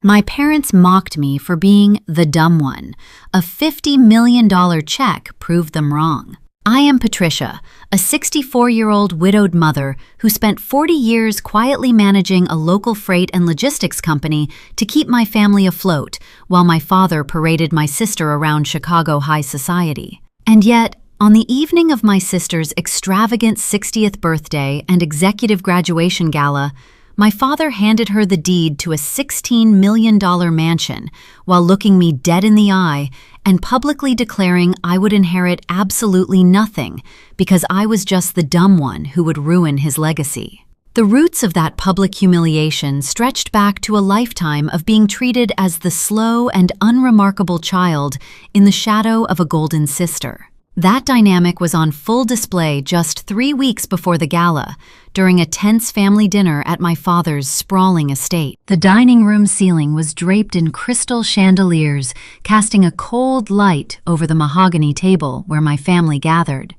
My parents mocked me for being the dumb one. A $50 million check proved them wrong. I am Patricia, a 64-year-old widowed mother who spent 40 years quietly managing a local freight and logistics company to keep my family afloat while my father paraded my sister around Chicago high society. And yet, on the evening of my sister's extravagant 60th birthday and executive graduation gala, my father handed her the deed to a $16 million mansion while looking me dead in the eye and publicly declaring I would inherit absolutely nothing because I was just the dumb one who would ruin his legacy. The roots of that public humiliation stretched back to a lifetime of being treated as the slow and unremarkable child in the shadow of a golden sister. That dynamic was on full display just 3 weeks before the gala, during a tense family dinner at my father's sprawling estate. The dining room ceiling was draped in crystal chandeliers, casting a cold light over the mahogany table where my family gathered.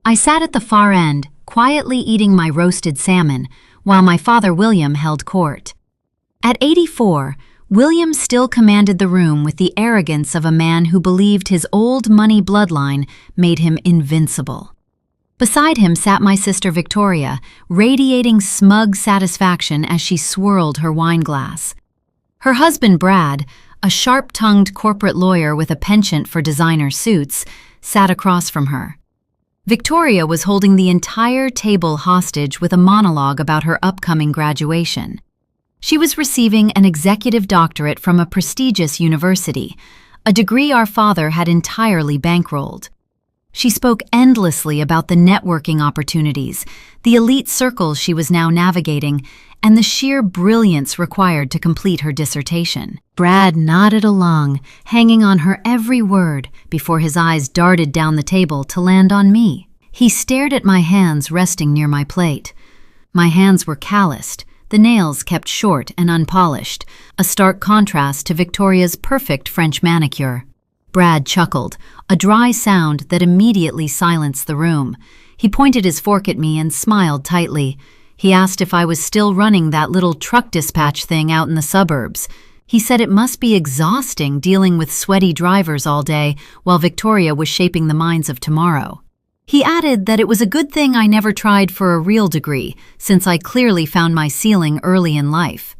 I sat at the far end, quietly eating my roasted salmon, while my father William held court. At 84, William still commanded the room with the arrogance of a man who believed his old money bloodline made him invincible. Beside him sat my sister Victoria, radiating smug satisfaction as she swirled her wine glass. Her husband Brad, a sharp-tongued corporate lawyer with a penchant for designer suits, sat across from her. Victoria was holding the entire table hostage with a monologue about her upcoming graduation. She was receiving an executive doctorate from a prestigious university, a degree our father had entirely bankrolled. She spoke endlessly about the networking opportunities, the elite circles she was now navigating, and the sheer brilliance required to complete her dissertation. Brad nodded along, hanging on her every word before his eyes darted down the table to land on me. He stared at my hands resting near my plate. My hands were calloused, the nails kept short and unpolished, a stark contrast to Victoria's perfect French manicure. Brad chuckled, a dry sound that immediately silenced the room. He pointed his fork at me and smiled tightly. He asked if I was still running that little truck dispatch thing out in the suburbs. He said it must be exhausting dealing with sweaty drivers all day while Victoria was shaping the minds of tomorrow. He added that it was a good thing I never tried for a real degree, since I clearly found my ceiling early in life.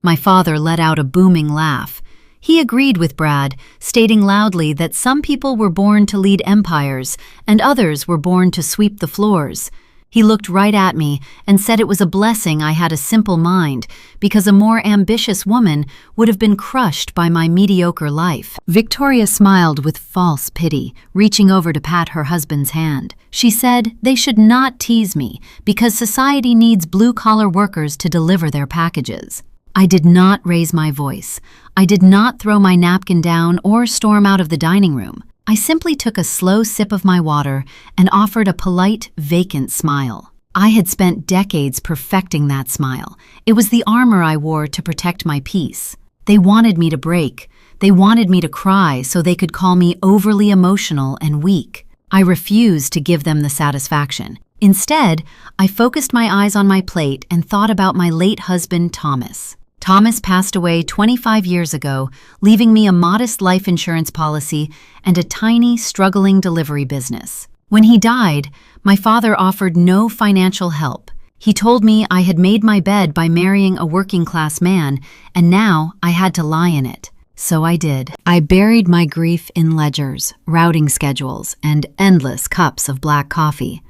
My father let out a booming laugh. He agreed with Brad, stating loudly that some people were born to lead empires and others were born to sweep the floors. He looked right at me and said it was a blessing I had a simple mind, because a more ambitious woman would have been crushed by my mediocre life. Victoria smiled with false pity, reaching over to pat her husband's hand. She said they should not tease me because society needs blue-collar workers to deliver their packages. I did not raise my voice. I did not throw my napkin down or storm out of the dining room. I simply took a slow sip of my water and offered a polite, vacant smile. I had spent decades perfecting that smile. It was the armor I wore to protect my peace. They wanted me to break. They wanted me to cry so they could call me overly emotional and weak. I refused to give them the satisfaction. Instead, I focused my eyes on my plate and thought about my late husband, Thomas. Thomas passed away 25 years ago, leaving me a modest life insurance policy and a tiny, struggling delivery business. When he died, my father offered no financial help. He told me I had made my bed by marrying a working-class man, and now I had to lie in it. So I did. I buried my grief in ledgers, routing schedules, and endless cups of black coffee.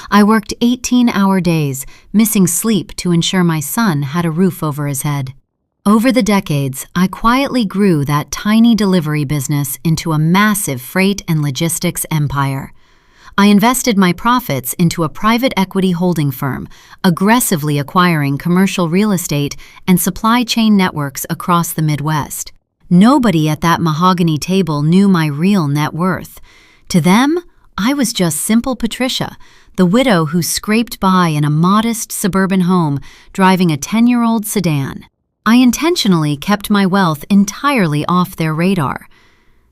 I worked 18-hour days, missing sleep to ensure my son had a roof over his head. Over the decades, I quietly grew that tiny delivery business into a massive freight and logistics empire. I invested my profits into a private equity holding firm, aggressively acquiring commercial real estate and supply chain networks across the Midwest. Nobody at that mahogany table knew my real net worth. To them, I was just simple Patricia, the widow who scraped by in a modest suburban home, driving a 10-year-old sedan. I intentionally kept my wealth entirely off their radar.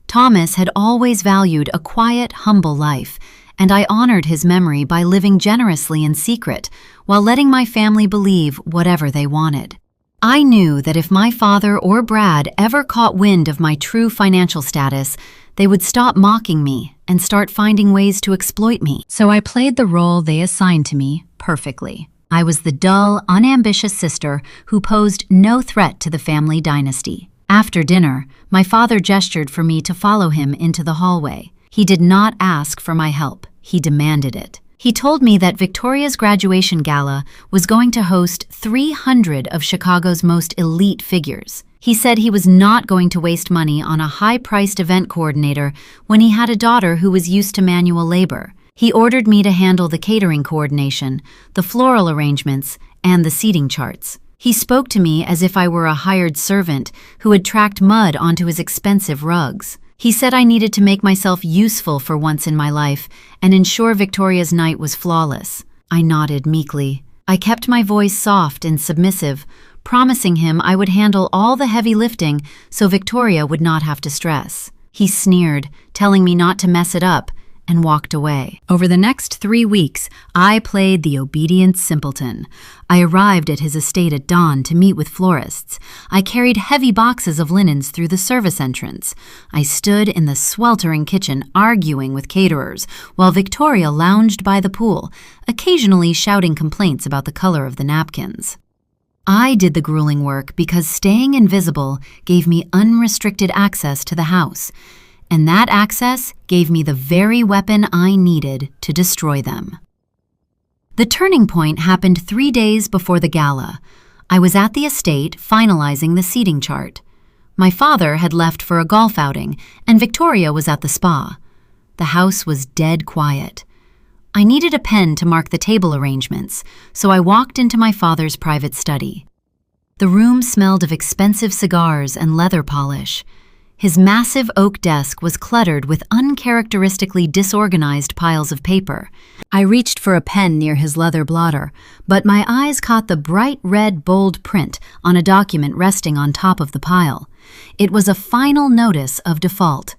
Thomas had always valued a quiet, humble life, and I honored his memory by living generously in secret while letting my family believe whatever they wanted. I knew that if my father or Brad ever caught wind of my true financial status, they would stop mocking me and start finding ways to exploit me. So I played the role they assigned to me perfectly. I was the dull, unambitious sister who posed no threat to the family dynasty. After dinner, my father gestured for me to follow him into the hallway. He did not ask for my help. He demanded it. He told me that Victoria's graduation gala was going to host 300 of Chicago's most elite figures. He said he was not going to waste money on a high-priced event coordinator when he had a daughter who was used to manual labor. He ordered me to handle the catering coordination, the floral arrangements, and the seating charts. He spoke to me as if I were a hired servant who had tracked mud onto his expensive rugs. He said I needed to make myself useful for once in my life and ensure Victoria's night was flawless. I nodded meekly. I kept my voice soft and submissive, promising him I would handle all the heavy lifting so Victoria would not have to stress. He sneered, telling me not to mess it up, and walked away. Over the next 3 weeks, I played the obedient simpleton. I arrived at his estate at dawn to meet with florists. I carried heavy boxes of linens through the service entrance. I stood in the sweltering kitchen arguing with caterers, while Victoria lounged by the pool, occasionally shouting complaints about the color of the napkins. I did the grueling work because staying invisible gave me unrestricted access to the house, and that access gave me the very weapon I needed to destroy them. The turning point happened 3 days before the gala. I was at the estate finalizing the seating chart. My father had left for a golf outing, and Victoria was at the spa. The house was dead quiet. I needed a pen to mark the table arrangements, so I walked into my father's private study. The room smelled of expensive cigars and leather polish. His massive oak desk was cluttered with uncharacteristically disorganized piles of paper. I reached for a pen near his leather blotter, but my eyes caught the bright red bold print on a document resting on top of the pile. It was a final notice of default.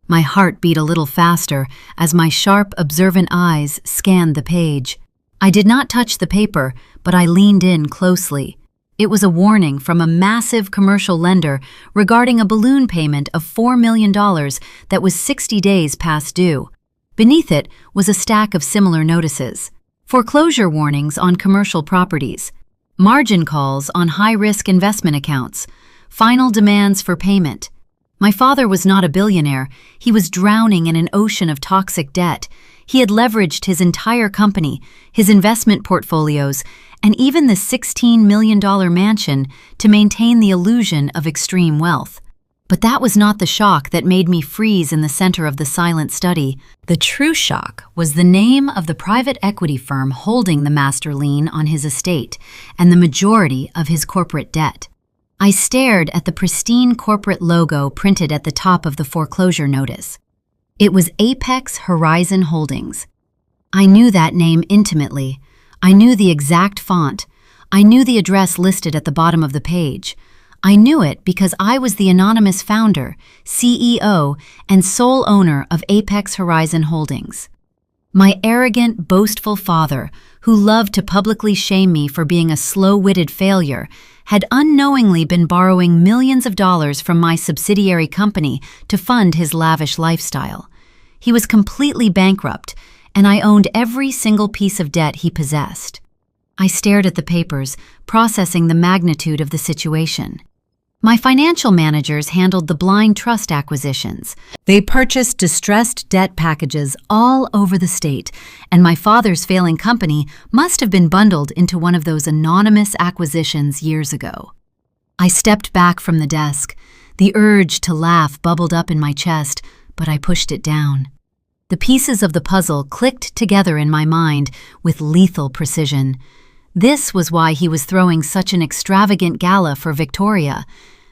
My heart beat a little faster as my sharp, observant eyes scanned the page. I did not touch the paper, but I leaned in closely. It was a warning from a massive commercial lender regarding a balloon payment of $4 million that was 60 days past due. Beneath it was a stack of similar notices: foreclosure warnings on commercial properties, margin calls on high-risk investment accounts, final demands for payment. My father was not a billionaire. He was drowning in an ocean of toxic debt. He had leveraged his entire company, his investment portfolios, and even the $16 million mansion to maintain the illusion of extreme wealth. But that was not the shock that made me freeze in the center of the silent study. The true shock was the name of the private equity firm holding the master lien on his estate and the majority of his corporate debt. I stared at the pristine corporate logo printed at the top of the foreclosure notice. It was Apex Horizon Holdings. I knew that name intimately. I knew the exact font. I knew the address listed at the bottom of the page. I knew it because I was the anonymous founder, CEO, and sole owner of Apex Horizon Holdings. My arrogant, boastful father, who loved to publicly shame me for being a slow-witted failure, had unknowingly been borrowing millions of dollars from my subsidiary company to fund his lavish lifestyle. He was completely bankrupt, and I owned every single piece of debt he possessed. I stared at the papers, processing the magnitude of the situation. My financial managers handled the blind trust acquisitions. They purchased distressed debt packages all over the state, and my father's failing company must have been bundled into one of those anonymous acquisitions years ago. I stepped back from the desk. The urge to laugh bubbled up in my chest, but I pushed it down. The pieces of the puzzle clicked together in my mind with lethal precision. This was why he was throwing such an extravagant gala for Victoria.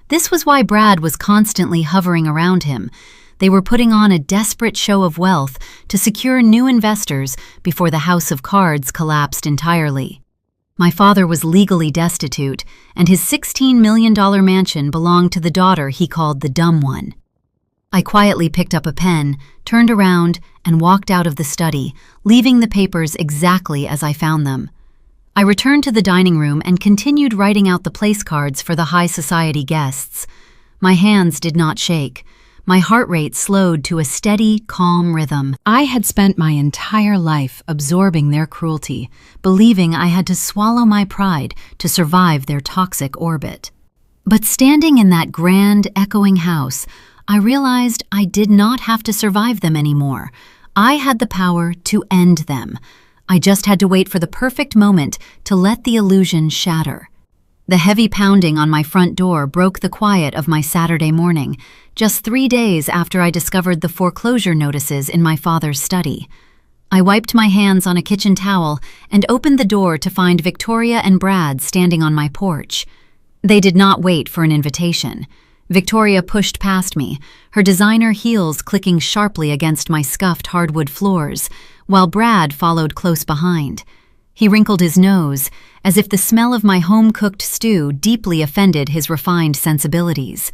This was why Brad was constantly hovering around him. They were putting on a desperate show of wealth to secure new investors before the house of cards collapsed entirely. My father was legally destitute, and his $16 million mansion belonged to the daughter he called the dumb one. I quietly picked up a pen, turned around, and walked out of the study, leaving the papers exactly as I found them. I returned to the dining room and continued writing out the place cards for the high society guests. My hands did not shake. My heart rate slowed to a steady, calm rhythm. I had spent my entire life absorbing their cruelty, believing I had to swallow my pride to survive their toxic orbit. But standing in that grand, echoing house, I realized I did not have to survive them anymore. I had the power to end them. I just had to wait for the perfect moment to let the illusion shatter. The heavy pounding on my front door broke the quiet of my Saturday morning, just 3 days after I discovered the foreclosure notices in my father's study. I wiped my hands on a kitchen towel and opened the door to find Victoria and Brad standing on my porch. They did not wait for an invitation. Victoria pushed past me, her designer heels clicking sharply against my scuffed hardwood floors, while Brad followed close behind. He wrinkled his nose, as if the smell of my home-cooked stew deeply offended his refined sensibilities.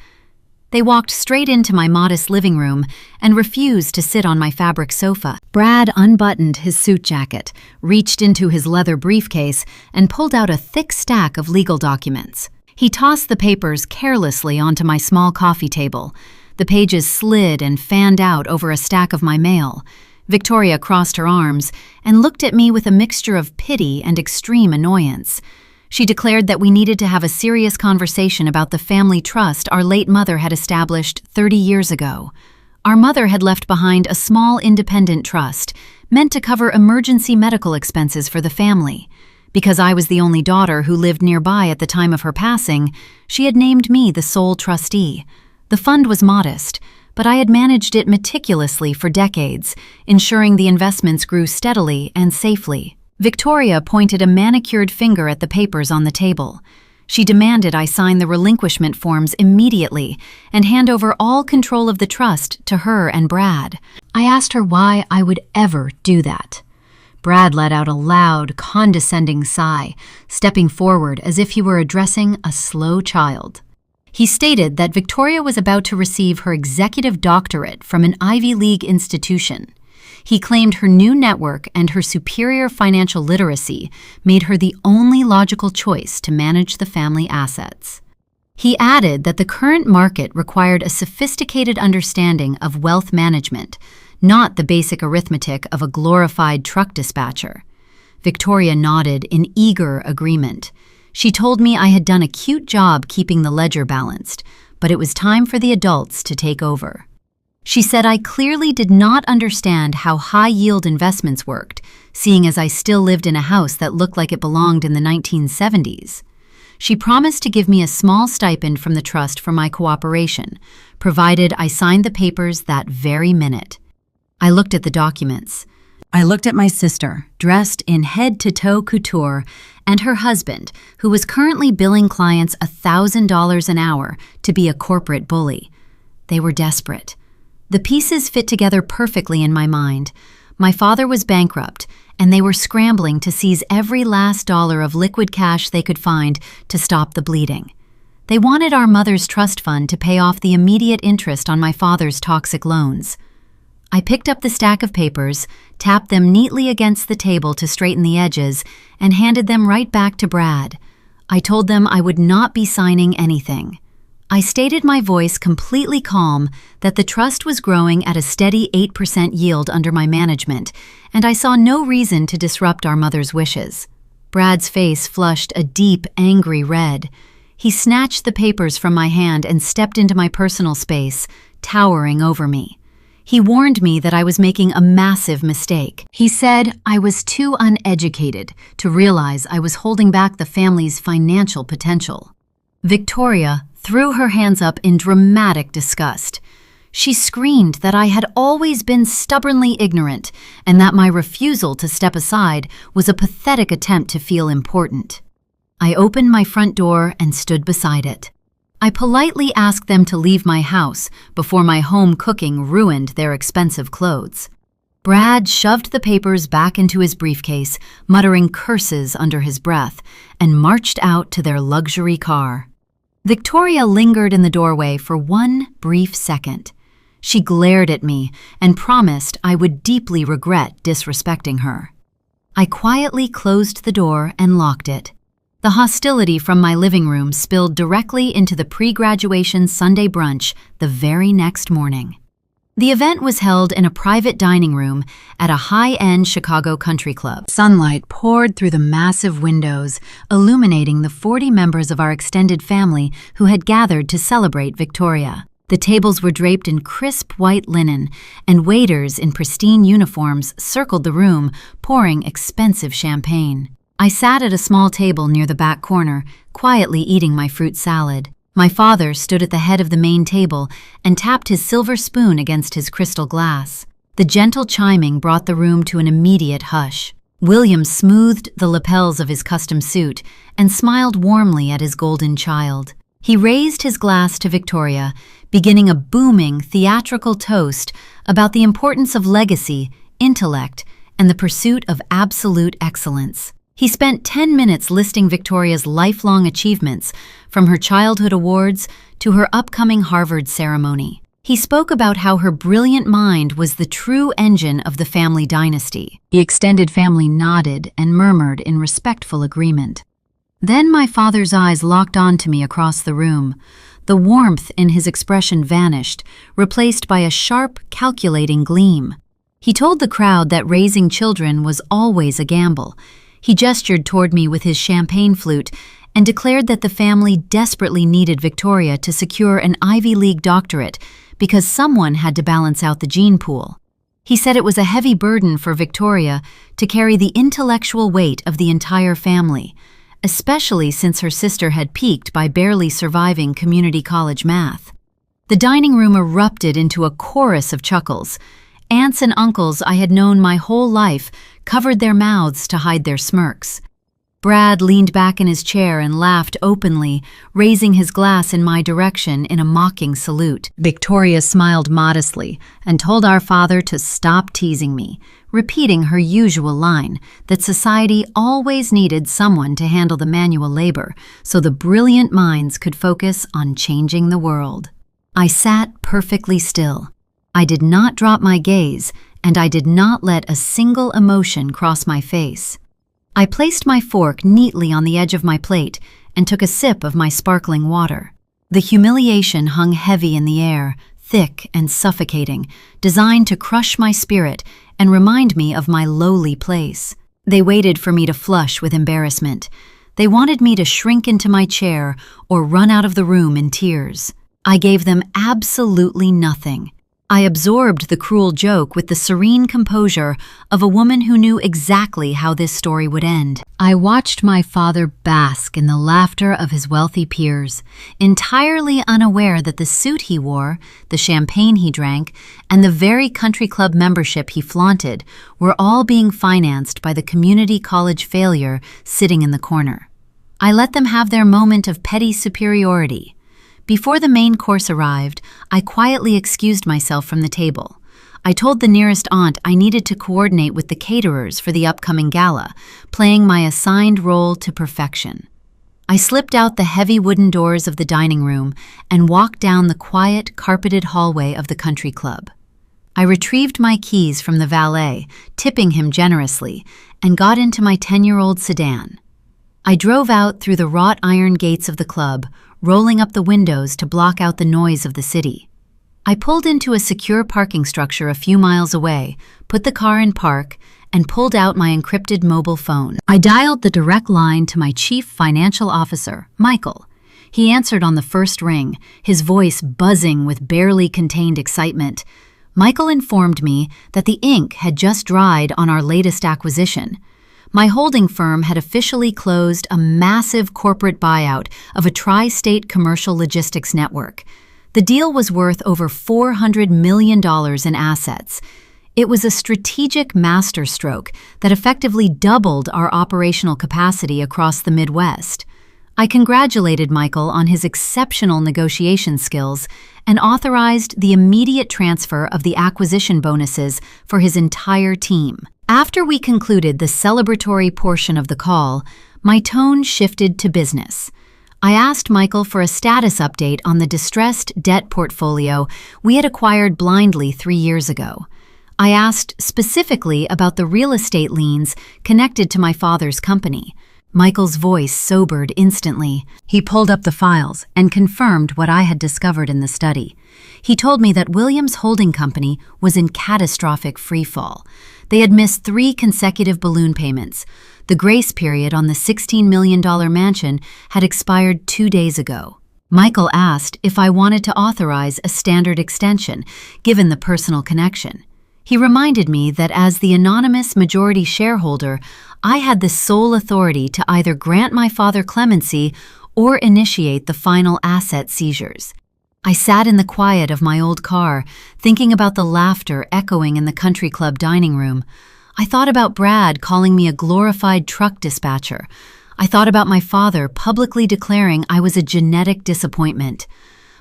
They walked straight into my modest living room and refused to sit on my fabric sofa. Brad unbuttoned his suit jacket, reached into his leather briefcase, and pulled out a thick stack of legal documents. He tossed the papers carelessly onto my small coffee table. The pages slid and fanned out over a stack of my mail. Victoria crossed her arms and looked at me with a mixture of pity and extreme annoyance. She declared that we needed to have a serious conversation about the family trust our late mother had established 30 years ago. Our mother had left behind a small independent trust meant to cover emergency medical expenses for the family. Because I was the only daughter who lived nearby at the time of her passing, she had named me the sole trustee. The fund was modest, but I had managed it meticulously for decades, ensuring the investments grew steadily and safely. Victoria pointed a manicured finger at the papers on the table. She demanded I sign the relinquishment forms immediately and hand over all control of the trust to her and Brad. I asked her why I would ever do that. Brad let out a loud, condescending sigh, stepping forward as if he were addressing a slow child. He stated that Victoria was about to receive her executive doctorate from an Ivy League institution. He claimed her new network and her superior financial literacy made her the only logical choice to manage the family assets. He added that the current market required a sophisticated understanding of wealth management, not the basic arithmetic of a glorified truck dispatcher. Victoria nodded in eager agreement. She told me I had done a cute job keeping the ledger balanced, but it was time for the adults to take over. She said I clearly did not understand how high-yield investments worked, seeing as I still lived in a house that looked like it belonged in the 1970s. She promised to give me a small stipend from the trust for my cooperation, provided I signed the papers that very minute. I looked at the documents. I looked at my sister, dressed in head-to-toe couture, and her husband, who was currently billing clients $1,000 an hour to be a corporate bully. They were desperate. The pieces fit together perfectly in my mind. My father was bankrupt, and they were scrambling to seize every last dollar of liquid cash they could find to stop the bleeding. They wanted our mother's trust fund to pay off the immediate interest on my father's toxic loans. I picked up the stack of papers, tapped them neatly against the table to straighten the edges, and handed them right back to Brad. I told them I would not be signing anything. I stated my voice completely calm that the trust was growing at a steady 8% yield under my management, and I saw no reason to disrupt our mother's wishes. Brad's face flushed a deep, angry red. He snatched the papers from my hand and stepped into my personal space, towering over me. He warned me that I was making a massive mistake. He said I was too uneducated to realize I was holding back the family's financial potential. Victoria threw her hands up in dramatic disgust. She screamed that I had always been stubbornly ignorant and that my refusal to step aside was a pathetic attempt to feel important. I opened my front door and stood beside it. I politely asked them to leave my house before my home cooking ruined their expensive clothes. Brad shoved the papers back into his briefcase, muttering curses under his breath, and marched out to their luxury car. Victoria lingered in the doorway for one brief second. She glared at me and promised I would deeply regret disrespecting her. I quietly closed the door and locked it. The hostility from my living room spilled directly into the pre-graduation Sunday brunch the very next morning. The event was held in a private dining room at a high-end Chicago country club. Sunlight poured through the massive windows, illuminating the 40 members of our extended family who had gathered to celebrate Victoria. The tables were draped in crisp white linen, and waiters in pristine uniforms circled the room, pouring expensive champagne. I sat at a small table near the back corner, quietly eating my fruit salad. My father stood at the head of the main table and tapped his silver spoon against his crystal glass. The gentle chiming brought the room to an immediate hush. William smoothed the lapels of his custom suit and smiled warmly at his golden child. He raised his glass to Victoria, beginning a booming, theatrical toast about the importance of legacy, intellect, and the pursuit of absolute excellence. He spent 10 minutes listing Victoria's lifelong achievements, from her childhood awards to her upcoming Harvard ceremony. He spoke about how her brilliant mind was the true engine of the family dynasty. The extended family nodded and murmured in respectful agreement. Then my father's eyes locked onto me across the room. The warmth in his expression vanished, replaced by a sharp, calculating gleam. He told the crowd that raising children was always a gamble. He gestured toward me with his champagne flute and declared that the family desperately needed Victoria to secure an Ivy League doctorate because someone had to balance out the gene pool. He said it was a heavy burden for Victoria to carry the intellectual weight of the entire family, especially since her sister had peaked by barely surviving community college math. The dining room erupted into a chorus of chuckles. Aunts and uncles I had known my whole life covered their mouths to hide their smirks. Brad leaned back in his chair and laughed openly, raising his glass in my direction in a mocking salute. Victoria smiled modestly and told our father to stop teasing me, repeating her usual line that society always needed someone to handle the manual labor so the brilliant minds could focus on changing the world. I sat perfectly still. I did not drop my gaze, and I did not let a single emotion cross my face. I placed my fork neatly on the edge of my plate and took a sip of my sparkling water. The humiliation hung heavy in the air, thick and suffocating, designed to crush my spirit and remind me of my lowly place. They waited for me to flush with embarrassment. They wanted me to shrink into my chair or run out of the room in tears. I gave them absolutely nothing. I absorbed the cruel joke with the serene composure of a woman who knew exactly how this story would end. I watched my father bask in the laughter of his wealthy peers, entirely unaware that the suit he wore, the champagne he drank, and the very country club membership he flaunted were all being financed by the community college failure sitting in the corner. I let them have their moment of petty superiority. Before the main course arrived, I quietly excused myself from the table. I told the nearest aunt I needed to coordinate with the caterers for the upcoming gala, playing my assigned role to perfection. I slipped out the heavy wooden doors of the dining room and walked down the quiet, carpeted hallway of the country club. I retrieved my keys from the valet, tipping him generously, and got into my 10-year-old sedan. I drove out through the wrought iron gates of the club, rolling up the windows to block out the noise of the city. I pulled into a secure parking structure a few miles away, put the car in park, and pulled out my encrypted mobile phone. I dialed the direct line to my chief financial officer, Michael. He answered on the first ring, his voice buzzing with barely contained excitement. Michael informed me that the ink had just dried on our latest acquisition. My holding firm had officially closed a massive corporate buyout of a tri-state commercial logistics network. The deal was worth over $400 million in assets. It was a strategic masterstroke that effectively doubled our operational capacity across the Midwest. I congratulated Michael on his exceptional negotiation skills and authorized the immediate transfer of the acquisition bonuses for his entire team. After we concluded the celebratory portion of the call, my tone shifted to business. I asked Michael for a status update on the distressed debt portfolio we had acquired blindly 3 years ago. I asked specifically about the real estate liens connected to my father's company. Michael's voice sobered instantly. He pulled up the files and confirmed what I had discovered in the study. He told me that Williams' holding company was in catastrophic freefall. They had missed 3 consecutive balloon payments. The grace period on the $16 million mansion had expired 2 days ago. Michael asked if I wanted to authorize a standard extension, given the personal connection. He reminded me that as the anonymous majority shareholder, I had the sole authority to either grant my father clemency or initiate the final asset seizures. I sat in the quiet of my old car, thinking about the laughter echoing in the country club dining room. I thought about Brad calling me a glorified truck dispatcher. I thought about my father publicly declaring I was a genetic disappointment.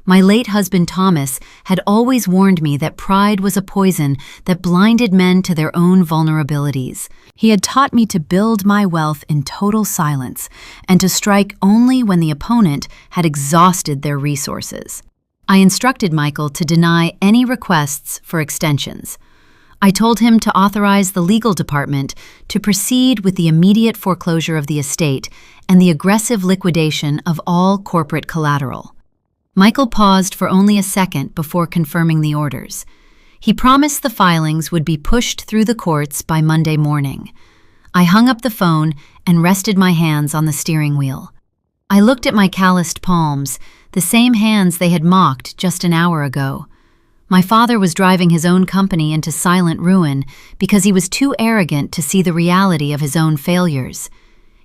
My late husband Thomas had always warned me that pride was a poison that blinded men to their own vulnerabilities. He had taught me to build my wealth in total silence and to strike only when the opponent had exhausted their resources. I instructed Michael to deny any requests for extensions. I told him to authorize the legal department to proceed with the immediate foreclosure of the estate and the aggressive liquidation of all corporate collateral. Michael paused for only a second before confirming the orders. He promised the filings would be pushed through the courts by Monday morning. I hung up the phone and rested my hands on the steering wheel. I looked at my calloused palms, the same hands they had mocked just an hour ago. My father was driving his own company into silent ruin because he was too arrogant to see the reality of his own failures.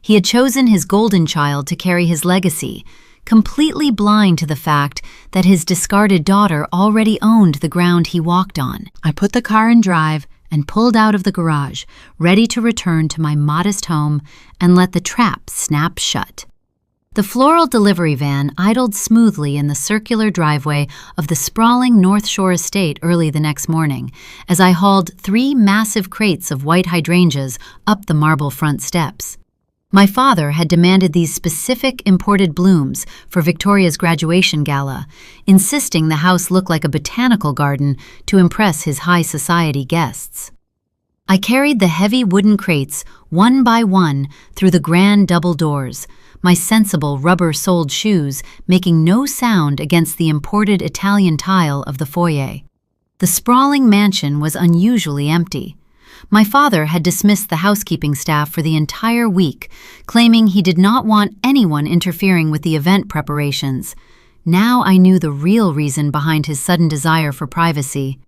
He had chosen his golden child to carry his legacy, completely blind to the fact that his discarded daughter already owned the ground he walked on. I put the car in drive and pulled out of the garage, ready to return to my modest home and let the trap snap shut. The floral delivery van idled smoothly in the circular driveway of the sprawling North Shore estate early the next morning, as I hauled 3 massive crates of white hydrangeas up the marble front steps. My father had demanded these specific imported blooms for Victoria's graduation gala, insisting the house look like a botanical garden to impress his high society guests. I carried the heavy wooden crates one by one through the grand double doors, my sensible rubber-soled shoes making no sound against the imported Italian tile of the foyer. The sprawling mansion was unusually empty. My father had dismissed the housekeeping staff for the entire week, claiming he did not want anyone interfering with the event preparations. Now I knew the real reason behind his sudden desire for privacy.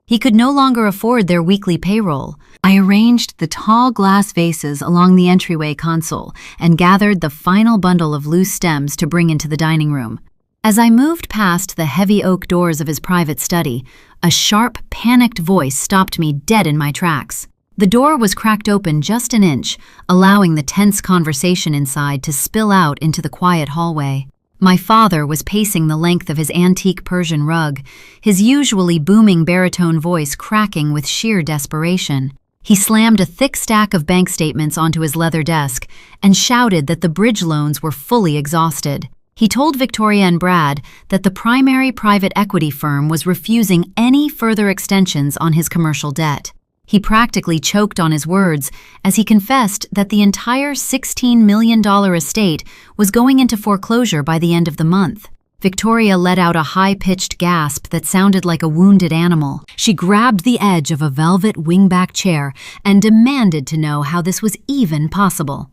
He could no longer afford their weekly payroll. I arranged the tall glass vases along the entryway console and gathered the final bundle of loose stems to bring into the dining room. As I moved past the heavy oak doors of his private study, a sharp, panicked voice stopped me dead in my tracks. The door was cracked open just an inch, allowing the tense conversation inside to spill out into the quiet hallway. My father was pacing the length of his antique Persian rug, his usually booming baritone voice cracking with sheer desperation. He slammed a thick stack of bank statements onto his leather desk and shouted that the bridge loans were fully exhausted. He told Victoria and Brad that the primary private equity firm was refusing any further extensions on his commercial debt. He practically choked on his words as he confessed that the entire $16 million estate was going into foreclosure by the end of the month. Victoria let out a high-pitched gasp that sounded like a wounded animal. She grabbed the edge of a velvet wingback chair and demanded to know how this was even possible.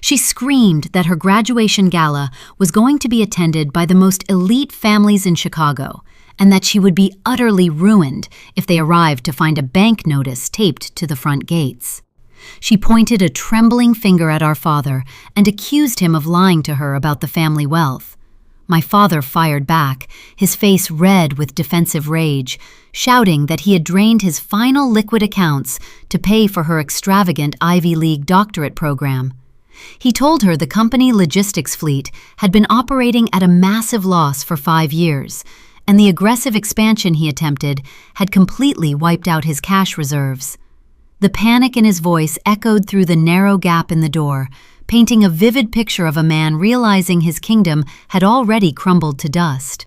She screamed that her graduation gala was going to be attended by the most elite families in Chicago, and that she would be utterly ruined if they arrived to find a bank notice taped to the front gates. She pointed a trembling finger at our father and accused him of lying to her about the family wealth. My father fired back, his face red with defensive rage, shouting that he had drained his final liquid accounts to pay for her extravagant Ivy League doctorate program. He told her the company logistics fleet had been operating at a massive loss for 5 years, and the aggressive expansion he attempted had completely wiped out his cash reserves. The panic in his voice echoed through the narrow gap in the door, painting a vivid picture of a man realizing his kingdom had already crumbled to dust.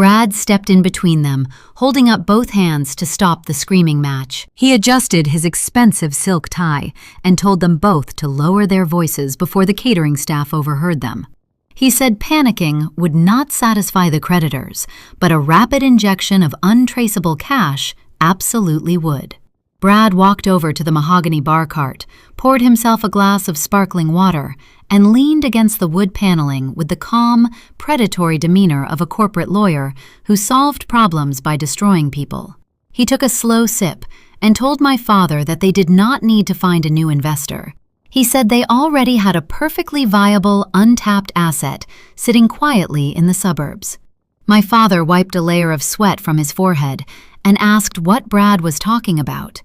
Brad stepped in between them, holding up both hands to stop the screaming match. He adjusted his expensive silk tie and told them both to lower their voices before the catering staff overheard them. He said panicking would not satisfy the creditors, but a rapid injection of untraceable cash absolutely would. Brad walked over to the mahogany bar cart, poured himself a glass of sparkling water, and leaned against the wood paneling with the calm, predatory demeanor of a corporate lawyer who solved problems by destroying people. He took a slow sip and told my father that they did not need to find a new investor. He said they already had a perfectly viable, untapped asset sitting quietly in the suburbs. My father wiped a layer of sweat from his forehead and asked what Brad was talking about.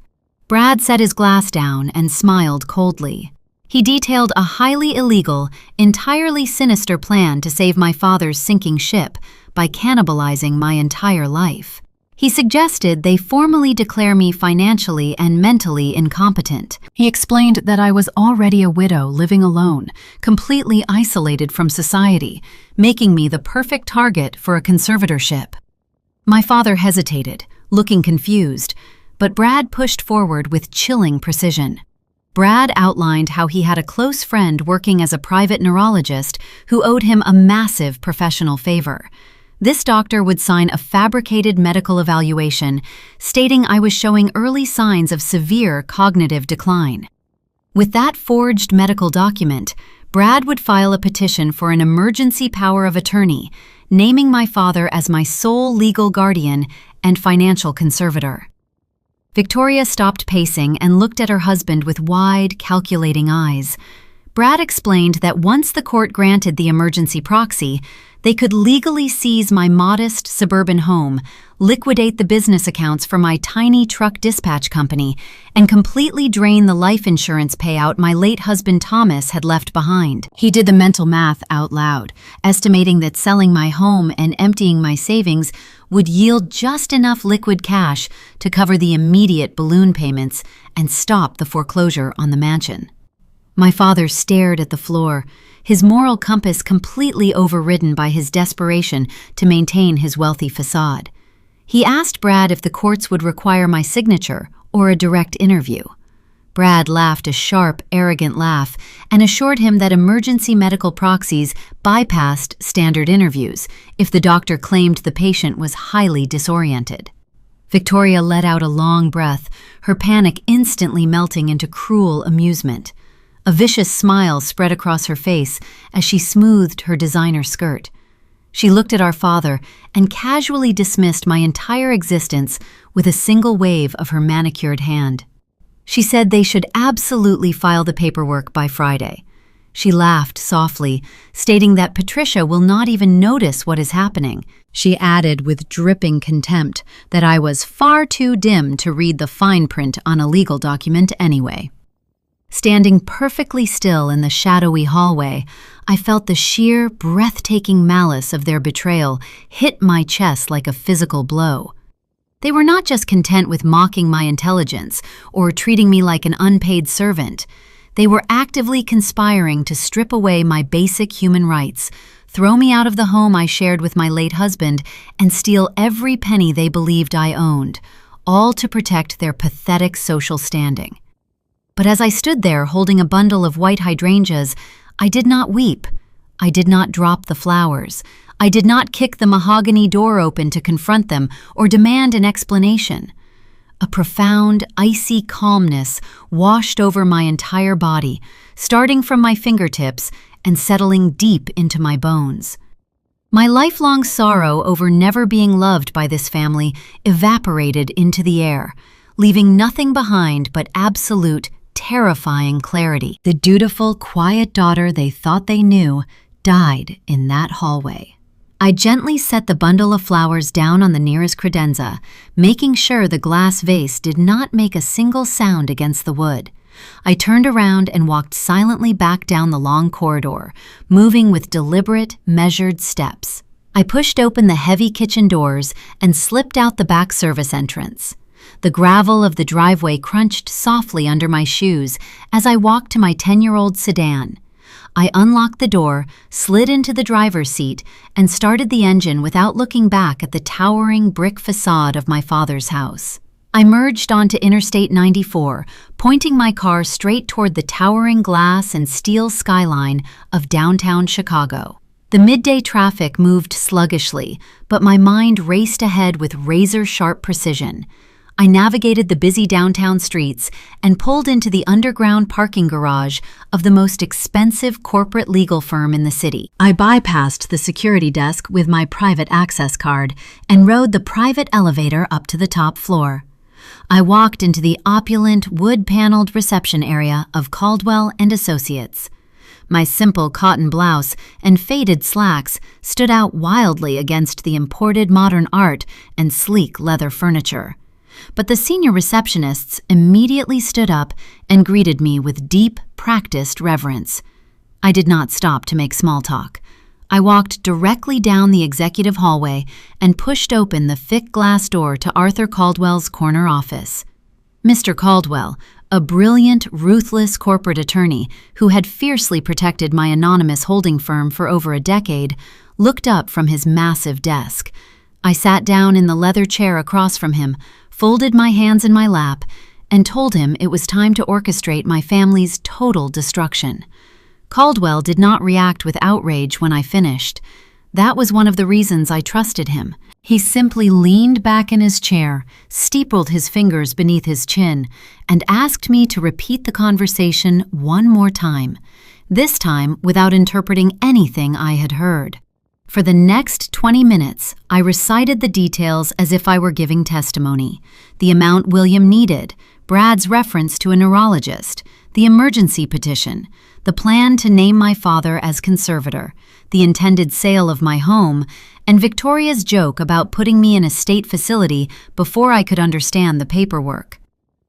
Brad set his glass down and smiled coldly. He detailed a highly illegal, entirely sinister plan to save my father's sinking ship by cannibalizing my entire life. He suggested they formally declare me financially and mentally incompetent. He explained that I was already a widow living alone, completely isolated from society, making me the perfect target for a conservatorship. My father hesitated, looking confused, but Brad pushed forward with chilling precision. Brad outlined how he had a close friend working as a private neurologist who owed him a massive professional favor. This doctor would sign a fabricated medical evaluation stating I was showing early signs of severe cognitive decline. With that forged medical document, Brad would file a petition for an emergency power of attorney, naming my father as my sole legal guardian and financial conservator. Victoria stopped pacing and looked at her husband with wide, calculating eyes. Brad explained that once the court granted the emergency proxy, they could legally seize my modest suburban home, liquidate the business accounts for my tiny truck dispatch company, and completely drain the life insurance payout my late husband Thomas had left behind. He did the mental math out loud, estimating that selling my home and emptying my savings would yield just enough liquid cash to cover the immediate balloon payments and stop the foreclosure on the mansion. My father stared at the floor, his moral compass completely overridden by his desperation to maintain his wealthy facade. He asked Brad if the courts would require my signature or a direct interview. Brad laughed a sharp, arrogant laugh and assured him that emergency medical proxies bypassed standard interviews if the doctor claimed the patient was highly disoriented. Victoria let out a long breath, her panic instantly melting into cruel amusement. A vicious smile spread across her face as she smoothed her designer skirt. She looked at our father and casually dismissed my entire existence with a single wave of her manicured hand. She said they should absolutely file the paperwork by Friday. She laughed softly, stating that Patricia will not even notice what is happening. She added with dripping contempt that I was far too dim to read the fine print on a legal document anyway. Standing perfectly still in the shadowy hallway, I felt the sheer, breathtaking malice of their betrayal hit my chest like a physical blow. They were not just content with mocking my intelligence or treating me like an unpaid servant. They were actively conspiring to strip away my basic human rights, throw me out of the home I shared with my late husband, and steal every penny they believed I owned, all to protect their pathetic social standing. But as I stood there holding a bundle of white hydrangeas, I did not weep. I did not drop the flowers. I did not kick the mahogany door open to confront them or demand an explanation. A profound, icy calmness washed over my entire body, starting from my fingertips and settling deep into my bones. My lifelong sorrow over never being loved by this family evaporated into the air, leaving nothing behind but absolute, terrifying clarity. The dutiful, quiet daughter they thought they knew died in that hallway. I gently set the bundle of flowers down on the nearest credenza, making sure the glass vase did not make a single sound against the wood. I turned around and walked silently back down the long corridor, moving with deliberate, measured steps. I pushed open the heavy kitchen doors and slipped out the back service entrance. The gravel of the driveway crunched softly under my shoes as I walked to my 10-year-old sedan. I unlocked the door, slid into the driver's seat, and started the engine without looking back at the towering brick facade of my father's house. I merged onto Interstate 94, pointing my car straight toward the towering glass and steel skyline of downtown Chicago. The midday traffic moved sluggishly, but my mind raced ahead with razor-sharp precision. I navigated the busy downtown streets and pulled into the underground parking garage of the most expensive corporate legal firm in the city. I bypassed the security desk with my private access card and rode the private elevator up to the top floor. I walked into the opulent, wood-paneled reception area of Caldwell & Associates. My simple cotton blouse and faded slacks stood out wildly against the imported modern art and sleek leather furniture. But the senior receptionists immediately stood up and greeted me with deep, practiced reverence. I did not stop to make small talk. I walked directly down the executive hallway and pushed open the thick glass door to Arthur Caldwell's corner office. Mr. Caldwell, a brilliant, ruthless corporate attorney who had fiercely protected my anonymous holding firm for over a decade, looked up from his massive desk. I sat down in the leather chair across from him, folded my hands in my lap, and told him it was time to orchestrate my family's total destruction. Caldwell did not react with outrage when I finished. That was one of the reasons I trusted him. He simply leaned back in his chair, steepled his fingers beneath his chin, and asked me to repeat the conversation one more time, this time without interpreting anything I had heard. For the next 20 minutes, I recited the details as if I were giving testimony. The amount William needed, Brad's reference to a neurologist, the emergency petition, the plan to name my father as conservator, the intended sale of my home, and Victoria's joke about putting me in a state facility before I could understand the paperwork.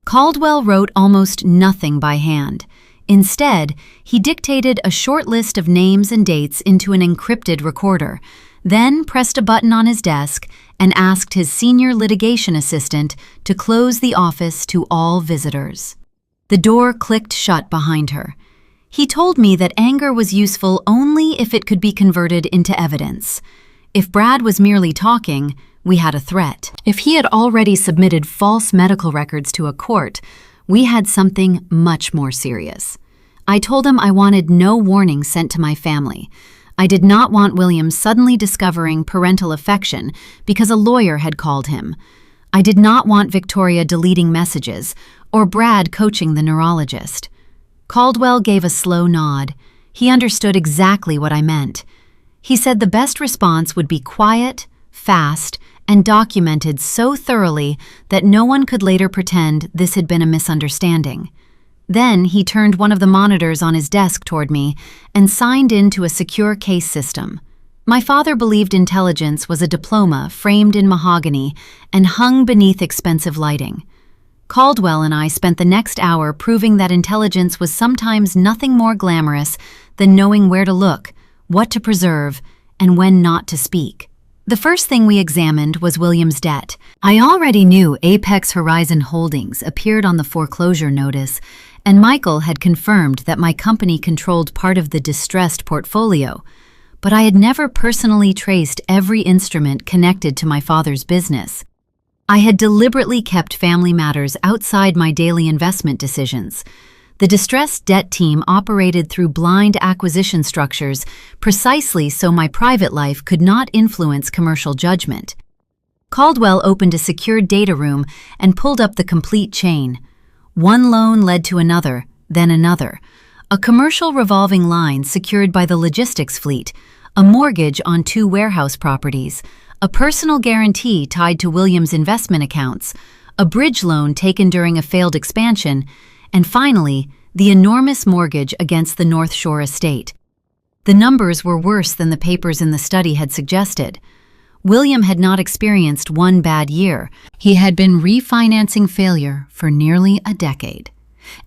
Caldwell wrote almost nothing by hand. Instead, he dictated a short list of names and dates into an encrypted recorder, then pressed a button on his desk and asked his senior litigation assistant to close the office to all visitors. The door clicked shut behind her. He told me that anger was useful only if it could be converted into evidence. If Brad was merely talking, we had a threat. If he had already submitted false medical records to a court, we had something much more serious. I told him I wanted no warning sent to my family. I did not want William suddenly discovering parental affection because a lawyer had called him. I did not want Victoria deleting messages or Brad coaching the neurologist. Caldwell gave a slow nod. He understood exactly what I meant. He said the best response would be quiet, fast, and documented so thoroughly that no one could later pretend this had been a misunderstanding. Then he turned one of the monitors on his desk toward me and signed into a secure case system. My father believed intelligence was a diploma framed in mahogany and hung beneath expensive lighting. Caldwell and I spent the next hour proving that intelligence was sometimes nothing more glamorous than knowing where to look, what to preserve, and when not to speak. The first thing we examined was William's debt. I already knew Apex Horizon Holdings appeared on the foreclosure notice, and Michael had confirmed that my company controlled part of the distressed portfolio, but I had never personally traced every instrument connected to my father's business. I had deliberately kept family matters outside my daily investment decisions. The distressed debt team operated through blind acquisition structures precisely so my private life could not influence commercial judgment. Caldwell opened a secured data room and pulled up the complete chain. One loan led to another, then another. A commercial revolving line secured by the logistics fleet, a mortgage on 2 warehouse properties, a personal guarantee tied to William's investment accounts, a bridge loan taken during a failed expansion, and finally, the enormous mortgage against the North Shore estate. The numbers were worse than the papers in the study had suggested. William had not experienced one bad year. He had been refinancing failure for nearly a decade.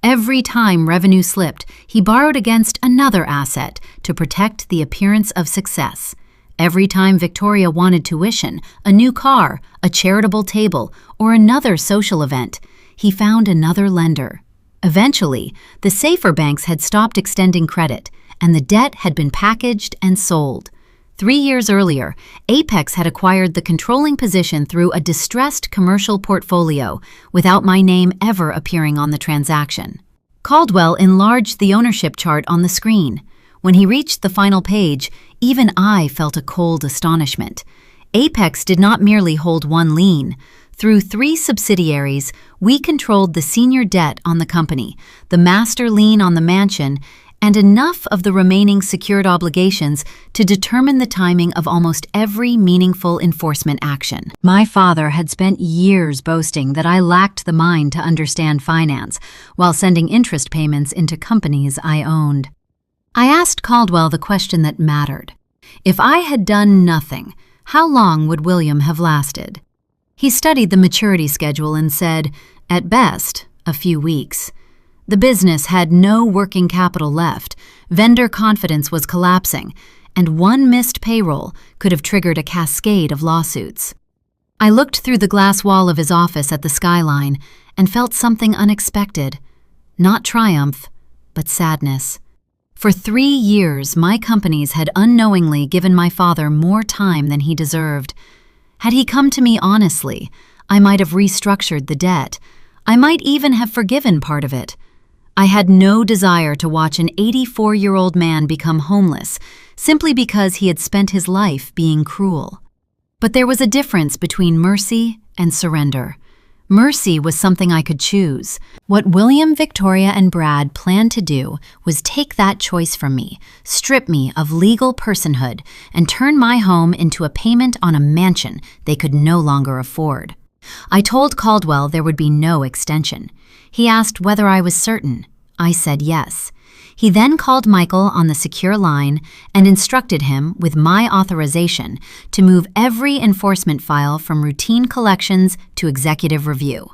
Every time revenue slipped, he borrowed against another asset to protect the appearance of success. Every time Victoria wanted tuition, a new car, a charitable table, or another social event, he found another lender. Eventually, the safer banks had stopped extending credit, and the debt had been packaged and sold. 3 years earlier, Apex had acquired the controlling position through a distressed commercial portfolio without my name ever appearing on the transaction. Caldwell enlarged the ownership chart on the screen. When he reached the final page, even I felt a cold astonishment. Apex did not merely hold one lien. Through 3 subsidiaries, we controlled the senior debt on the company, the master lien on the mansion, and enough of the remaining secured obligations to determine the timing of almost every meaningful enforcement action. My father had spent years boasting that I lacked the mind to understand finance, while sending interest payments into companies I owned. I asked Caldwell the question that mattered. If I had done nothing, how long would William have lasted? He studied the maturity schedule and said, at best, a few weeks. The business had no working capital left, vendor confidence was collapsing, and one missed payroll could have triggered a cascade of lawsuits. I looked through the glass wall of his office at the skyline and felt something unexpected. Not triumph, but sadness. For 3 years, my companies had unknowingly given my father more time than he deserved. Had he come to me honestly, I might have restructured the debt. I might even have forgiven part of it. I had no desire to watch an 84-year-old man become homeless simply because he had spent his life being cruel. But there was a difference between mercy and surrender. Mercy was something I could choose. What William, Victoria, and Brad planned to do was take that choice from me, strip me of legal personhood, and turn my home into a payment on a mansion they could no longer afford. I told Caldwell there would be no extension. He asked whether I was certain. I said yes. He then called Michael on the secure line and instructed him, with my authorization, to move every enforcement file from routine collections to executive review.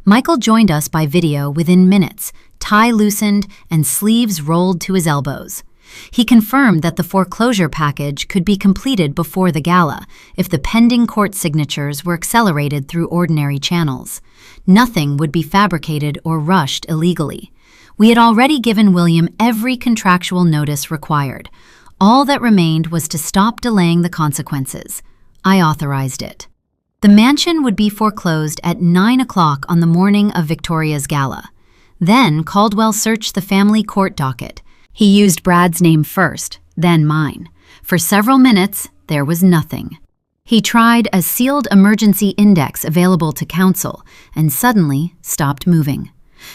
Michael joined us by video within minutes, tie loosened and sleeves rolled to his elbows. He confirmed that the foreclosure package could be completed before the gala if the pending court signatures were accelerated through ordinary channels. Nothing would be fabricated or rushed illegally. We had already given William every contractual notice required. All that remained was to stop delaying the consequences. I authorized it. The mansion would be foreclosed at 9 o'clock on the morning of Victoria's gala. Then Caldwell searched the family court docket. He used Brad's name first, then mine. For several minutes, there was nothing. He tried a sealed emergency index available to counsel and suddenly stopped moving.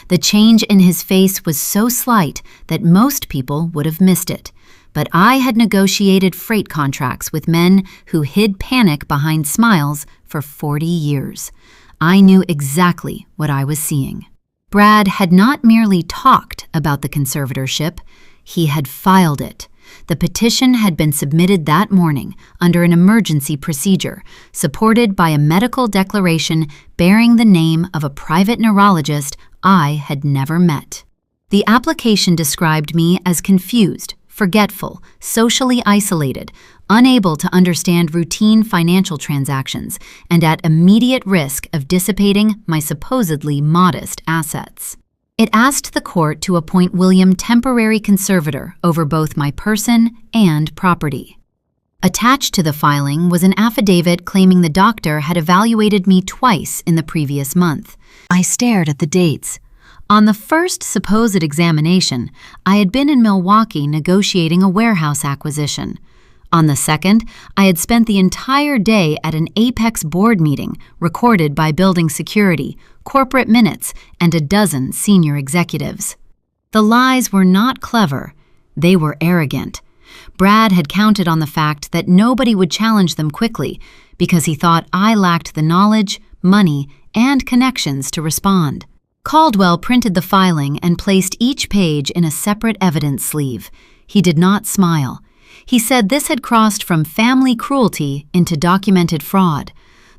The change in his face was so slight that most people would have missed it. But I had negotiated freight contracts with men who hid panic behind smiles for 40 years. I knew exactly what I was seeing. Brad had not merely talked about the conservatorship, he had filed it. The petition had been submitted that morning under an emergency procedure, supported by a medical declaration bearing the name of a private neurologist I had never met. The application described me as confused, forgetful, socially isolated, unable to understand routine financial transactions, and at immediate risk of dissipating my supposedly modest assets. It asked the court to appoint William temporary conservator over both my person and property. Attached to the filing was an affidavit claiming the doctor had evaluated me twice in the previous month. I stared at the dates. On the first supposed examination, I had been in Milwaukee negotiating a warehouse acquisition. On the second, I had spent the entire day at an Apex board meeting recorded by building security, corporate minutes, and a dozen senior executives. The lies were not clever, they were arrogant. Brad had counted on the fact that nobody would challenge them quickly because he thought I lacked the knowledge, money, and connections to respond. Caldwell printed the filing and placed each page in a separate evidence sleeve. He did not smile. He said this had crossed from family cruelty into documented fraud.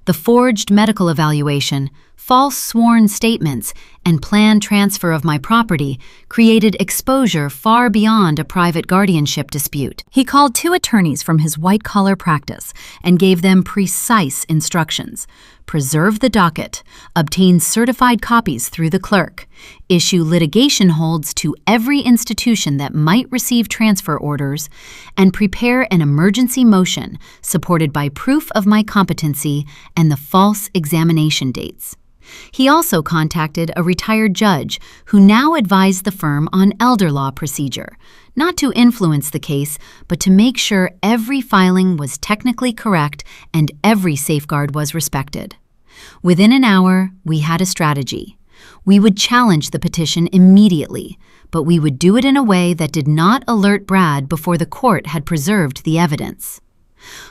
The forged medical evaluation, false sworn statements, and planned transfer of my property created exposure far beyond a private guardianship dispute. He called 2 attorneys from his white-collar practice and gave them precise instructions. Preserve the docket, obtain certified copies through the clerk, issue litigation holds to every institution that might receive transfer orders, and prepare an emergency motion supported by proof of my competency and the false examination dates. He also contacted a retired judge who now advised the firm on elder law procedure, not to influence the case, but to make sure every filing was technically correct and every safeguard was respected. Within an hour, we had a strategy. We would challenge the petition immediately, but we would do it in a way that did not alert Brad before the court had preserved the evidence.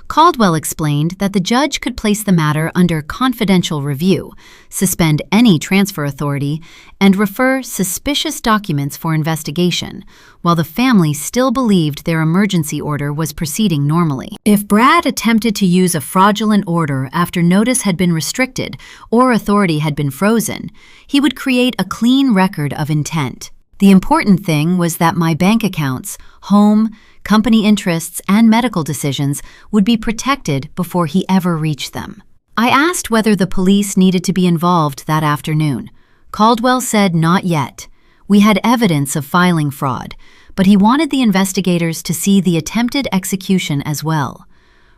Caldwell explained that the judge could place the matter under confidential review, suspend any transfer authority, and refer suspicious documents for investigation, while the family still believed their emergency order was proceeding normally. If Brad attempted to use a fraudulent order after notice had been restricted or authority had been frozen, he would create a clean record of intent. The important thing was that my bank accounts, home, company interests, and medical decisions would be protected before he ever reached them. I asked whether the police needed to be involved that afternoon. Caldwell said not yet. We had evidence of filing fraud, but he wanted the investigators to see the attempted execution as well.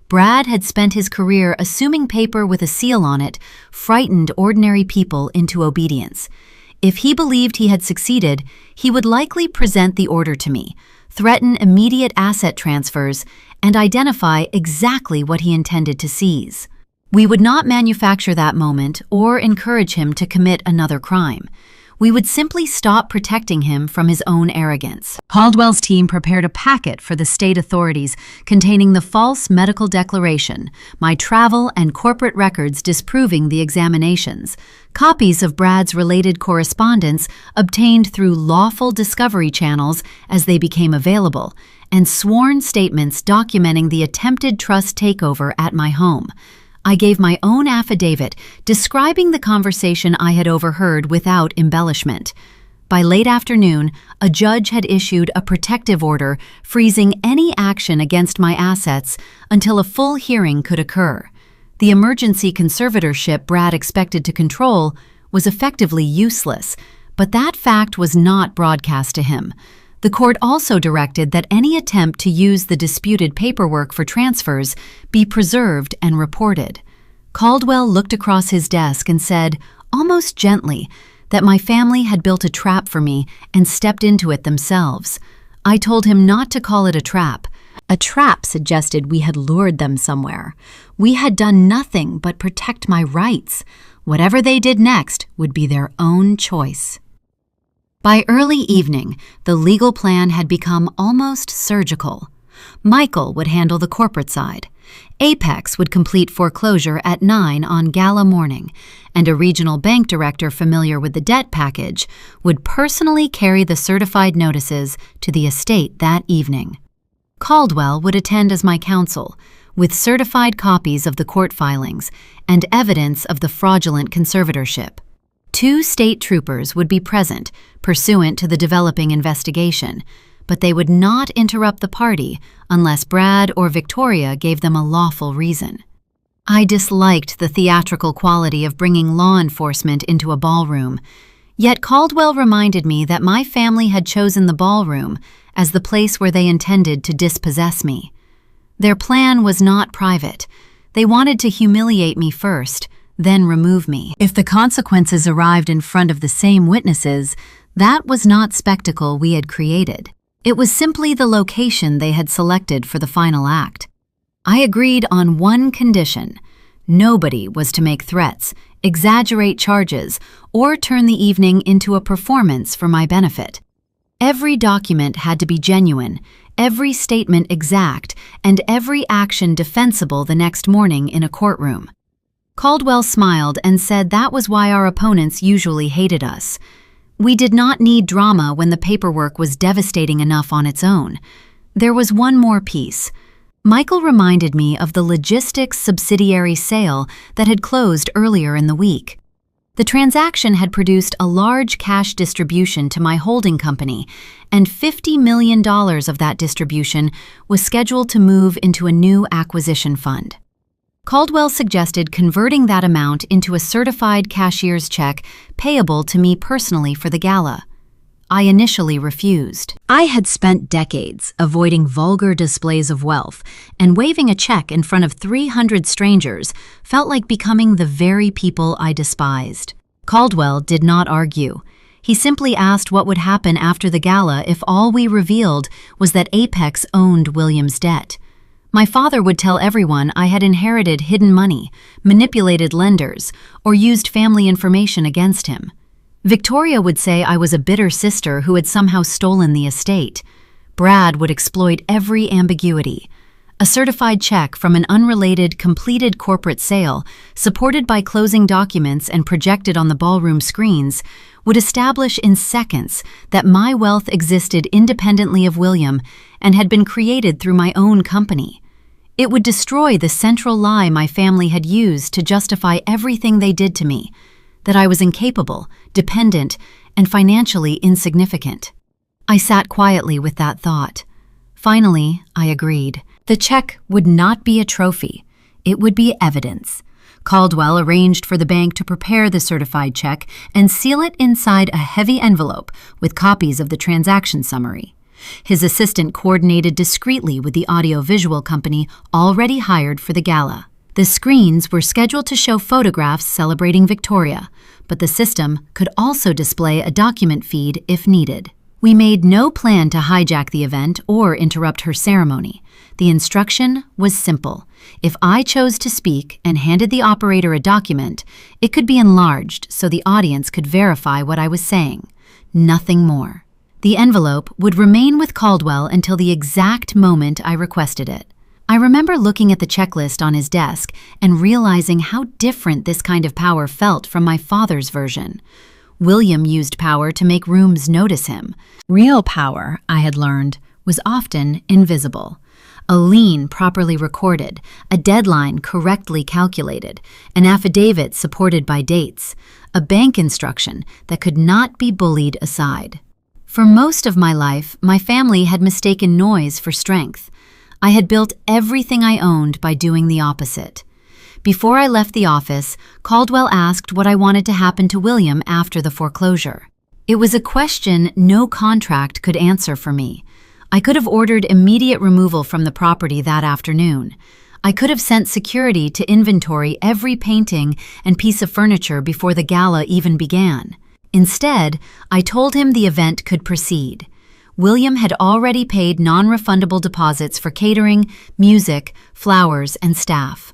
Brad had spent his career assuming paper with a seal on it frightened ordinary people into obedience. If he believed he had succeeded, he would likely present the order to me, threaten immediate asset transfers, and identify exactly what he intended to seize. We would not manufacture that moment or encourage him to commit another crime. We would simply stop protecting him from his own arrogance. Caldwell's team prepared a packet for the state authorities containing the false medical declaration, my travel and corporate records disproving the examinations, copies of Brad's related correspondence obtained through lawful discovery channels as they became available, and sworn statements documenting the attempted trust takeover at my home. I gave my own affidavit describing the conversation I had overheard without embellishment. By late afternoon, a judge had issued a protective order freezing any action against my assets until a full hearing could occur. The emergency conservatorship Brad expected to control was effectively useless, but that fact was not broadcast to him. The court also directed that any attempt to use the disputed paperwork for transfers be preserved and reported. Caldwell looked across his desk and said, almost gently, that my family had built a trap for me and stepped into it themselves. I told him not to call it a trap. A trap suggested we had lured them somewhere. We had done nothing but protect my rights. Whatever they did next would be their own choice. By early evening, the legal plan had become almost surgical. Michael would handle the corporate side. Apex would complete foreclosure at 9 on gala morning, and a regional bank director familiar with the debt package would personally carry the certified notices to the estate that evening. Caldwell would attend as my counsel, with certified copies of the court filings and evidence of the fraudulent conservatorship. 2 state troopers would be present, pursuant to the developing investigation, but they would not interrupt the party unless Brad or Victoria gave them a lawful reason. I disliked the theatrical quality of bringing law enforcement into a ballroom, yet Caldwell reminded me that my family had chosen the ballroom as the place where they intended to dispossess me. Their plan was not private. They wanted to humiliate me first, then remove me. If the consequences arrived in front of the same witnesses, that was not spectacle we had created. It was simply the location they had selected for the final act. I agreed on one condition. Nobody was to make threats, exaggerate charges, or turn the evening into a performance for my benefit. Every document had to be genuine, every statement exact, and every action defensible the next morning in a courtroom. Caldwell smiled and said that was why our opponents usually hated us. We did not need drama when the paperwork was devastating enough on its own. There was one more piece. Michael reminded me of the logistics subsidiary sale that had closed earlier in the week. The transaction had produced a large cash distribution to my holding company, and $50 million of that distribution was scheduled to move into a new acquisition fund. Caldwell suggested converting that amount into a certified cashier's check payable to me personally for the gala. I initially refused. I had spent decades avoiding vulgar displays of wealth, and waving a check in front of 300 strangers felt like becoming the very people I despised. Caldwell did not argue. He simply asked what would happen after the gala if all we revealed was that Apex owned William's debt. My father would tell everyone I had inherited hidden money, manipulated lenders, or used family information against him. Victoria would say I was a bitter sister who had somehow stolen the estate. Brad would exploit every ambiguity. A certified check from an unrelated, completed corporate sale, supported by closing documents and projected on the ballroom screens, would establish in seconds that my wealth existed independently of William and had been created through my own company. It would destroy the central lie my family had used to justify everything they did to me, that I was incapable, dependent, and financially insignificant. I sat quietly with that thought. Finally, I agreed. The check would not be a trophy. It would be evidence. Caldwell arranged for the bank to prepare the certified check and seal it inside a heavy envelope with copies of the transaction summary. His assistant coordinated discreetly with the audio-visual company already hired for the gala. The screens were scheduled to show photographs celebrating Victoria, but the system could also display a document feed if needed. We made no plan to hijack the event or interrupt her ceremony. The instruction was simple. If I chose to speak and handed the operator a document, it could be enlarged so the audience could verify what I was saying. Nothing more. The envelope would remain with Caldwell until the exact moment I requested it. I remember looking at the checklist on his desk and realizing how different this kind of power felt from my father's version. William used power to make rooms notice him. Real power, I had learned, was often invisible. A lien properly recorded, a deadline correctly calculated, an affidavit supported by dates, a bank instruction that could not be bullied aside. For most of my life, my family had mistaken noise for strength. I had built everything I owned by doing the opposite. Before I left the office, Caldwell asked what I wanted to happen to William after the foreclosure. It was a question no contract could answer for me. I could have ordered immediate removal from the property that afternoon. I could have sent security to inventory every painting and piece of furniture before the gala even began. Instead, I told him the event could proceed. William had already paid non-refundable deposits for catering, music, flowers, and staff.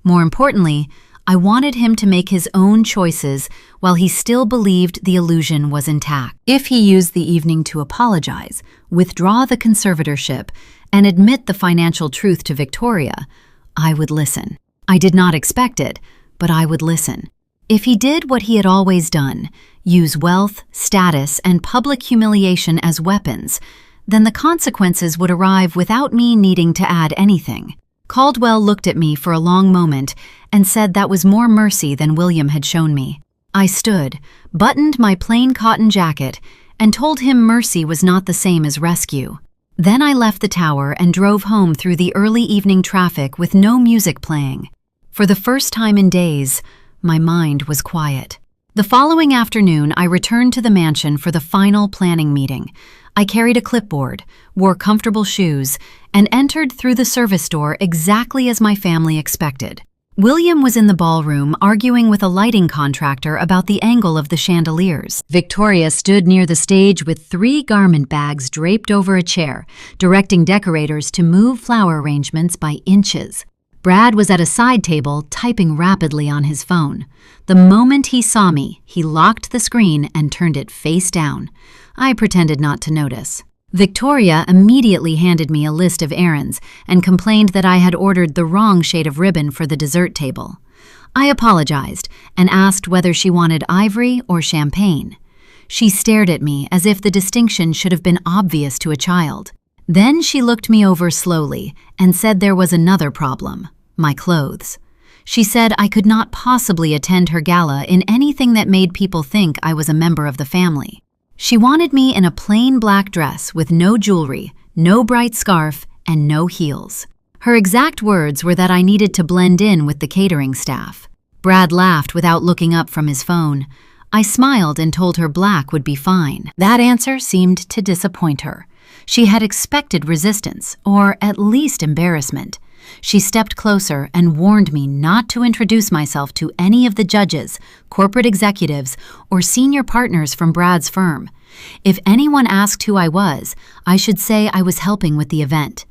More importantly, I wanted him to make his own choices while he still believed the illusion was intact. If he used the evening to apologize, withdraw the conservatorship, and admit the financial truth to Victoria, I would listen. I did not expect it, but I would listen. If he did what he had always done, use wealth, status, and public humiliation as weapons, then the consequences would arrive without me needing to add anything. Caldwell looked at me for a long moment and said that was more mercy than William had shown me. I stood, buttoned my plain cotton jacket, and told him mercy was not the same as rescue. Then I left the tower and drove home through the early evening traffic with no music playing. For the first time in days, my mind was quiet. The following afternoon, I returned to the mansion for the final planning meeting. I carried a clipboard, wore comfortable shoes, and entered through the service door exactly as my family expected. William was in the ballroom arguing with a lighting contractor about the angle of the chandeliers. Victoria stood near the stage with 3 garment bags draped over a chair, directing decorators to move flower arrangements by inches. Brad was at a side table typing rapidly on his phone. The moment he saw me, he locked the screen and turned it face down. I pretended not to notice. Victoria immediately handed me a list of errands and complained that I had ordered the wrong shade of ribbon for the dessert table. I apologized and asked whether she wanted ivory or champagne. She stared at me as if the distinction should have been obvious to a child. Then she looked me over slowly and said there was another problem: my clothes. She said I could not possibly attend her gala in anything that made people think I was a member of the family. She wanted me in a plain black dress with no jewelry, no bright scarf, and no heels. Her exact words were that I needed to blend in with the catering staff. Brad laughed without looking up from his phone. I smiled and told her black would be fine. That answer seemed to disappoint her. She had expected resistance, or at least embarrassment. She stepped closer and warned me not to introduce myself to any of the judges, corporate executives, or senior partners from Brad's firm. If anyone asked who I was, I should say I was helping with the event.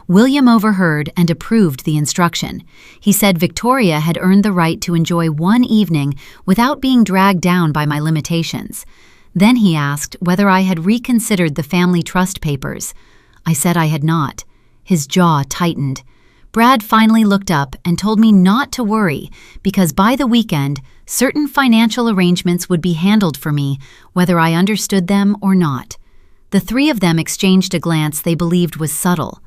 William overheard and approved the instruction. He said Victoria had earned the right to enjoy one evening without being dragged down by my limitations. Then he asked whether I had reconsidered the family trust papers. I said I had not. His jaw tightened. Brad finally looked up and told me not to worry because by the weekend, certain financial arrangements would be handled for me, whether I understood them or not. The three of them exchanged a glance they believed was subtle.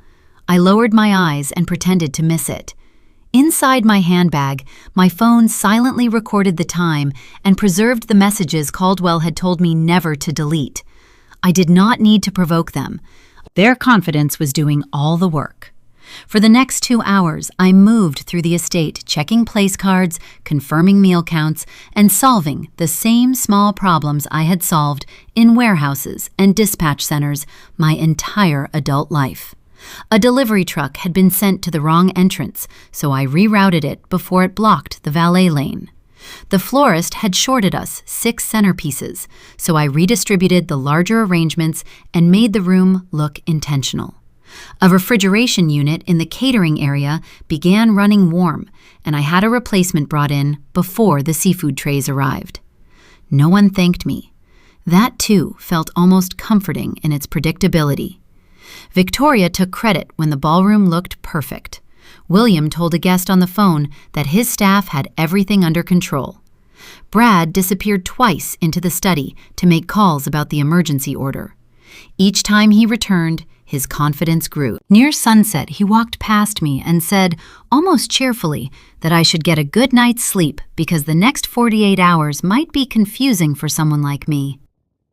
I lowered my eyes and pretended to miss it. Inside my handbag, my phone silently recorded the time and preserved the messages Caldwell had told me never to delete. I did not need to provoke them. Their confidence was doing all the work. For the next 2 hours, I moved through the estate, checking place cards, confirming meal counts, and solving the same small problems I had solved in warehouses and dispatch centers my entire adult life. A delivery truck had been sent to the wrong entrance, so I rerouted it before it blocked the valet lane. The florist had shorted us 6 centerpieces, so I redistributed the larger arrangements and made the room look intentional. A refrigeration unit in the catering area began running warm, and I had a replacement brought in before the seafood trays arrived. No one thanked me. That, too, felt almost comforting in its predictability. Victoria took credit when the ballroom looked perfect. William told a guest on the phone that his staff had everything under control. Brad disappeared twice into the study to make calls about the emergency order. Each time he returned, his confidence grew. Near sunset, he walked past me and said, almost cheerfully, that I should get a good night's sleep because the next 48 hours might be confusing for someone like me.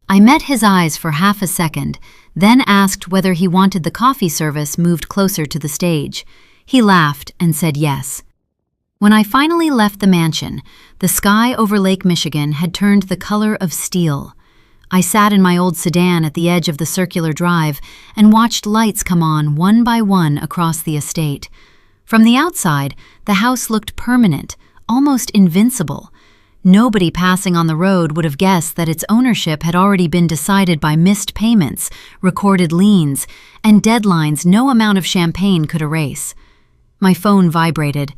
I met his eyes for half a second, then asked whether he wanted the coffee service moved closer to the stage. He laughed and said yes. When I finally left the mansion, the sky over Lake Michigan had turned the color of steel. I sat in my old sedan at the edge of the circular drive and watched lights come on one by one across the estate. From the outside, the house looked permanent, almost invincible. Nobody passing on the road would have guessed that its ownership had already been decided by missed payments, recorded liens, and deadlines no amount of champagne could erase. My phone vibrated.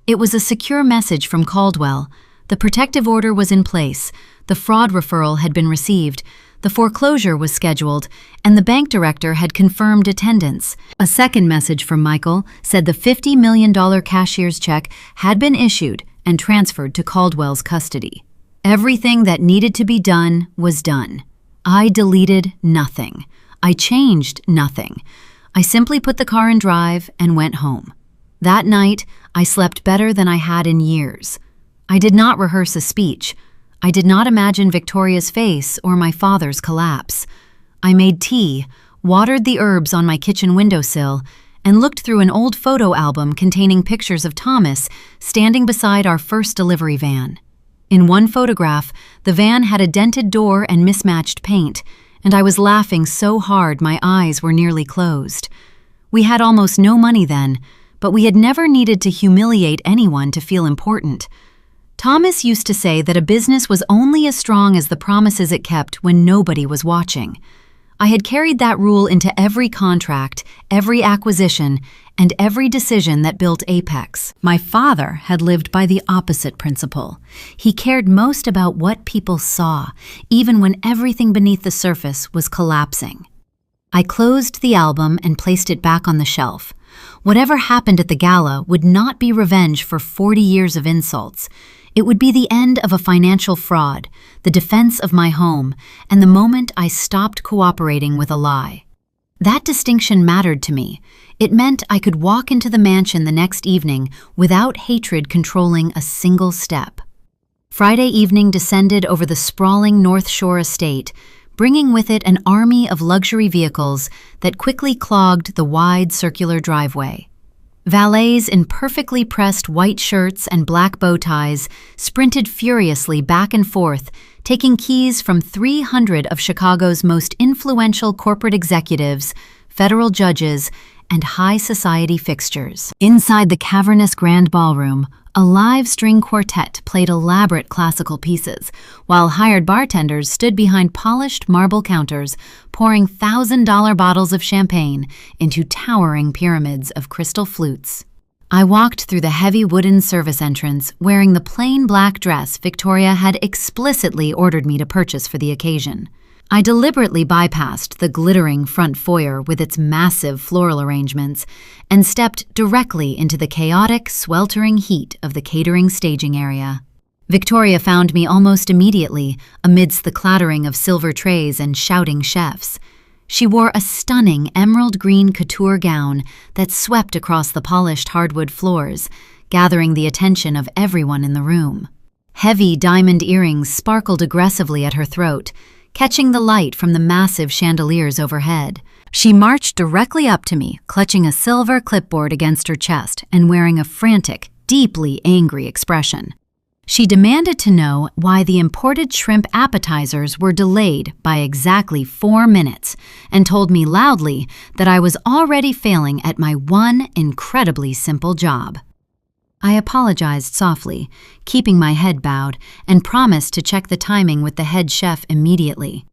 It was a secure message from Caldwell. The protective order was in place, the fraud referral had been received, the foreclosure was scheduled, and the bank director had confirmed attendance. A second message from Michael said the $50 million cashier's check had been issued and transferred to Caldwell's custody. Everything that needed to be done was done. I deleted nothing. I changed nothing. I simply put the car in drive and went home. That night, I slept better than I had in years. I did not rehearse a speech. I did not imagine Victoria's face or my father's collapse. I made tea, watered the herbs on my kitchen windowsill, and looked through an old photo album containing pictures of Thomas standing beside our first delivery van. In one photograph, the van had a dented door and mismatched paint, and I was laughing so hard my eyes were nearly closed. We had almost no money then, but we had never needed to humiliate anyone to feel important. Thomas used to say that a business was only as strong as the promises it kept when nobody was watching. I had carried that rule into every contract, every acquisition, and every decision that built Apex. My father had lived by the opposite principle. He cared most about what people saw, even when everything beneath the surface was collapsing. I closed the album and placed it back on the shelf. Whatever happened at the gala would not be revenge for 40 years of insults. It would be the end of a financial fraud, the defense of my home, and the moment I stopped cooperating with a lie. That distinction mattered to me. It meant I could walk into the mansion the next evening without hatred controlling a single step. Friday evening descended over the sprawling North Shore estate, bringing with it an army of luxury vehicles that quickly clogged the wide circular driveway. Valets in perfectly pressed white shirts and black bow ties sprinted furiously back and forth, taking keys from 300 of Chicago's most influential corporate executives, federal judges, and high society fixtures. Inside the cavernous grand ballroom, a live string quartet played elaborate classical pieces, while hired bartenders stood behind polished marble counters, pouring $1,000 bottles of champagne into towering pyramids of crystal flutes. I walked through the heavy wooden service entrance wearing the plain black dress Victoria had explicitly ordered me to purchase for the occasion. I deliberately bypassed the glittering front foyer with its massive floral arrangements and stepped directly into the chaotic, sweltering heat of the catering staging area. Victoria found me almost immediately amidst the clattering of silver trays and shouting chefs. She wore a stunning emerald green couture gown that swept across the polished hardwood floors, gathering the attention of everyone in the room. Heavy diamond earrings sparkled aggressively at her throat, catching the light from the massive chandeliers overhead. She marched directly up to me, clutching a silver clipboard against her chest and wearing a frantic, deeply angry expression. She demanded to know why the imported shrimp appetizers were delayed by exactly 4 minutes and told me loudly that I was already failing at my one incredibly simple job. I apologized softly, keeping my head bowed, and promised to check the timing with the head chef immediately.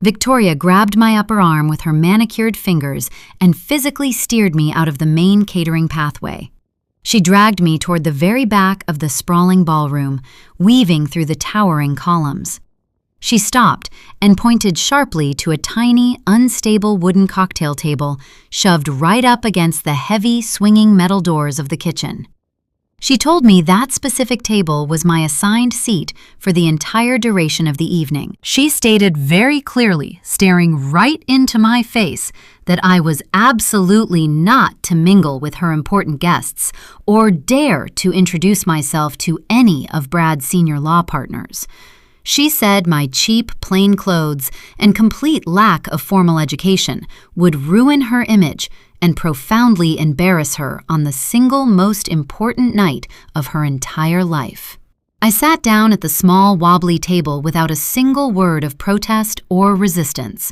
Victoria grabbed my upper arm with her manicured fingers and physically steered me out of the main catering pathway. She dragged me toward the very back of the sprawling ballroom, weaving through the towering columns. She stopped and pointed sharply to a tiny, unstable wooden cocktail table shoved right up against the heavy, swinging metal doors of the kitchen. She told me that specific table was my assigned seat for the entire duration of the evening. She stated very clearly, staring right into my face, that I was absolutely not to mingle with her important guests or dare to introduce myself to any of Brad's senior law partners. She said my cheap, plain clothes and complete lack of formal education would ruin her image and profoundly embarrass her on the single most important night of her entire life. I sat down at the small, wobbly table without a single word of protest or resistance.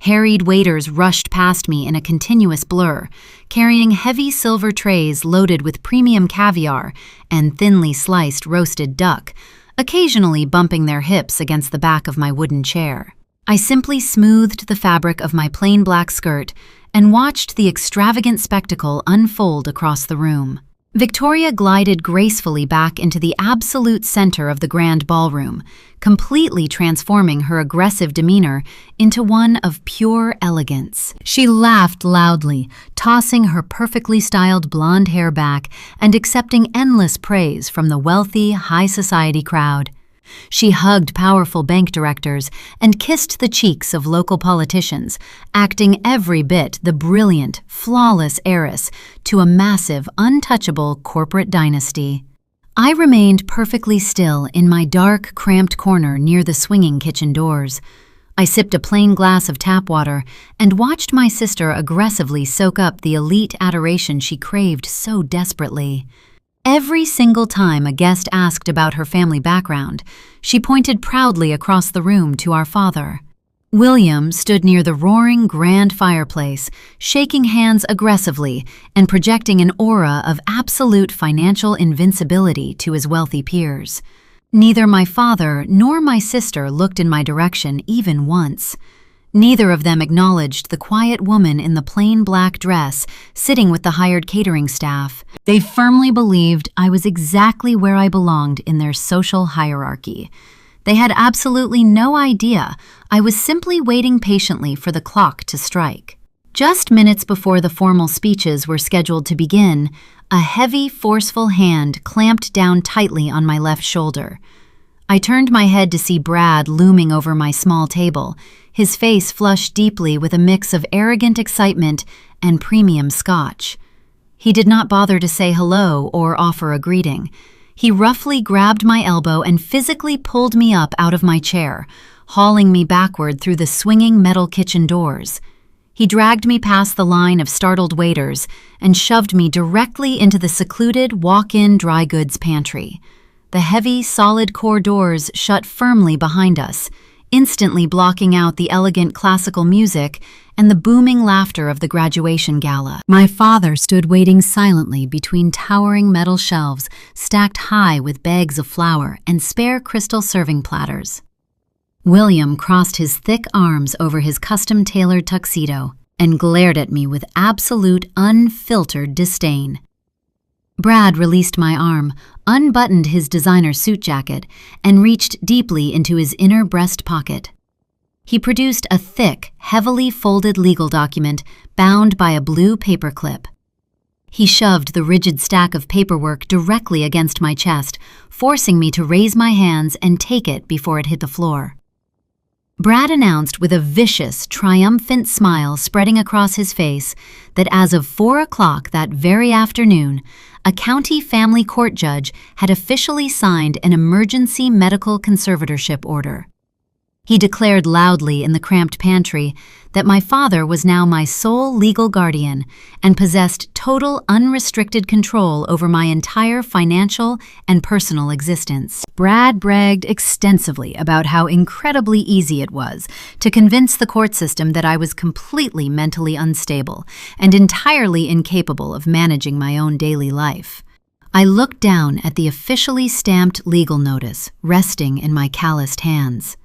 Harried waiters rushed past me in a continuous blur, carrying heavy silver trays loaded with premium caviar and thinly sliced roasted duck, occasionally bumping their hips against the back of my wooden chair. I simply smoothed the fabric of my plain black skirt and watched the extravagant spectacle unfold across the room. Victoria glided gracefully back into the absolute center of the grand ballroom, completely transforming her aggressive demeanor into one of pure elegance. She laughed loudly, tossing her perfectly styled blonde hair back and accepting endless praise from the wealthy, high society crowd. She hugged powerful bank directors and kissed the cheeks of local politicians, acting every bit the brilliant, flawless heiress to a massive, untouchable corporate dynasty. I remained perfectly still in my dark, cramped corner near the swinging kitchen doors. I sipped a plain glass of tap water and watched my sister aggressively soak up the elite adoration she craved so desperately. Every single time a guest asked about her family background, she pointed proudly across the room to our father. William stood near the roaring grand fireplace, shaking hands aggressively and projecting an aura of absolute financial invincibility to his wealthy peers. Neither my father nor my sister looked in my direction even once. Neither of them acknowledged the quiet woman in the plain black dress sitting with the hired catering staff. They firmly believed I was exactly where I belonged in their social hierarchy. They had absolutely no idea I was simply waiting patiently for the clock to strike. Just minutes before the formal speeches were scheduled to begin, a heavy, forceful hand clamped down tightly on my left shoulder. I turned my head to see Brad looming over my small table, his face flushed deeply with a mix of arrogant excitement and premium scotch. He did not bother to say hello or offer a greeting. He roughly grabbed my elbow and physically pulled me up out of my chair, hauling me backward through the swinging metal kitchen doors. He dragged me past the line of startled waiters and shoved me directly into the secluded walk-in dry goods pantry. The heavy, solid core doors shut firmly behind us, instantly blocking out the elegant classical music and the booming laughter of the graduation gala. My father stood waiting silently between towering metal shelves stacked high with bags of flour and spare crystal serving platters. William crossed his thick arms over his custom-tailored tuxedo and glared at me with absolute, unfiltered disdain. Brad released my arm, unbuttoned his designer suit jacket, and reached deeply into his inner breast pocket. He produced a thick, heavily folded legal document bound by a blue paperclip. He shoved the rigid stack of paperwork directly against my chest, forcing me to raise my hands and take it before it hit the floor. Brad announced with a vicious, triumphant smile spreading across his face that as of 4 o'clock that very afternoon, a county family court judge had officially signed an emergency medical conservatorship order. He declared loudly in the cramped pantry that my father was now my sole legal guardian and possessed total unrestricted control over my entire financial and personal existence. Brad bragged extensively about how incredibly easy it was to convince the court system that I was completely mentally unstable and entirely incapable of managing my own daily life. I looked down at the officially stamped legal notice resting in my calloused hands.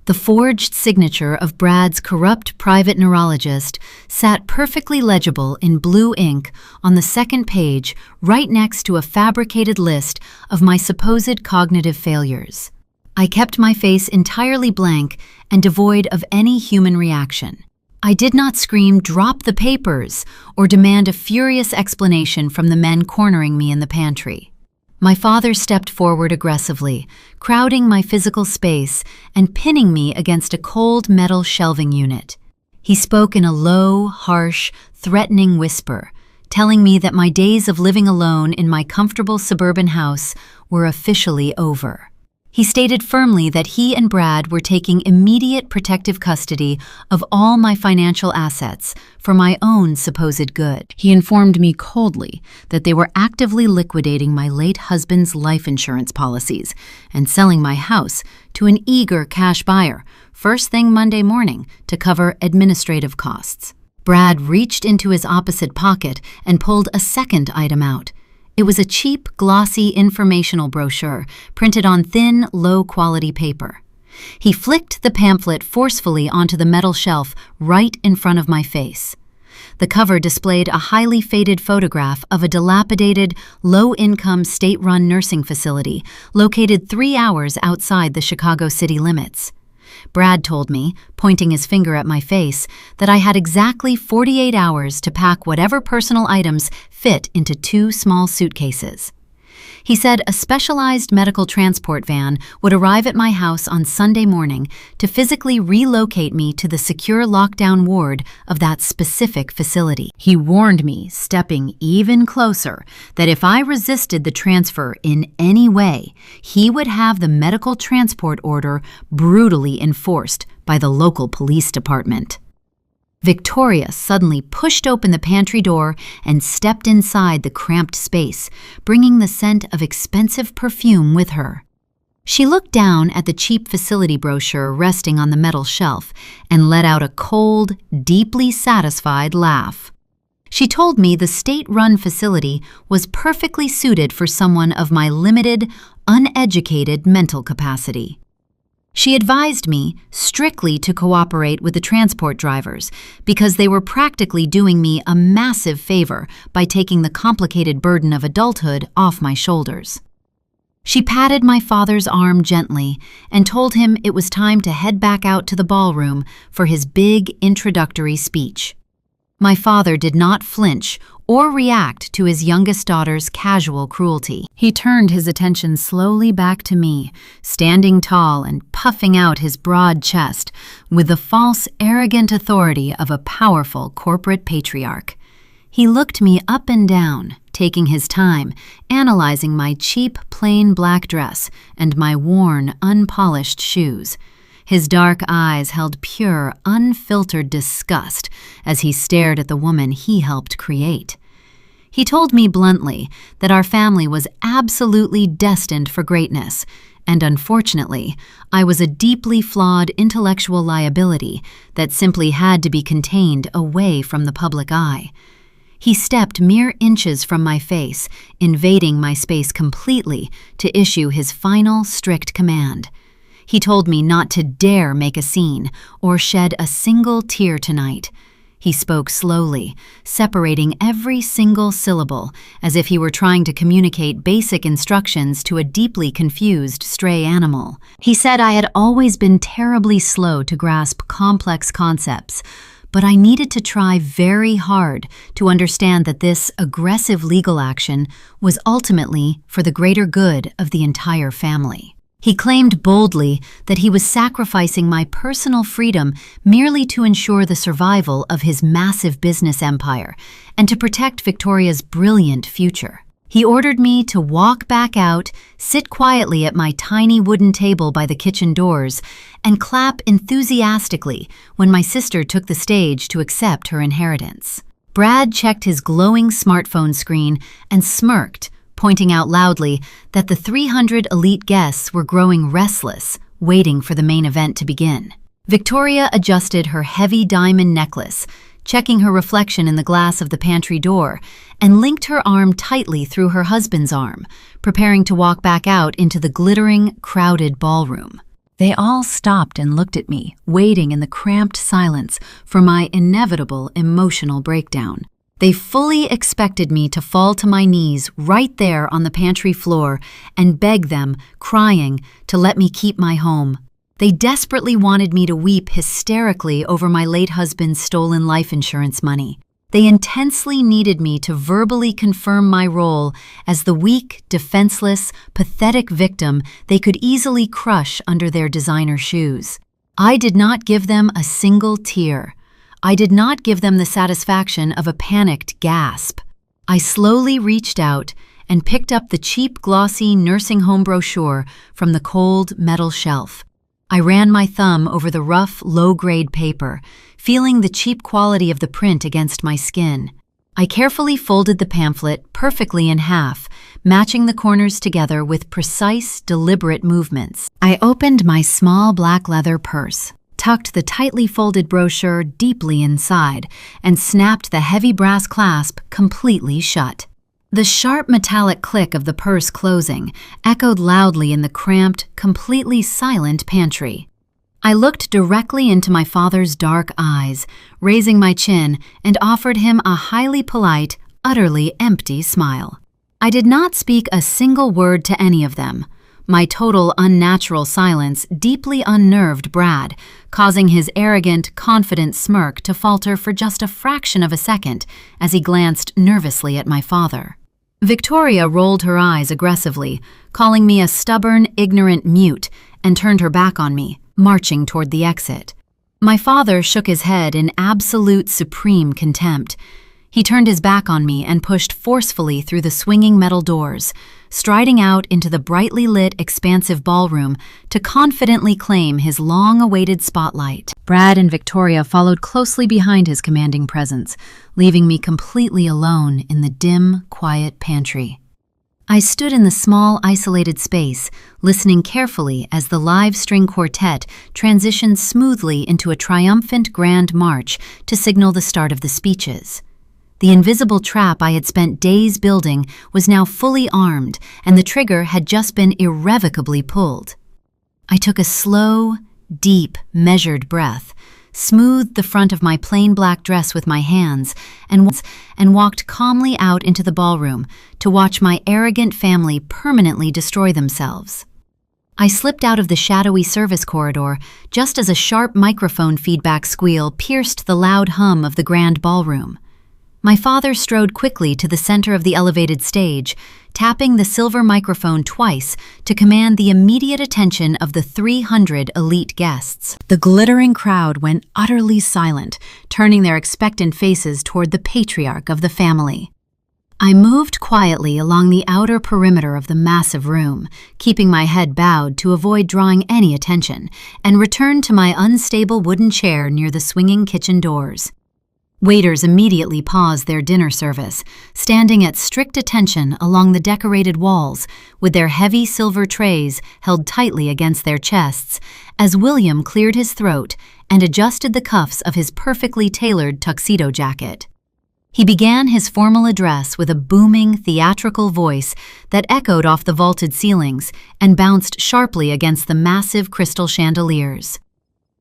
The forged signature of Brad's corrupt private neurologist sat perfectly legible in blue ink on the second page right next to a fabricated list of my supposed cognitive failures. I kept my face entirely blank and devoid of any human reaction. I did not scream, "Drop the papers," or demand a furious explanation from the men cornering me in the pantry. My father stepped forward aggressively, crowding my physical space and pinning me against a cold metal shelving unit. He spoke in a low, harsh, threatening whisper, telling me that my days of living alone in my comfortable suburban house were officially over. He stated firmly that he and Brad were taking immediate protective custody of all my financial assets for my own supposed good. He informed me coldly that they were actively liquidating my late husband's life insurance policies and selling my house to an eager cash buyer first thing Monday morning to cover administrative costs. Brad reached into his opposite pocket and pulled a second item out. It was a cheap, glossy informational brochure printed on thin, low-quality paper. He flicked the pamphlet forcefully onto the metal shelf right in front of my face. The cover displayed a highly faded photograph of a dilapidated, low-income state-run nursing facility located 3 hours outside the Chicago city limits. Brad told me, pointing his finger at my face, that I had exactly 48 hours to pack whatever personal items fit into 2 small suitcases. He said a specialized medical transport van would arrive at my house on Sunday morning to physically relocate me to the secure lockdown ward of that specific facility. He warned me, stepping even closer, that if I resisted the transfer in any way, he would have the medical transport order brutally enforced by the local police department. Victoria suddenly pushed open the pantry door and stepped inside the cramped space, bringing the scent of expensive perfume with her. She looked down at the cheap facility brochure resting on the metal shelf and let out a cold, deeply satisfied laugh. She told me the state-run facility was perfectly suited for someone of my limited, uneducated mental capacity. She advised me strictly to cooperate with the transport drivers because they were practically doing me a massive favor by taking the complicated burden of adulthood off my shoulders. She patted my father's arm gently and told him it was time to head back out to the ballroom for his big introductory speech. My father did not flinch or react to his youngest daughter's casual cruelty. He turned his attention slowly back to me, standing tall and puffing out his broad chest with the false, arrogant authority of a powerful corporate patriarch. He looked me up and down, taking his time, analyzing my cheap, plain black dress and my worn, unpolished shoes. His dark eyes held pure, unfiltered disgust as he stared at the woman he helped create. He told me bluntly that our family was absolutely destined for greatness, and unfortunately, I was a deeply flawed intellectual liability that simply had to be contained away from the public eye. He stepped mere inches from my face, invading my space completely to issue his final, strict command. He told me not to dare make a scene or shed a single tear tonight. He spoke slowly, separating every single syllable, as if he were trying to communicate basic instructions to a deeply confused stray animal. He said I had always been terribly slow to grasp complex concepts, but I needed to try very hard to understand that this aggressive legal action was ultimately for the greater good of the entire family. He claimed boldly that he was sacrificing my personal freedom merely to ensure the survival of his massive business empire and to protect Victoria's brilliant future. He ordered me to walk back out, sit quietly at my tiny wooden table by the kitchen doors, and clap enthusiastically when my sister took the stage to accept her inheritance. Brad checked his glowing smartphone screen and smirked, pointing out loudly that the 300 elite guests were growing restless, waiting for the main event to begin. Victoria adjusted her heavy diamond necklace, checking her reflection in the glass of the pantry door, and linked her arm tightly through her husband's arm, preparing to walk back out into the glittering, crowded ballroom. They all stopped and looked at me, waiting in the cramped silence for my inevitable emotional breakdown. They fully expected me to fall to my knees right there on the pantry floor and beg them, crying, to let me keep my home. They desperately wanted me to weep hysterically over my late husband's stolen life insurance money. They intensely needed me to verbally confirm my role as the weak, defenseless, pathetic victim they could easily crush under their designer shoes. I did not give them a single tear. I did not give them the satisfaction of a panicked gasp. I slowly reached out and picked up the cheap, glossy nursing home brochure from the cold metal shelf. I ran my thumb over the rough, low-grade paper, feeling the cheap quality of the print against my skin. I carefully folded the pamphlet perfectly in half, matching the corners together with precise, deliberate movements. I opened my small black leather purse, tucked the tightly folded brochure deeply inside, and snapped the heavy brass clasp completely shut. The sharp metallic click of the purse closing echoed loudly in the cramped, completely silent pantry. I looked directly into my father's dark eyes, raising my chin, and offered him a highly polite, utterly empty smile. I did not speak a single word to any of them. My total unnatural silence deeply unnerved Brad, causing his arrogant, confident smirk to falter for just a fraction of a second as he glanced nervously at my father. Victoria rolled her eyes aggressively, calling me a stubborn, ignorant mute, and turned her back on me, marching toward the exit. My father shook his head in absolute supreme contempt. He turned his back on me and pushed forcefully through the swinging metal doors, striding out into the brightly lit, expansive ballroom to confidently claim his long-awaited spotlight. Brad and Victoria followed closely behind his commanding presence, leaving me completely alone in the dim, quiet pantry. I stood in the small, isolated space, listening carefully as the live string quartet transitioned smoothly into a triumphant grand march to signal the start of the speeches. The invisible trap I had spent days building was now fully armed, and the trigger had just been irrevocably pulled. I took a slow, deep, measured breath, smoothed the front of my plain black dress with my hands, and walked calmly out into the ballroom to watch my arrogant family permanently destroy themselves. I slipped out of the shadowy service corridor just as a sharp microphone feedback squeal pierced the loud hum of the grand ballroom. My father strode quickly to the center of the elevated stage, tapping the silver microphone twice to command the immediate attention of the 300 elite guests. The glittering crowd went utterly silent, turning their expectant faces toward the patriarch of the family. I moved quietly along the outer perimeter of the massive room, keeping my head bowed to avoid drawing any attention, and returned to my unstable wooden chair near the swinging kitchen doors. Waiters immediately paused their dinner service, standing at strict attention along the decorated walls, with their heavy silver trays held tightly against their chests, as William cleared his throat and adjusted the cuffs of his perfectly tailored tuxedo jacket. He began his formal address with a booming, theatrical voice that echoed off the vaulted ceilings and bounced sharply against the massive crystal chandeliers.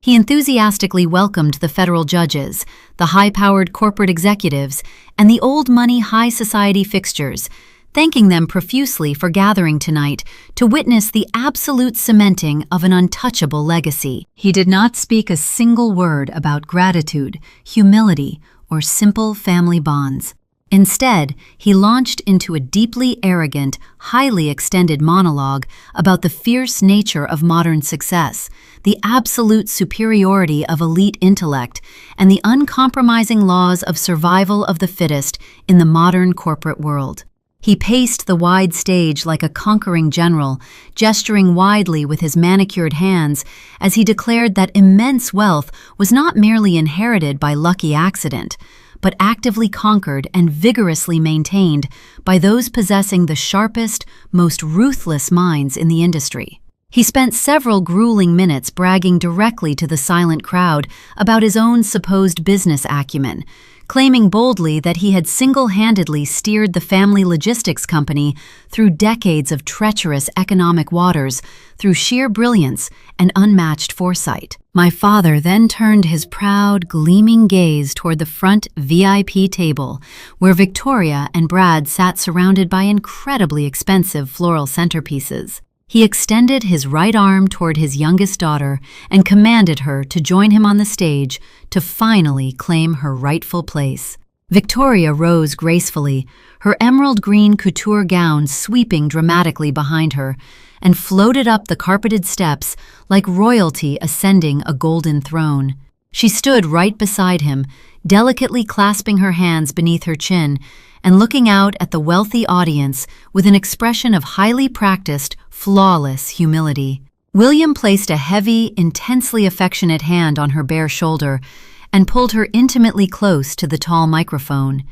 He enthusiastically welcomed the federal judges, the high-powered corporate executives, and the old-money high society fixtures, thanking them profusely for gathering tonight to witness the absolute cementing of an untouchable legacy. He did not speak a single word about gratitude, humility, or simple family bonds. Instead, he launched into a deeply arrogant, highly extended monologue about the fierce nature of modern success, the absolute superiority of elite intellect, and the uncompromising laws of survival of the fittest in the modern corporate world. He paced the wide stage like a conquering general, gesturing widely with his manicured hands as he declared that immense wealth was not merely inherited by lucky accident, but actively conquered and vigorously maintained by those possessing the sharpest, most ruthless minds in the industry. He spent several grueling minutes bragging directly to the silent crowd about his own supposed business acumen, claiming boldly that he had single-handedly steered the family logistics company through decades of treacherous economic waters through sheer brilliance and unmatched foresight. My father then turned his proud, gleaming gaze toward the front VIP table, where Victoria and Brad sat surrounded by incredibly expensive floral centerpieces. He extended his right arm toward his youngest daughter and commanded her to join him on the stage to finally claim her rightful place. Victoria rose gracefully, her emerald green couture gown sweeping dramatically behind her, and floated up the carpeted steps like royalty ascending a golden throne. She stood right beside him, delicately clasping her hands beneath her chin and looking out at the wealthy audience with an expression of highly practiced, flawless humility. William placed a heavy, intensely affectionate hand on her bare shoulder and pulled her intimately close to the tall microphone.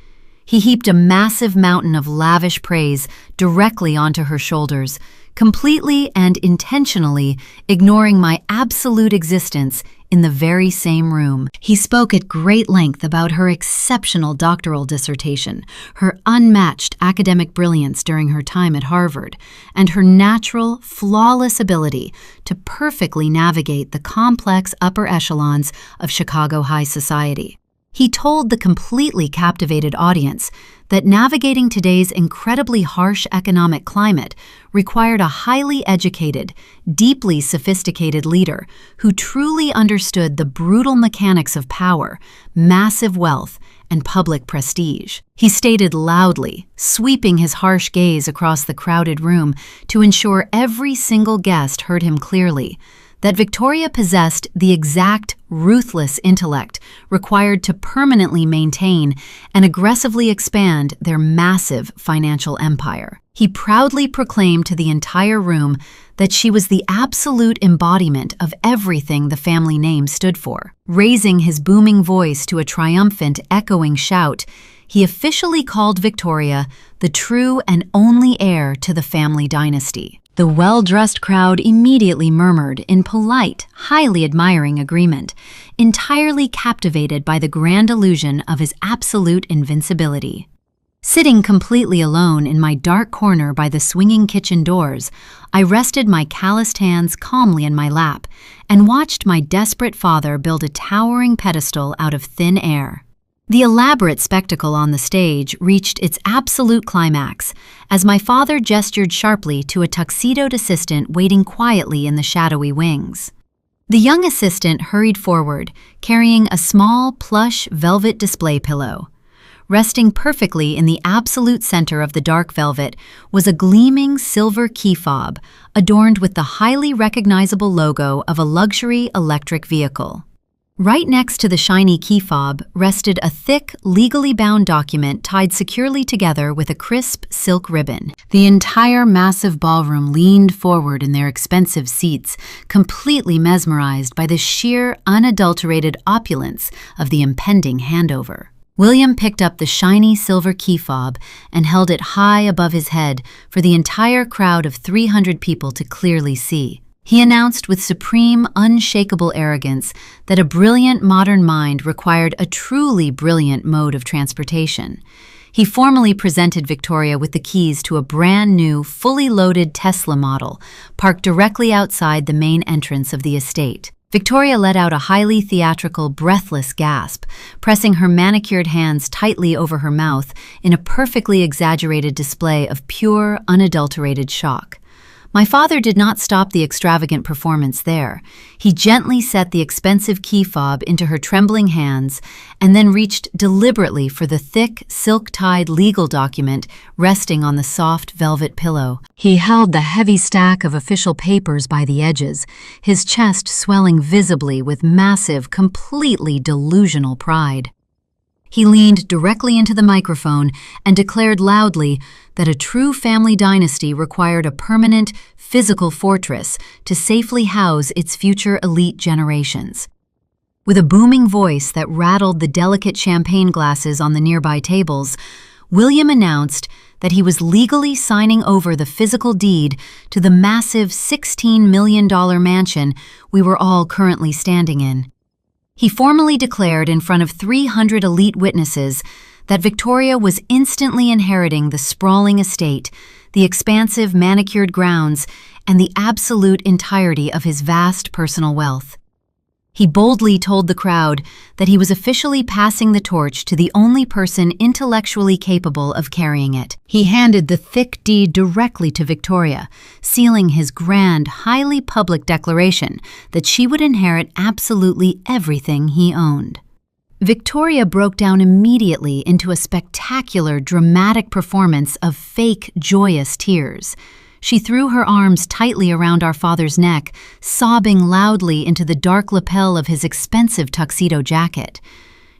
He heaped a massive mountain of lavish praise directly onto her shoulders, completely and intentionally ignoring my absolute existence in the very same room. He spoke at great length about her exceptional doctoral dissertation, her unmatched academic brilliance during her time at Harvard, and her natural, flawless ability to perfectly navigate the complex upper echelons of Chicago high society. He told the completely captivated audience that navigating today's incredibly harsh economic climate required a highly educated, deeply sophisticated leader who truly understood the brutal mechanics of power, massive wealth, and public prestige. He stated loudly, sweeping his harsh gaze across the crowded room to ensure every single guest heard him clearly, that Victoria possessed the exact, ruthless intellect required to permanently maintain and aggressively expand their massive financial empire. He proudly proclaimed to the entire room that she was the absolute embodiment of everything the family name stood for. Raising his booming voice to a triumphant, echoing shout, he officially called Victoria the true and only heir to the family dynasty. The well-dressed crowd immediately murmured in polite, highly admiring agreement, entirely captivated by the grand illusion of his absolute invincibility. Sitting completely alone in my dark corner by the swinging kitchen doors, I rested my calloused hands calmly in my lap and watched my desperate father build a towering pedestal out of thin air. The elaborate spectacle on the stage reached its absolute climax as my father gestured sharply to a tuxedoed assistant waiting quietly in the shadowy wings. The young assistant hurried forward, carrying a small, plush velvet display pillow. Resting perfectly in the absolute center of the dark velvet was a gleaming silver key fob adorned with the highly recognizable logo of a luxury electric vehicle. Right next to the shiny key fob rested a thick, legally bound document tied securely together with a crisp silk ribbon. The entire massive ballroom leaned forward in their expensive seats, completely mesmerized by the sheer, unadulterated opulence of the impending handover. William picked up the shiny silver key fob and held it high above his head for the entire crowd of 300 people to clearly see. He announced with supreme, unshakable arrogance that a brilliant modern mind required a truly brilliant mode of transportation. He formally presented Victoria with the keys to a brand new, fully loaded Tesla model, parked directly outside the main entrance of the estate. Victoria let out a highly theatrical, breathless gasp, pressing her manicured hands tightly over her mouth in a perfectly exaggerated display of pure, unadulterated shock. My father did not stop the extravagant performance there. He gently set the expensive key fob into her trembling hands and then reached deliberately for the thick, silk-tied legal document resting on the soft velvet pillow. He held the heavy stack of official papers by the edges, his chest swelling visibly with massive, completely delusional pride. He leaned directly into the microphone and declared loudly that a true family dynasty required a permanent, physical fortress to safely house its future elite generations. With a booming voice that rattled the delicate champagne glasses on the nearby tables, William announced that he was legally signing over the physical deed to the massive $16 million mansion we were all currently standing in. He formally declared in front of 300 elite witnesses that Victoria was instantly inheriting the sprawling estate, the expansive manicured grounds, and the absolute entirety of his vast personal wealth. He boldly told the crowd that he was officially passing the torch to the only person intellectually capable of carrying it. He handed the thick deed directly to Victoria, sealing his grand, highly public declaration that she would inherit absolutely everything he owned. Victoria broke down immediately into a spectacular, dramatic performance of fake, joyous tears. She threw her arms tightly around our father's neck, sobbing loudly into the dark lapel of his expensive tuxedo jacket.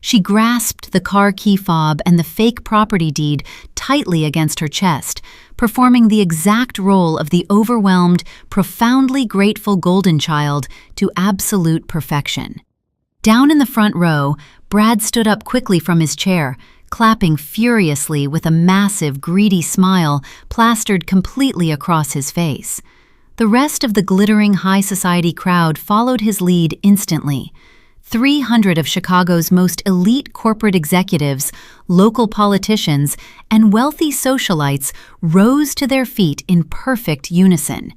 She grasped the car key fob and the fake property deed tightly against her chest, performing the exact role of the overwhelmed, profoundly grateful golden child to absolute perfection. Down in the front row, Brad stood up quickly from his chair, clapping furiously with a massive, greedy smile plastered completely across his face. The rest of the glittering high society crowd followed his lead instantly. 300 of Chicago's most elite corporate executives, local politicians, and wealthy socialites rose to their feet in perfect unison.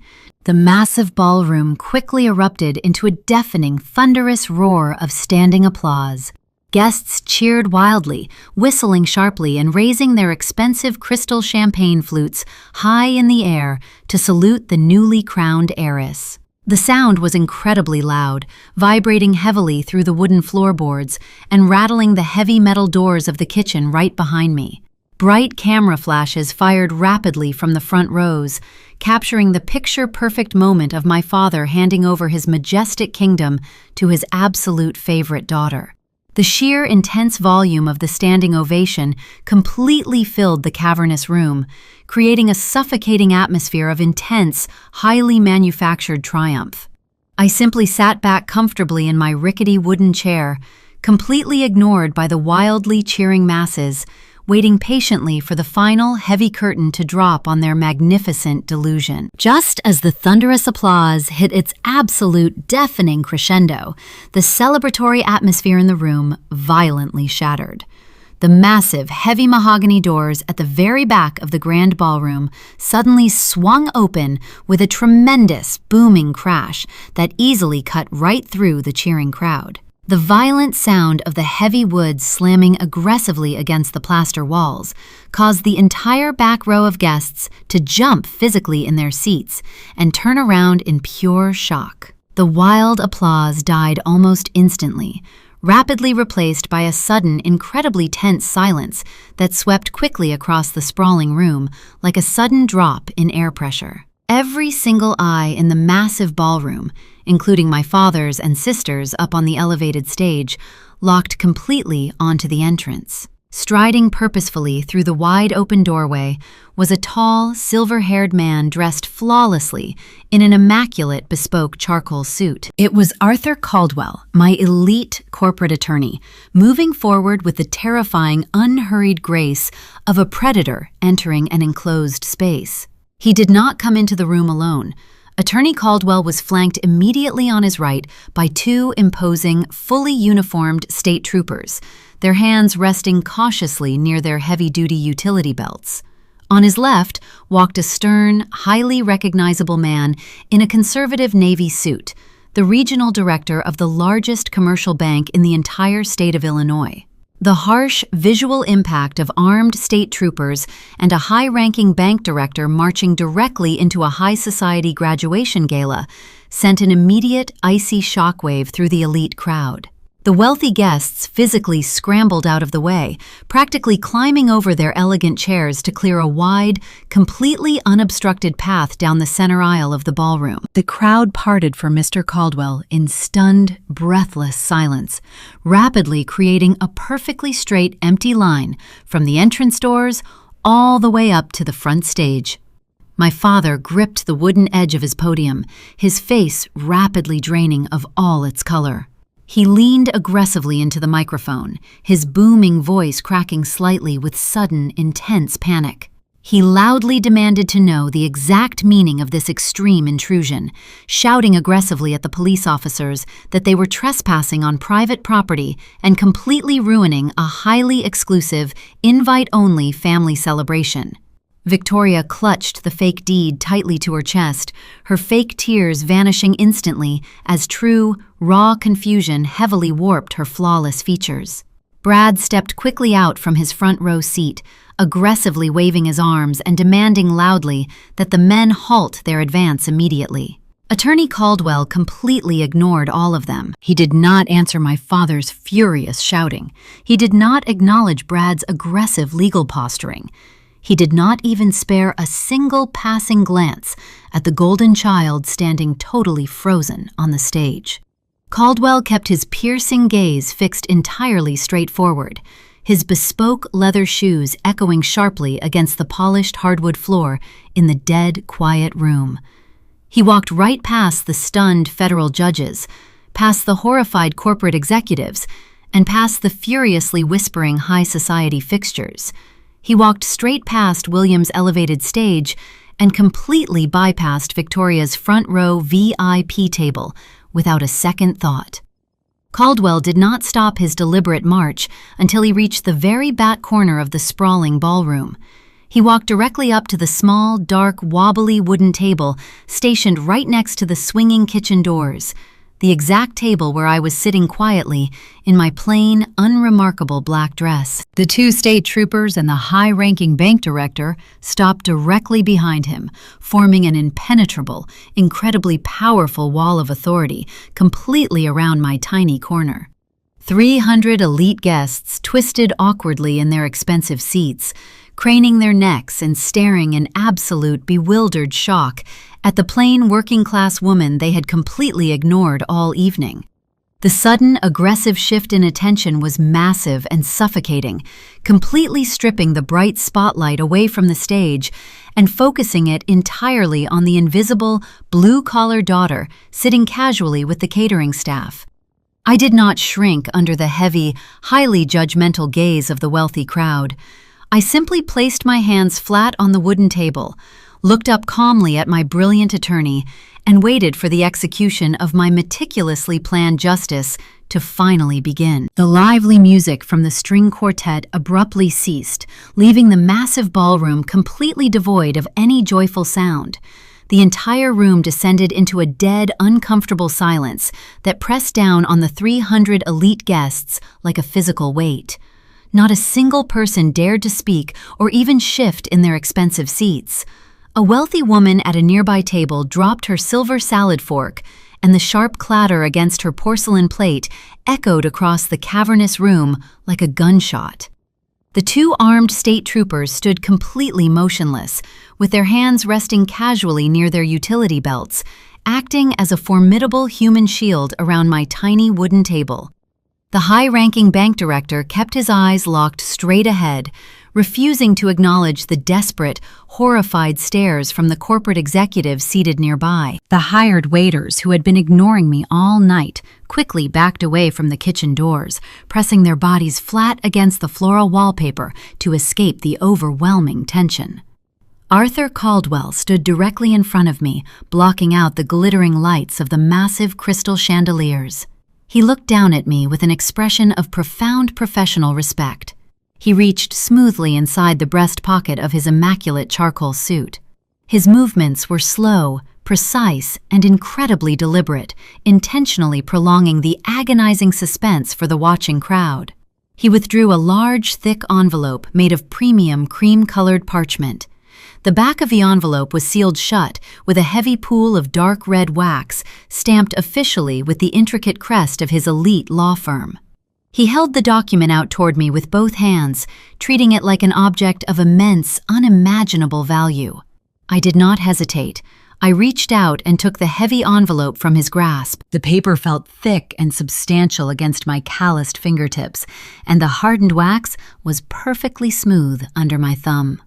The massive ballroom quickly erupted into a deafening, thunderous roar of standing applause. Guests cheered wildly, whistling sharply and raising their expensive crystal champagne flutes high in the air to salute the newly crowned heiress. The sound was incredibly loud, vibrating heavily through the wooden floorboards and rattling the heavy metal doors of the kitchen right behind me. Bright camera flashes fired rapidly from the front rows, capturing the picture-perfect moment of my father handing over his majestic kingdom to his absolute favorite daughter. The sheer intense volume of the standing ovation completely filled the cavernous room, creating a suffocating atmosphere of intense, highly manufactured triumph. I simply sat back comfortably in my rickety wooden chair, completely ignored by the wildly cheering masses, waiting patiently for the final heavy curtain to drop on their magnificent delusion. Just as the thunderous applause hit its absolute deafening crescendo, the celebratory atmosphere in the room violently shattered. The massive, heavy mahogany doors at the very back of the grand ballroom suddenly swung open with a tremendous, booming crash that easily cut right through the cheering crowd. The violent sound of the heavy wood slamming aggressively against the plaster walls caused the entire back row of guests to jump physically in their seats and turn around in pure shock. The wild applause died almost instantly, rapidly replaced by a sudden, incredibly tense silence that swept quickly across the sprawling room like a sudden drop in air pressure. Every single eye in the massive ballroom, including my father's and sister's up on the elevated stage, locked completely onto the entrance. Striding purposefully through the wide-open doorway was a tall, silver-haired man dressed flawlessly in an immaculate bespoke charcoal suit. It was Arthur Caldwell, my elite corporate attorney, moving forward with the terrifying, unhurried grace of a predator entering an enclosed space. He did not come into the room alone. Attorney Caldwell was flanked immediately on his right by two imposing, fully uniformed state troopers, their hands resting cautiously near their heavy-duty utility belts. On his left walked a stern, highly recognizable man in a conservative Navy suit, the regional director of the largest commercial bank in the entire state of Illinois. The harsh visual impact of armed state troopers and a high-ranking bank director marching directly into a high society graduation gala sent an immediate, icy shockwave through the elite crowd. The wealthy guests physically scrambled out of the way, practically climbing over their elegant chairs to clear a wide, completely unobstructed path down the center aisle of the ballroom. The crowd parted for Mr. Caldwell in stunned, breathless silence, rapidly creating a perfectly straight, empty line from the entrance doors all the way up to the front stage. My father gripped the wooden edge of his podium, his face rapidly draining of all its color. He leaned aggressively into the microphone, his booming voice cracking slightly with sudden, intense panic. He loudly demanded to know the exact meaning of this extreme intrusion, shouting aggressively at the police officers that they were trespassing on private property and completely ruining a highly exclusive, invite-only family celebration. Victoria clutched the fake deed tightly to her chest, her fake tears vanishing instantly as true, raw confusion heavily warped her flawless features. Brad stepped quickly out from his front row seat, aggressively waving his arms and demanding loudly that the men halt their advance immediately. Attorney Caldwell completely ignored all of them. He did not answer my father's furious shouting. He did not acknowledge Brad's aggressive legal posturing. He did not even spare a single passing glance at the golden child standing totally frozen on the stage. Caldwell kept his piercing gaze fixed entirely straight forward, his bespoke leather shoes echoing sharply against the polished hardwood floor in the dead, quiet room. He walked right past the stunned federal judges, past the horrified corporate executives, and past the furiously whispering high society fixtures. He walked straight past William's elevated stage and completely bypassed Victoria's front row VIP table without a second thought. Caldwell did not stop his deliberate march until he reached the very back corner of the sprawling ballroom. He walked directly up to the small, dark, wobbly wooden table stationed right next to the swinging kitchen doors, the exact table where I was sitting quietly in my plain, unremarkable black dress. The two state troopers and the high-ranking bank director stopped directly behind him, forming an impenetrable, incredibly powerful wall of authority completely around my tiny corner. 300 elite guests twisted awkwardly in their expensive seats, craning their necks and staring in absolute bewildered shock at the plain working-class woman they had completely ignored all evening. The sudden, aggressive shift in attention was massive and suffocating, completely stripping the bright spotlight away from the stage and focusing it entirely on the invisible, blue-collar daughter sitting casually with the catering staff. I did not shrink under the heavy, highly judgmental gaze of the wealthy crowd. I simply placed my hands flat on the wooden table, looked up calmly at my brilliant attorney, and waited for the execution of my meticulously planned justice to finally begin. The lively music from the string quartet abruptly ceased, leaving the massive ballroom completely devoid of any joyful sound. The entire room descended into a dead, uncomfortable silence that pressed down on the 300 elite guests like a physical weight. Not a single person dared to speak or even shift in their expensive seats. A wealthy woman at a nearby table dropped her silver salad fork, and the sharp clatter against her porcelain plate echoed across the cavernous room like a gunshot. The two armed state troopers stood completely motionless, with their hands resting casually near their utility belts, acting as a formidable human shield around my tiny wooden table. The high-ranking bank director kept his eyes locked straight ahead, refusing to acknowledge the desperate, horrified stares from the corporate executives seated nearby. The hired waiters, who had been ignoring me all night, quickly backed away from the kitchen doors, pressing their bodies flat against the floral wallpaper to escape the overwhelming tension. Arthur Caldwell stood directly in front of me, blocking out the glittering lights of the massive crystal chandeliers. He looked down at me with an expression of profound professional respect. He reached smoothly inside the breast pocket of his immaculate charcoal suit. His movements were slow, precise, and incredibly deliberate, intentionally prolonging the agonizing suspense for the watching crowd. He withdrew a large, thick envelope made of premium cream-colored parchment. The back of the envelope was sealed shut with a heavy pool of dark red wax, stamped officially with the intricate crest of his elite law firm. He held the document out toward me with both hands, treating it like an object of immense, unimaginable value. I did not hesitate. I reached out and took the heavy envelope from his grasp. The paper felt thick and substantial against my calloused fingertips, and the hardened wax was perfectly smooth under my thumb.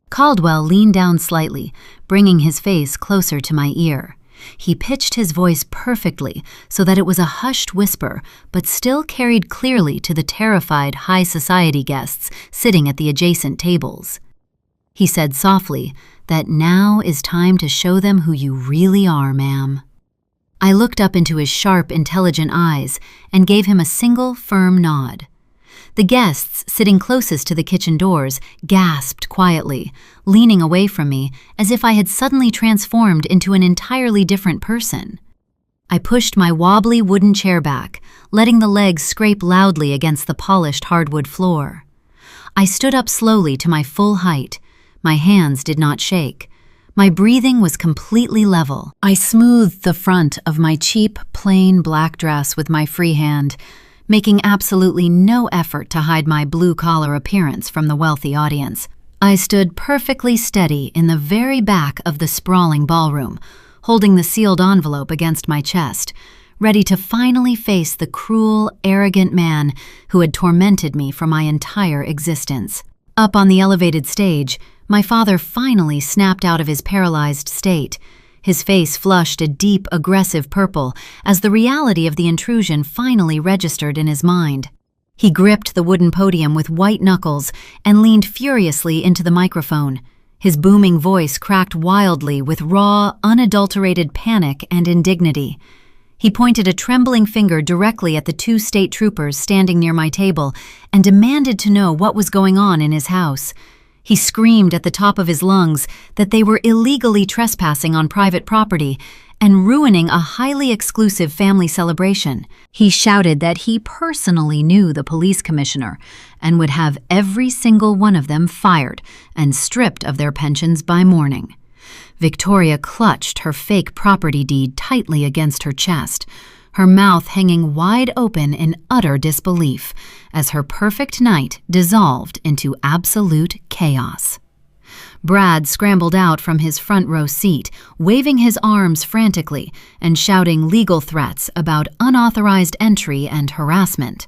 Caldwell leaned down slightly, bringing his face closer to my ear. He pitched his voice perfectly so that it was a hushed whisper, but still carried clearly to the terrified high society guests sitting at the adjacent tables. He said softly that now is time to show them who you really are, ma'am. I looked up into his sharp, intelligent eyes and gave him a single, firm nod. The guests sitting closest to the kitchen doors gasped quietly, leaning away from me as if I had suddenly transformed into an entirely different person. I pushed my wobbly wooden chair back, letting the legs scrape loudly against the polished hardwood floor. I stood up slowly to my full height. My hands did not shake. My breathing was completely level. I smoothed the front of my cheap, plain black dress with my free hand, making absolutely no effort to hide my blue-collar appearance from the wealthy audience. I stood perfectly steady in the very back of the sprawling ballroom, holding the sealed envelope against my chest, ready to finally face the cruel, arrogant man who had tormented me for my entire existence. Up on the elevated stage, my father finally snapped out of his paralyzed state. His face flushed a deep, aggressive purple as the reality of the intrusion finally registered in his mind. He gripped the wooden podium with white knuckles and leaned furiously into the microphone. His booming voice cracked wildly with raw, unadulterated panic and indignity. He pointed a trembling finger directly at the two state troopers standing near my table and demanded to know what was going on in his house. He screamed at the top of his lungs that they were illegally trespassing on private property and ruining a highly exclusive family celebration. He shouted that he personally knew the police commissioner and would have every single one of them fired and stripped of their pensions by morning. Victoria clutched her fake property deed tightly against her chest, her mouth hanging wide open in utter disbelief as her perfect night dissolved into absolute chaos. Brad scrambled out from his front row seat, waving his arms frantically and shouting legal threats about unauthorized entry and harassment.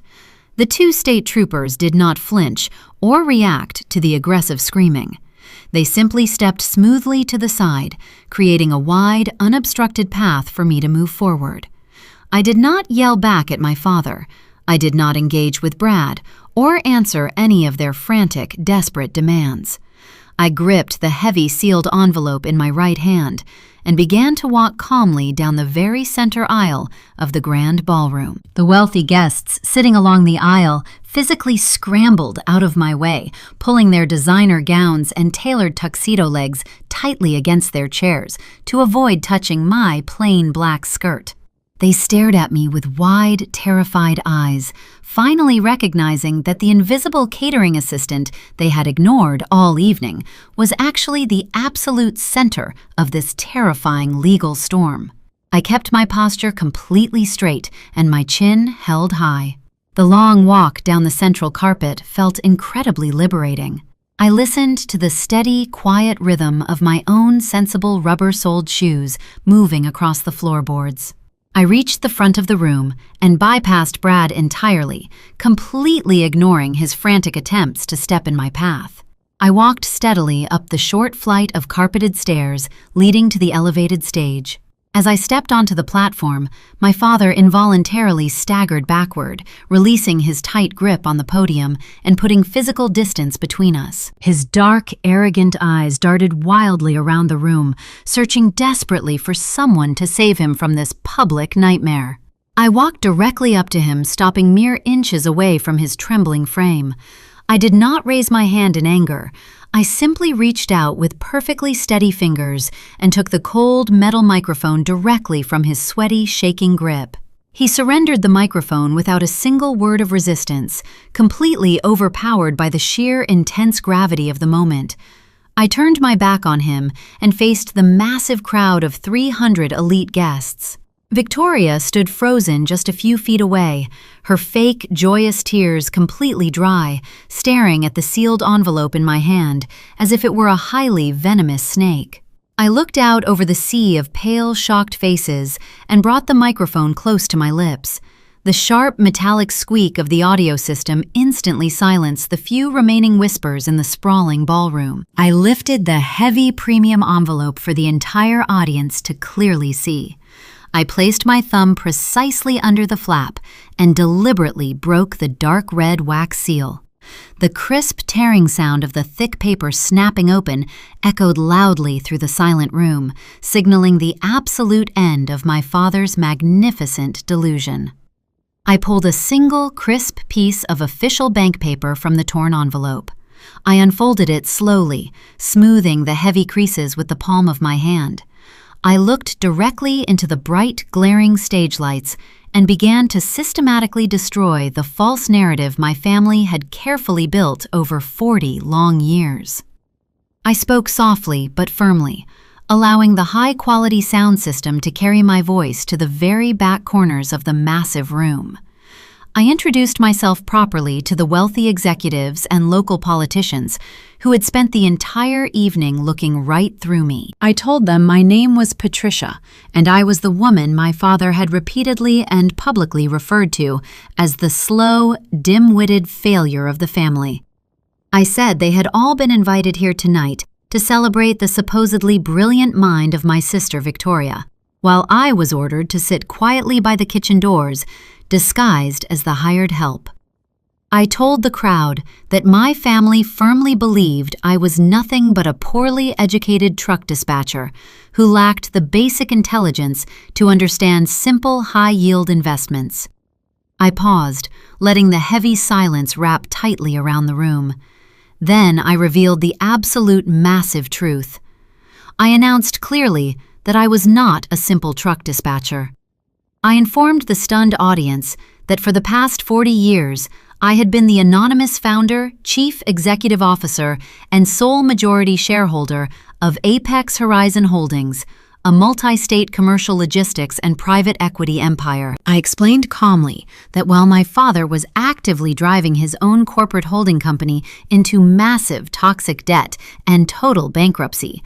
The two state troopers did not flinch or react to the aggressive screaming. They simply stepped smoothly to the side, creating a wide, unobstructed path for me to move forward. I did not yell back at my father. I did not engage with Brad or answer any of their frantic, desperate demands. I gripped the heavy sealed envelope in my right hand and began to walk calmly down the very center aisle of the grand ballroom. The wealthy guests sitting along the aisle physically scrambled out of my way, pulling their designer gowns and tailored tuxedo legs tightly against their chairs to avoid touching my plain black skirt. They stared at me with wide, terrified eyes, finally recognizing that the invisible catering assistant they had ignored all evening was actually the absolute center of this terrifying legal storm. I kept my posture completely straight and my chin held high. The long walk down the central carpet felt incredibly liberating. I listened to the steady, quiet rhythm of my own sensible rubber-soled shoes moving across the floorboards. I reached the front of the room and bypassed Brad entirely, completely ignoring his frantic attempts to step in my path. I walked steadily up the short flight of carpeted stairs leading to the elevated stage. As I stepped onto the platform, my father involuntarily staggered backward, releasing his tight grip on the podium and putting physical distance between us. His dark, arrogant eyes darted wildly around the room, searching desperately for someone to save him from this public nightmare. I walked directly up to him, stopping mere inches away from his trembling frame. I did not raise my hand in anger. I simply reached out with perfectly steady fingers and took the cold metal microphone directly from his sweaty, shaking grip. He surrendered the microphone without a single word of resistance, completely overpowered by the sheer intense gravity of the moment. I turned my back on him and faced the massive crowd of 300 elite guests. Victoria stood frozen just a few feet away, her fake, joyous tears completely dry, staring at the sealed envelope in my hand as if it were a highly venomous snake. I looked out over the sea of pale, shocked faces and brought the microphone close to my lips. The sharp, metallic squeak of the audio system instantly silenced the few remaining whispers in the sprawling ballroom. I lifted the heavy premium envelope for the entire audience to clearly see. I placed my thumb precisely under the flap and deliberately broke the dark red wax seal. The crisp tearing sound of the thick paper snapping open echoed loudly through the silent room, signaling the absolute end of my father's magnificent delusion. I pulled a single crisp piece of official bank paper from the torn envelope. I unfolded it slowly, smoothing the heavy creases with the palm of my hand. I looked directly into the bright, glaring stage lights and began to systematically destroy the false narrative my family had carefully built over 40 long years. I spoke softly but firmly, allowing the high-quality sound system to carry my voice to the very back corners of the massive room. I introduced myself properly to the wealthy executives and local politicians who had spent the entire evening looking right through me. I told them my name was Patricia, and I was the woman my father had repeatedly and publicly referred to as the slow, dim-witted failure of the family. I said they had all been invited here tonight to celebrate the supposedly brilliant mind of my sister Victoria, while I was ordered to sit quietly by the kitchen doors, disguised as the hired help. I told the crowd that my family firmly believed I was nothing but a poorly educated truck dispatcher who lacked the basic intelligence to understand simple, high-yield investments. I paused, letting the heavy silence wrap tightly around the room. Then I revealed the absolute massive truth. I announced clearly that I was not a simple truck dispatcher. I informed the stunned audience that for the past 40 years, I had been the anonymous founder, chief executive officer, and sole majority shareholder of Apex Horizon Holdings, a multi-state commercial logistics and private equity empire. I explained calmly that while my father was actively driving his own corporate holding company into massive toxic debt and total bankruptcy,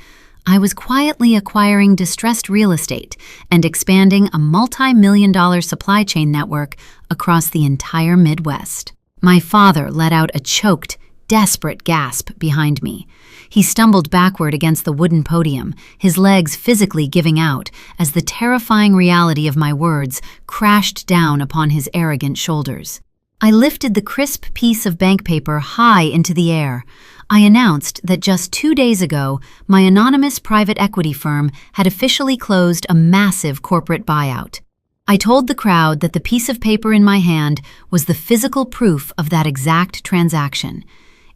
I was quietly acquiring distressed real estate and expanding a multi-million-dollar supply chain network across the entire Midwest. My father let out a choked, desperate gasp behind me. He stumbled backward against the wooden podium, his legs physically giving out as the terrifying reality of my words crashed down upon his arrogant shoulders. I lifted the crisp piece of bank paper high into the air. I announced that just 2 days ago, my anonymous private equity firm had officially closed a massive corporate buyout. I told the crowd that the piece of paper in my hand was the physical proof of that exact transaction.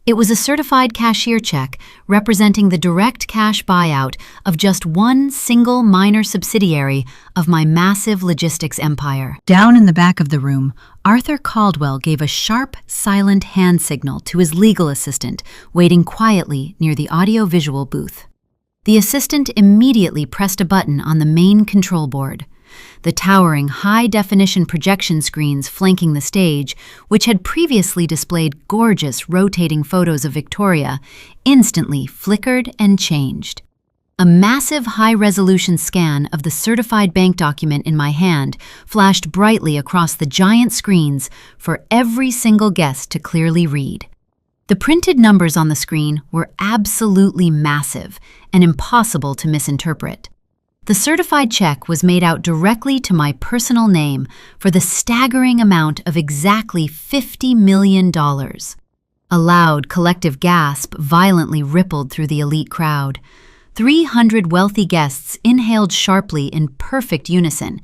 It was a certified cashier check representing the direct cash buyout of just one single minor subsidiary of my massive logistics empire. Down in the back of the room, Arthur Caldwell gave a sharp, silent hand signal to his legal assistant, waiting quietly near the audio-visual booth. The assistant immediately pressed a button on the main control board. The towering high-definition projection screens flanking the stage, which had previously displayed gorgeous rotating photos of Victoria, instantly flickered and changed. A massive high-resolution scan of the certified bank document in my hand flashed brightly across the giant screens for every single guest to clearly read. The printed numbers on the screen were absolutely massive and impossible to misinterpret. The certified check was made out directly to my personal name for the staggering amount of exactly $50 million. A loud, collective gasp violently rippled through the elite crowd. 300 wealthy guests inhaled sharply in perfect unison,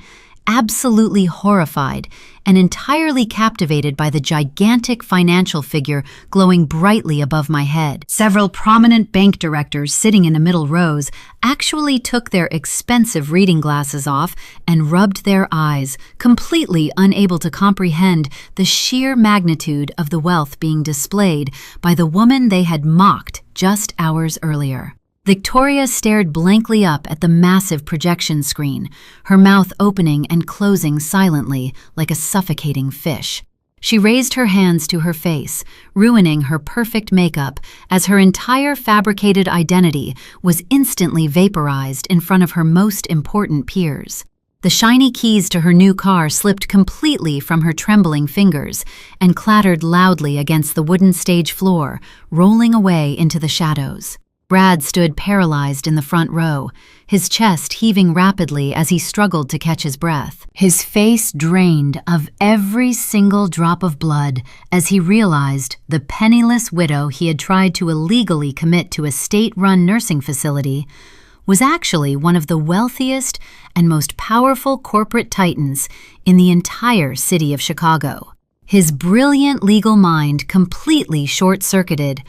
absolutely horrified and entirely captivated by the gigantic financial figure glowing brightly above my head. Several prominent bank directors sitting in the middle rows actually took their expensive reading glasses off and rubbed their eyes, completely unable to comprehend the sheer magnitude of the wealth being displayed by the woman they had mocked just hours earlier. Victoria stared blankly up at the massive projection screen, her mouth opening and closing silently like a suffocating fish. She raised her hands to her face, ruining her perfect makeup as her entire fabricated identity was instantly vaporized in front of her most important peers. The shiny keys to her new car slipped completely from her trembling fingers and clattered loudly against the wooden stage floor, rolling away into the shadows. Brad stood paralyzed in the front row, his chest heaving rapidly as he struggled to catch his breath. His face drained of every single drop of blood as he realized the penniless widow he had tried to illegally commit to a state-run nursing facility was actually one of the wealthiest and most powerful corporate titans in the entire city of Chicago. His brilliant legal mind completely short-circuited,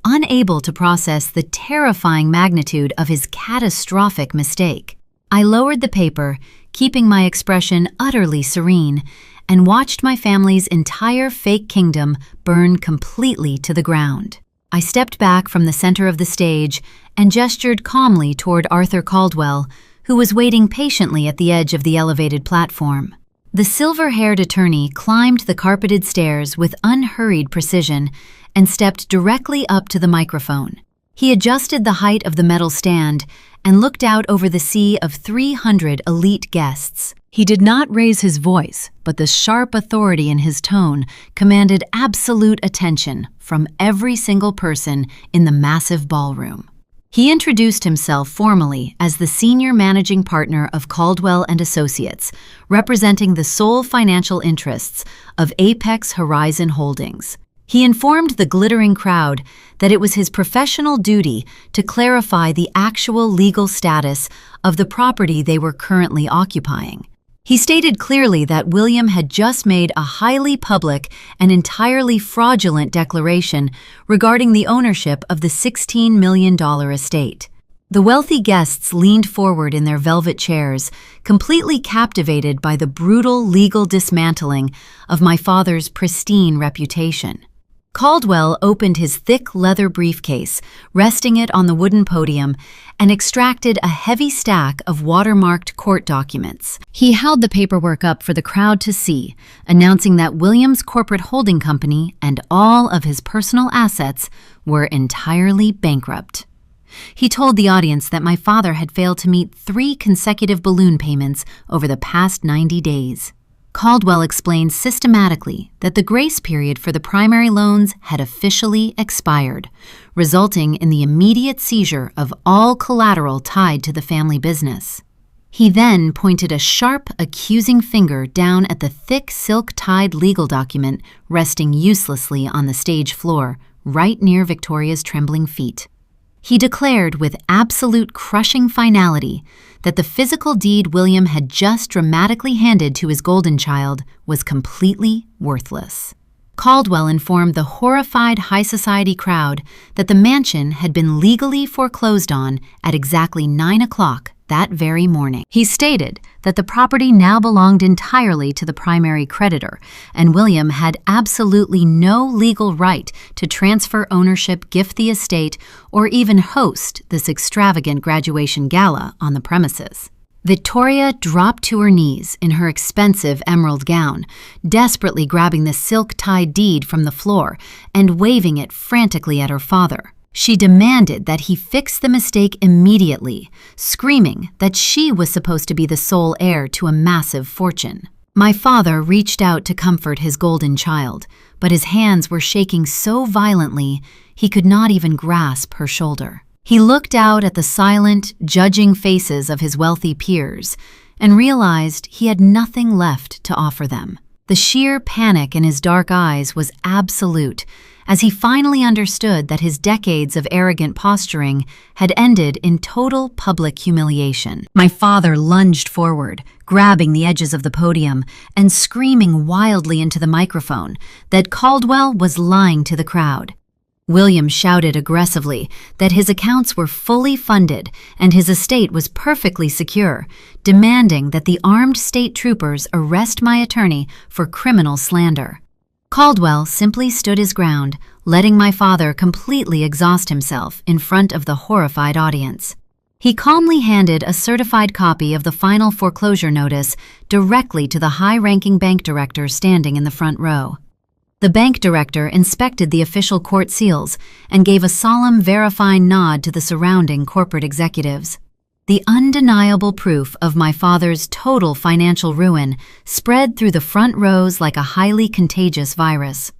unable to process the terrifying magnitude of his catastrophic mistake. I lowered the paper, keeping my expression utterly serene, and watched my family's entire fake kingdom burn completely to the ground. I stepped back from the center of the stage and gestured calmly toward Arthur Caldwell, who was waiting patiently at the edge of the elevated platform. The silver-haired attorney climbed the carpeted stairs with unhurried precision and stepped directly up to the microphone. He adjusted the height of the metal stand and looked out over the sea of 300 elite guests. He did not raise his voice, but the sharp authority in his tone commanded absolute attention from every single person in the massive ballroom. He introduced himself formally as the senior managing partner of Caldwell and Associates, representing the sole financial interests of Apex Horizon Holdings. He informed the glittering crowd that it was his professional duty to clarify the actual legal status of the property they were currently occupying. He stated clearly that William had just made a highly public and entirely fraudulent declaration regarding the ownership of the $16 million estate. The wealthy guests leaned forward in their velvet chairs, completely captivated by the brutal legal dismantling of my father's pristine reputation. Caldwell opened his thick leather briefcase, resting it on the wooden podium, and extracted a heavy stack of watermarked court documents. He held the paperwork up for the crowd to see, announcing that Williams' corporate holding company and all of his personal assets were entirely bankrupt. He told the audience that my father had failed to meet 3 consecutive balloon payments over the past 90 days. Caldwell explained systematically that the grace period for the primary loans had officially expired, resulting in the immediate seizure of all collateral tied to the family business. He then pointed a sharp, accusing finger down at the thick silk-tied legal document resting uselessly on the stage floor, right near Victoria's trembling feet. He declared with absolute crushing finality that the physical deed William had just dramatically handed to his golden child was completely worthless. Caldwell informed the horrified high society crowd that the mansion had been legally foreclosed on at exactly 9 o'clock that very morning. He stated that the property now belonged entirely to the primary creditor, and William had absolutely no legal right to transfer ownership, gift the estate, or even host this extravagant graduation gala on the premises. Victoria dropped to her knees in her expensive emerald gown, desperately grabbing the silk-tied deed from the floor and waving it frantically at her father. She demanded that he fix the mistake immediately, screaming that she was supposed to be the sole heir to a massive fortune. My father reached out to comfort his golden child, but his hands were shaking so violently he could not even grasp her shoulder. He looked out at the silent, judging faces of his wealthy peers and realized he had nothing left to offer them. The sheer panic in his dark eyes was absolute, as he finally understood that his decades of arrogant posturing had ended in total public humiliation. My father lunged forward, grabbing the edges of the podium and screaming wildly into the microphone that Caldwell was lying to the crowd. William shouted aggressively that his accounts were fully funded and his estate was perfectly secure, demanding that the armed state troopers arrest my attorney for criminal slander. Caldwell simply stood his ground, letting my father completely exhaust himself in front of the horrified audience. He calmly handed a certified copy of the final foreclosure notice directly to the high-ranking bank director standing in the front row. The bank director inspected the official court seals and gave a solemn, verifying nod to the surrounding corporate executives. The undeniable proof of my father's total financial ruin spread through the front rows like a highly contagious virus.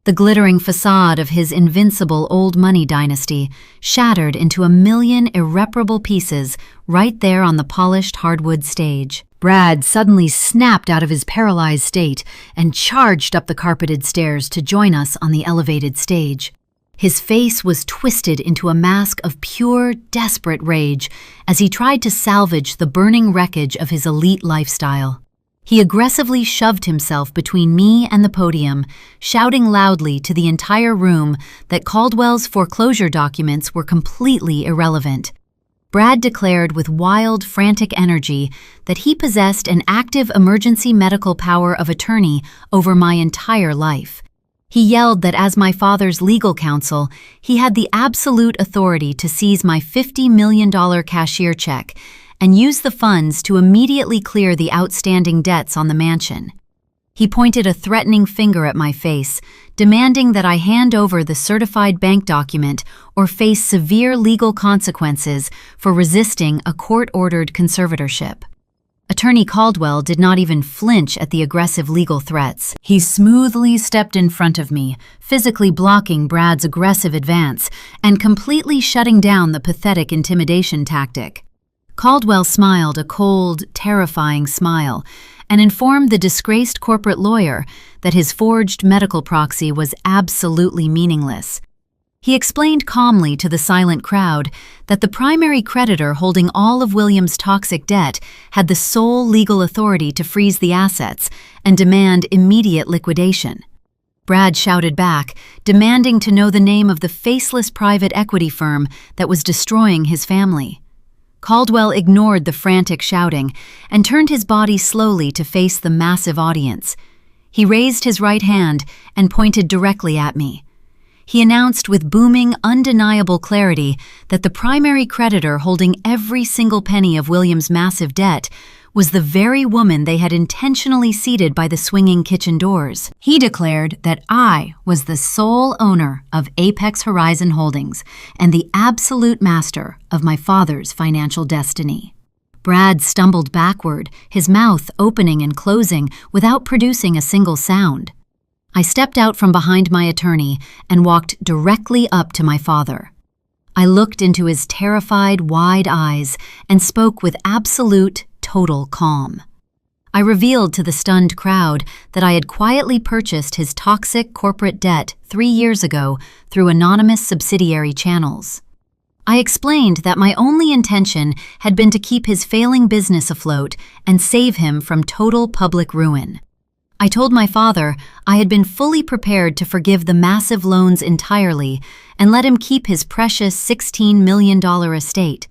The glittering facade of his invincible old money dynasty shattered into a million irreparable pieces right there on the polished hardwood stage. Brad suddenly snapped out of his paralyzed state and charged up the carpeted stairs to join us on the elevated stage. His face was twisted into a mask of pure, desperate rage as he tried to salvage the burning wreckage of his elite lifestyle. He aggressively shoved himself between me and the podium, shouting loudly to the entire room that Caldwell's foreclosure documents were completely irrelevant. Brad declared with wild, frantic energy that he possessed an active emergency medical power of attorney over my entire life. He yelled that as my father's legal counsel, he had the absolute authority to seize my $50 million cashier check and use the funds to immediately clear the outstanding debts on the mansion. He pointed a threatening finger at my face, demanding that I hand over the certified bank document or face severe legal consequences for resisting a court-ordered conservatorship. Attorney Caldwell did not even flinch at the aggressive legal threats. He smoothly stepped in front of me, physically blocking Brad's aggressive advance and completely shutting down the pathetic intimidation tactic. Caldwell smiled a cold, terrifying smile and informed the disgraced corporate lawyer that his forged medical proxy was absolutely meaningless. He explained calmly to the silent crowd that the primary creditor holding all of William's toxic debt had the sole legal authority to freeze the assets and demand immediate liquidation. Brad shouted back, demanding to know the name of the faceless private equity firm that was destroying his family. Caldwell ignored the frantic shouting and turned his body slowly to face the massive audience. He raised his right hand and pointed directly at me. He announced with booming, undeniable clarity that the primary creditor holding every single penny of William's massive debt was the very woman they had intentionally seated by the swinging kitchen doors. He declared that I was the sole owner of Apex Horizon Holdings and the absolute master of my father's financial destiny. Brad stumbled backward, his mouth opening and closing without producing a single sound. I stepped out from behind my attorney and walked directly up to my father. I looked into his terrified, wide eyes and spoke with absolute, total calm. I revealed to the stunned crowd that I had quietly purchased his toxic corporate debt 3 years ago through anonymous subsidiary channels. I explained that my only intention had been to keep his failing business afloat and save him from total public ruin. I told my father I had been fully prepared to forgive the massive loans entirely and let him keep his precious $16 million estate.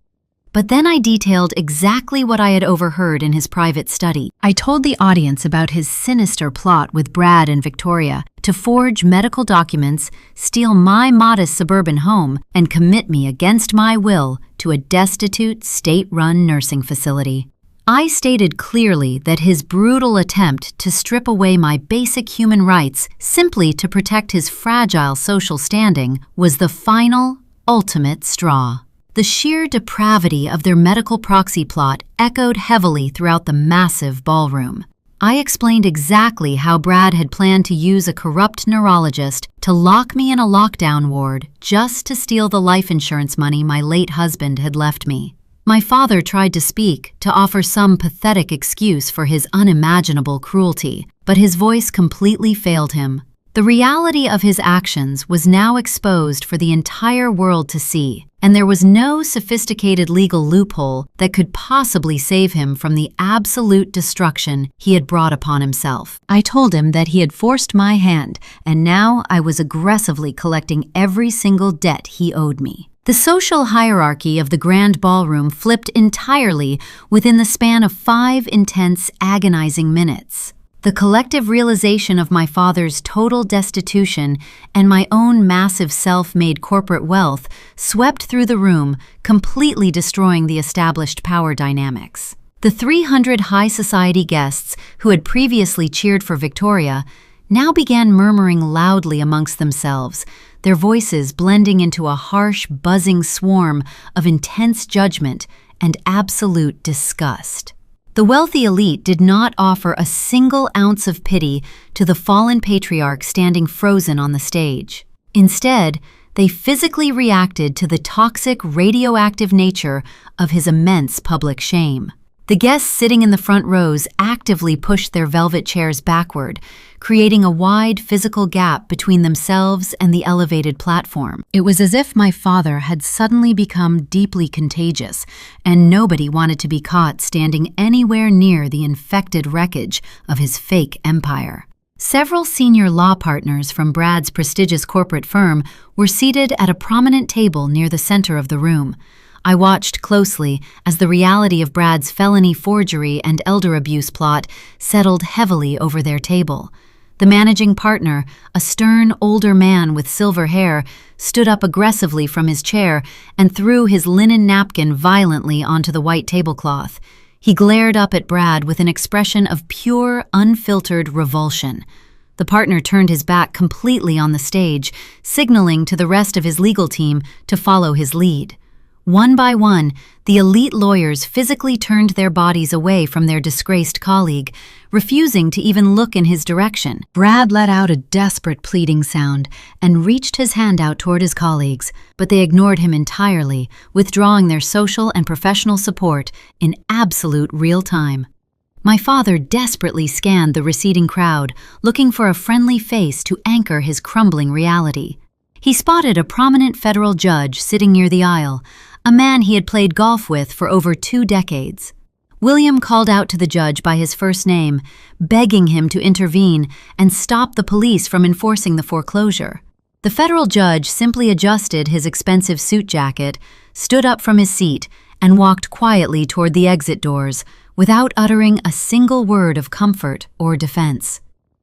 But then I detailed exactly what I had overheard in his private study. I told the audience about his sinister plot with Brad and Victoria to forge medical documents, steal my modest suburban home, and commit me against my will to a destitute, state-run nursing facility. I stated clearly that his brutal attempt to strip away my basic human rights simply to protect his fragile social standing was the final, ultimate straw. The sheer depravity of their medical proxy plot echoed heavily throughout the massive ballroom. I explained exactly how Brad had planned to use a corrupt neurologist to lock me in a lockdown ward just to steal the life insurance money my late husband had left me. My father tried to speak, to offer some pathetic excuse for his unimaginable cruelty, but his voice completely failed him. The reality of his actions was now exposed for the entire world to see, and there was no sophisticated legal loophole that could possibly save him from the absolute destruction he had brought upon himself. I told him that he had forced my hand, and now I was aggressively collecting every single debt he owed me. The social hierarchy of the grand ballroom flipped entirely within the span of 5 intense, agonizing minutes. The collective realization of my father's total destitution and my own massive self-made corporate wealth swept through the room, completely destroying the established power dynamics. The 300 high society guests who had previously cheered for Victoria now began murmuring loudly amongst themselves, their voices blending into a harsh, buzzing swarm of intense judgment and absolute disgust. The wealthy elite did not offer a single ounce of pity to the fallen patriarch standing frozen on the stage. Instead, they physically reacted to the toxic, radioactive nature of his immense public shame. The guests sitting in the front rows actively pushed their velvet chairs backward, creating a wide physical gap between themselves and the elevated platform. It was as if my father had suddenly become deeply contagious, and nobody wanted to be caught standing anywhere near the infected wreckage of his fake empire. Several senior law partners from Brad's prestigious corporate firm were seated at a prominent table near the center of the room. I watched closely as the reality of Brad's felony forgery and elder abuse plot settled heavily over their table. The managing partner, a stern, older man with silver hair, stood up aggressively from his chair and threw his linen napkin violently onto the white tablecloth. He glared up at Brad with an expression of pure, unfiltered revulsion. The partner turned his back completely on the stage, signaling to the rest of his legal team to follow his lead. One by one, the elite lawyers physically turned their bodies away from their disgraced colleague, refusing to even look in his direction. Brad let out a desperate pleading sound and reached his hand out toward his colleagues, but they ignored him entirely, withdrawing their social and professional support in absolute real time. My father desperately scanned the receding crowd, looking for a friendly face to anchor his crumbling reality. He spotted a prominent federal judge sitting near the aisle, a man he had played golf with for over 2 decades. William called out to the judge by his first name, begging him to intervene and stop the police from enforcing the foreclosure. The federal judge simply adjusted his expensive suit jacket, stood up from his seat, and walked quietly toward the exit doors, without uttering a single word of comfort or defense.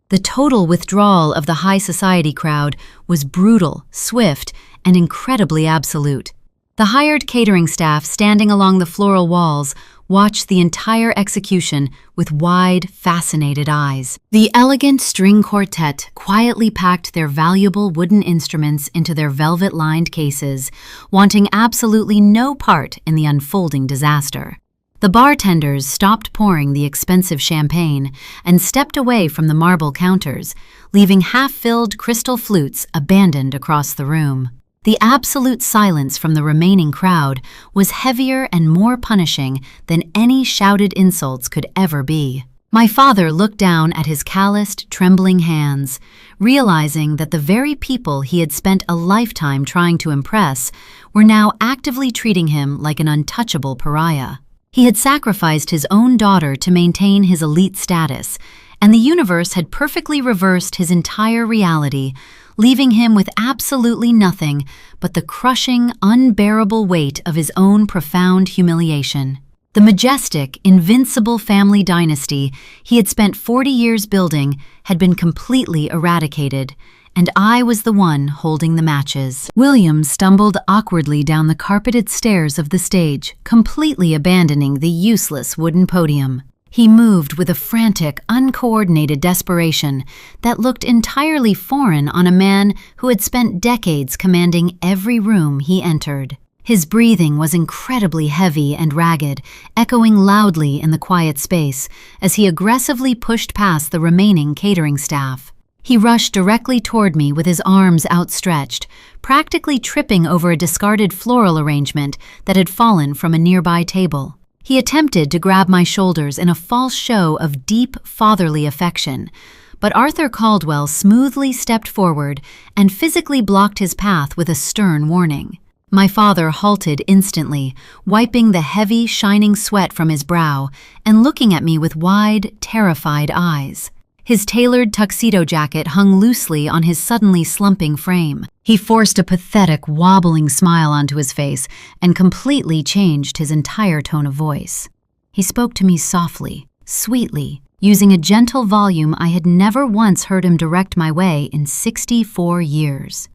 The total withdrawal of the high society crowd was brutal, swift, and incredibly absolute. The hired catering staff standing along the floral walls watched the entire execution with wide, fascinated eyes. The elegant string quartet quietly packed their valuable wooden instruments into their velvet-lined cases, wanting absolutely no part in the unfolding disaster. The bartenders stopped pouring the expensive champagne and stepped away from the marble counters, leaving half-filled crystal flutes abandoned across the room. The absolute silence from the remaining crowd was heavier and more punishing than any shouted insults could ever be. My father looked down at his calloused, trembling hands, realizing that the very people he had spent a lifetime trying to impress were now actively treating him like an untouchable pariah. He had sacrificed his own daughter to maintain his elite status, and the universe had perfectly reversed his entire reality, leaving him with absolutely nothing but the crushing, unbearable weight of his own profound humiliation. The majestic, invincible family dynasty he had spent 40 years building had been completely eradicated, and I was the one holding the matches. William stumbled awkwardly down the carpeted stairs of the stage, completely abandoning the useless wooden podium. He moved with a frantic, uncoordinated desperation that looked entirely foreign on a man who had spent decades commanding every room he entered. His breathing was incredibly heavy and ragged, echoing loudly in the quiet space as he aggressively pushed past the remaining catering staff. He rushed directly toward me with his arms outstretched, practically tripping over a discarded floral arrangement that had fallen from a nearby table. He attempted to grab my shoulders in a false show of deep, fatherly affection, but Arthur Caldwell smoothly stepped forward and physically blocked his path with a stern warning. My father halted instantly, wiping the heavy, shining sweat from his brow and looking at me with wide, terrified eyes. His tailored tuxedo jacket hung loosely on his suddenly slumping frame. He forced a pathetic, wobbling smile onto his face and completely changed his entire tone of voice. He spoke to me softly, sweetly, using a gentle volume I had never once heard him direct my way in 64 years.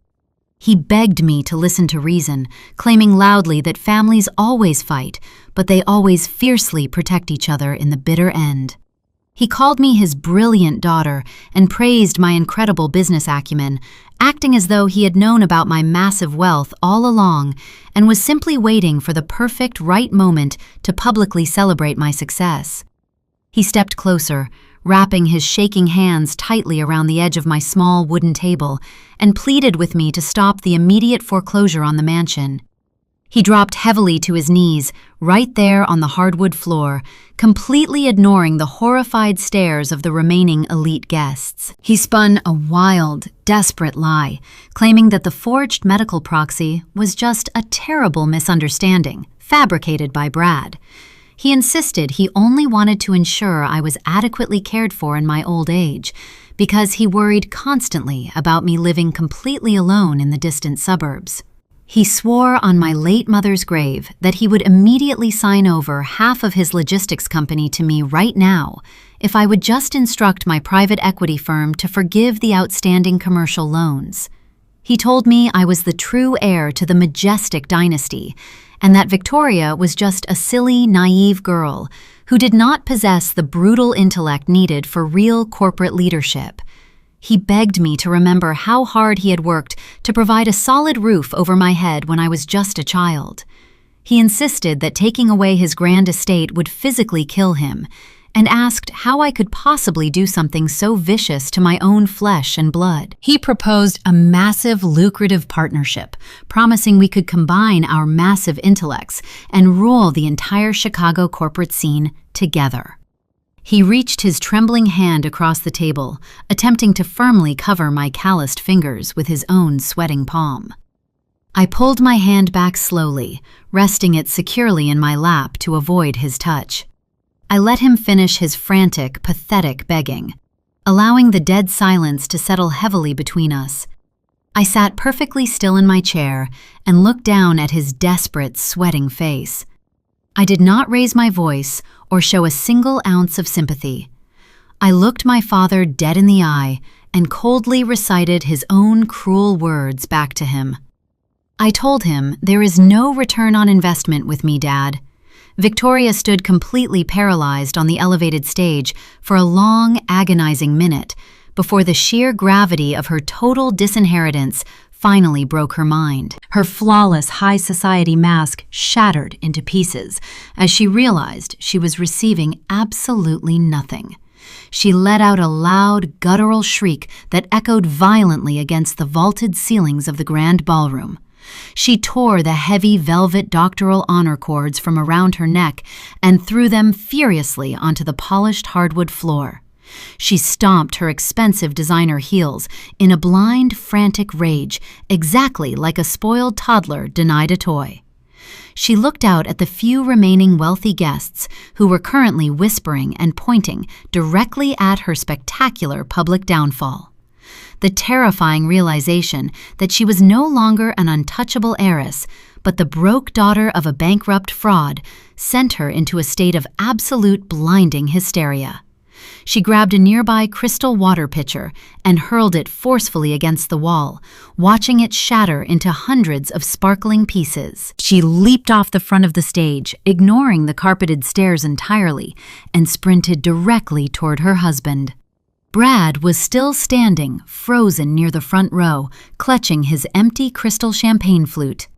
He begged me to listen to reason, claiming loudly that families always fight, but they always fiercely protect each other in the bitter end. He called me his brilliant daughter and praised my incredible business acumen, acting as though he had known about my massive wealth all along and was simply waiting for the perfect right moment to publicly celebrate my success. He stepped closer, wrapping his shaking hands tightly around the edge of my small wooden table, and pleaded with me to stop the immediate foreclosure on the mansion. He dropped heavily to his knees, right there on the hardwood floor, completely ignoring the horrified stares of the remaining elite guests. He spun a wild, desperate lie, claiming that the forged medical proxy was just a terrible misunderstanding, fabricated by Brad. He insisted he only wanted to ensure I was adequately cared for in my old age, because he worried constantly about me living completely alone in the distant suburbs. He swore on my late mother's grave that he would immediately sign over half of his logistics company to me right now if I would just instruct my private equity firm to forgive the outstanding commercial loans. He told me I was the true heir to the majestic dynasty, and that Victoria was just a silly, naive girl who did not possess the brutal intellect needed for real corporate leadership. He begged me to remember how hard he had worked to provide a solid roof over my head when I was just a child. He insisted that taking away his grand estate would physically kill him, and asked how I could possibly do something so vicious to my own flesh and blood. He proposed a massive, lucrative partnership, promising we could combine our massive intellects and rule the entire Chicago corporate scene together. He reached his trembling hand across the table, attempting to firmly cover my calloused fingers with his own sweating palm. I pulled my hand back slowly, resting it securely in my lap to avoid his touch. I let him finish his frantic, pathetic begging, allowing the dead silence to settle heavily between us. I sat perfectly still in my chair and looked down at his desperate, sweating face. I did not raise my voice or show a single ounce of sympathy. I looked my father dead in the eye and coldly recited his own cruel words back to him. I told him, "There is no return on investment with me, Dad." Victoria stood completely paralyzed on the elevated stage for a long, agonizing minute before the sheer gravity of her total disinheritance finally broke her mind. Her flawless high society mask shattered into pieces as she realized she was receiving absolutely nothing. She let out a loud, guttural shriek that echoed violently against the vaulted ceilings of the grand ballroom. She tore the heavy velvet doctoral honor cords from around her neck and threw them furiously onto the polished hardwood floor. She stomped her expensive designer heels in a blind, frantic rage, exactly like a spoiled toddler denied a toy. She looked out at the few remaining wealthy guests who were currently whispering and pointing directly at her spectacular public downfall. The terrifying realization that she was no longer an untouchable heiress, but the broke daughter of a bankrupt fraud, sent her into a state of absolute blinding hysteria. She grabbed a nearby crystal water pitcher and hurled it forcefully against the wall, watching it shatter into hundreds of sparkling pieces. She leaped off the front of the stage, ignoring the carpeted stairs entirely, and sprinted directly toward her husband. Brad was still standing, frozen near the front row, clutching his empty crystal champagne flute.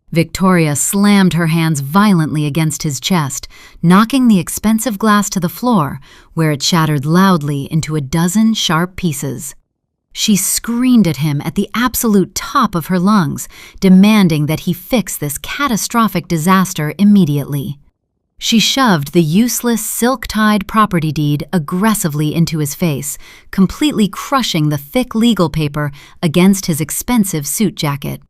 Victoria slammed her hands violently against his chest, knocking the expensive glass to the floor, where it shattered loudly into a dozen sharp pieces. She screamed at him at the absolute top of her lungs, demanding that he fix this catastrophic disaster immediately. She shoved the useless silk-tied property deed aggressively into his face, completely crushing the thick legal paper against his expensive suit jacket.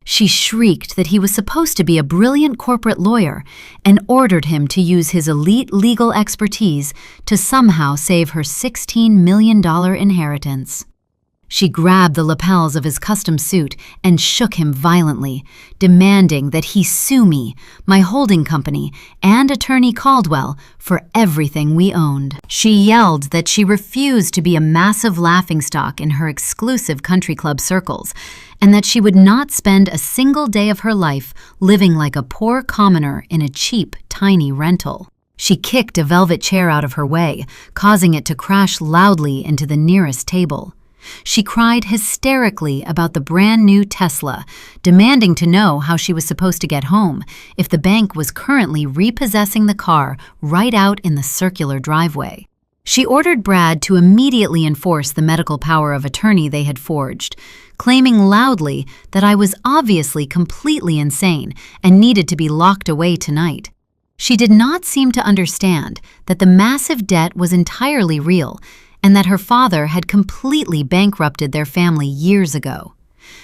She shrieked that he was supposed to be a brilliant corporate lawyer and ordered him to use his elite legal expertise to somehow save her $16 million inheritance. She grabbed the lapels of his custom suit and shook him violently, demanding that he sue me, my holding company, and attorney Caldwell for everything we owned. She yelled that she refused to be a massive laughingstock in her exclusive country club circles, and that she would not spend a single day of her life living like a poor commoner in a cheap, tiny rental. She kicked a velvet chair out of her way, causing it to crash loudly into the nearest table. She cried hysterically about the brand new Tesla, demanding to know how she was supposed to get home if the bank was currently repossessing the car right out in the circular driveway. She ordered Brad to immediately enforce the medical power of attorney they had forged, claiming loudly that I was obviously completely insane and needed to be locked away tonight. She did not seem to understand that the massive debt was entirely real and that her father had completely bankrupted their family years ago.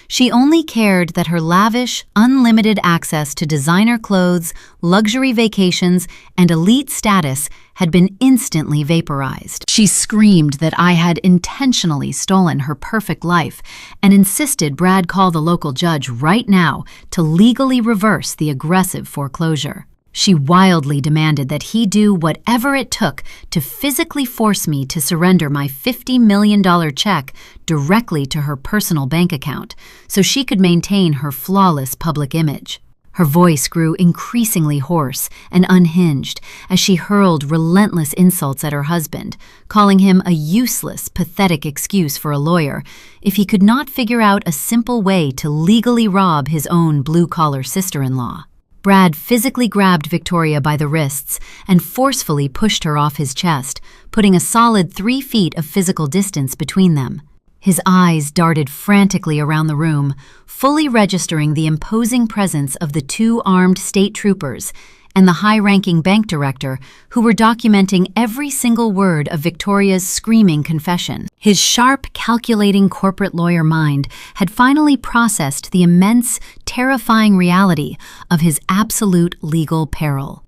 She only cared that her lavish, unlimited access to designer clothes, luxury vacations, and elite status had been instantly vaporized. She screamed that I had intentionally stolen her perfect life and insisted Brad call the local judge right now to legally reverse the aggressive foreclosure. She wildly demanded that he do whatever it took to physically force me to surrender my $50 million check directly to her personal bank account so she could maintain her flawless public image. Her voice grew increasingly hoarse and unhinged as she hurled relentless insults at her husband, calling him a useless, pathetic excuse for a lawyer if he could not figure out a simple way to legally rob his own blue-collar sister-in-law. Brad physically grabbed Victoria by the wrists and forcefully pushed her off his chest, putting a solid 3 feet of physical distance between them. His eyes darted frantically around the room, fully registering the imposing presence of the 2 armed state troopers and the high-ranking bank director who were documenting every single word of Victoria's screaming confession. His sharp, calculating corporate lawyer mind had finally processed the immense, terrifying reality of his absolute legal peril.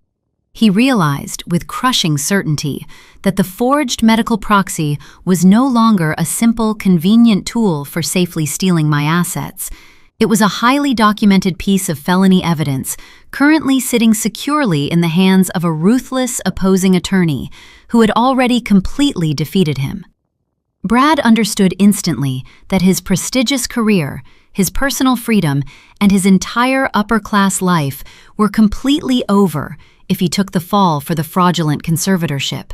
He realized with crushing certainty that the forged medical proxy was no longer a simple, convenient tool for safely stealing my assets. It was a highly documented piece of felony evidence, currently sitting securely in the hands of a ruthless opposing attorney who had already completely defeated him. Brad understood instantly that his prestigious career, his personal freedom, and his entire upper-class life were completely over if he took the fall for the fraudulent conservatorship.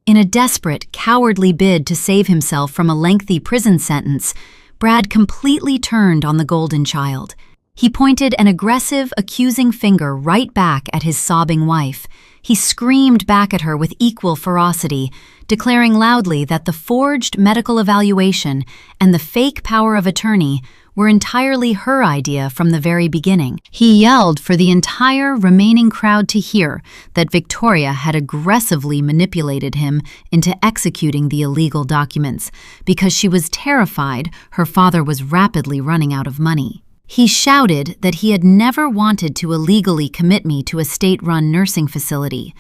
In a desperate, cowardly bid to save himself from a lengthy prison sentence, Brad completely turned on the golden child. He pointed an aggressive, accusing finger right back at his sobbing wife. He screamed back at her with equal ferocity, declaring loudly that the forged medical evaluation and the fake power of attorney were entirely her idea from the very beginning. He yelled for the entire remaining crowd to hear that Victoria had aggressively manipulated him into executing the illegal documents because she was terrified her father was rapidly running out of money. He shouted that he had never wanted to illegally commit me to a state-run nursing facility,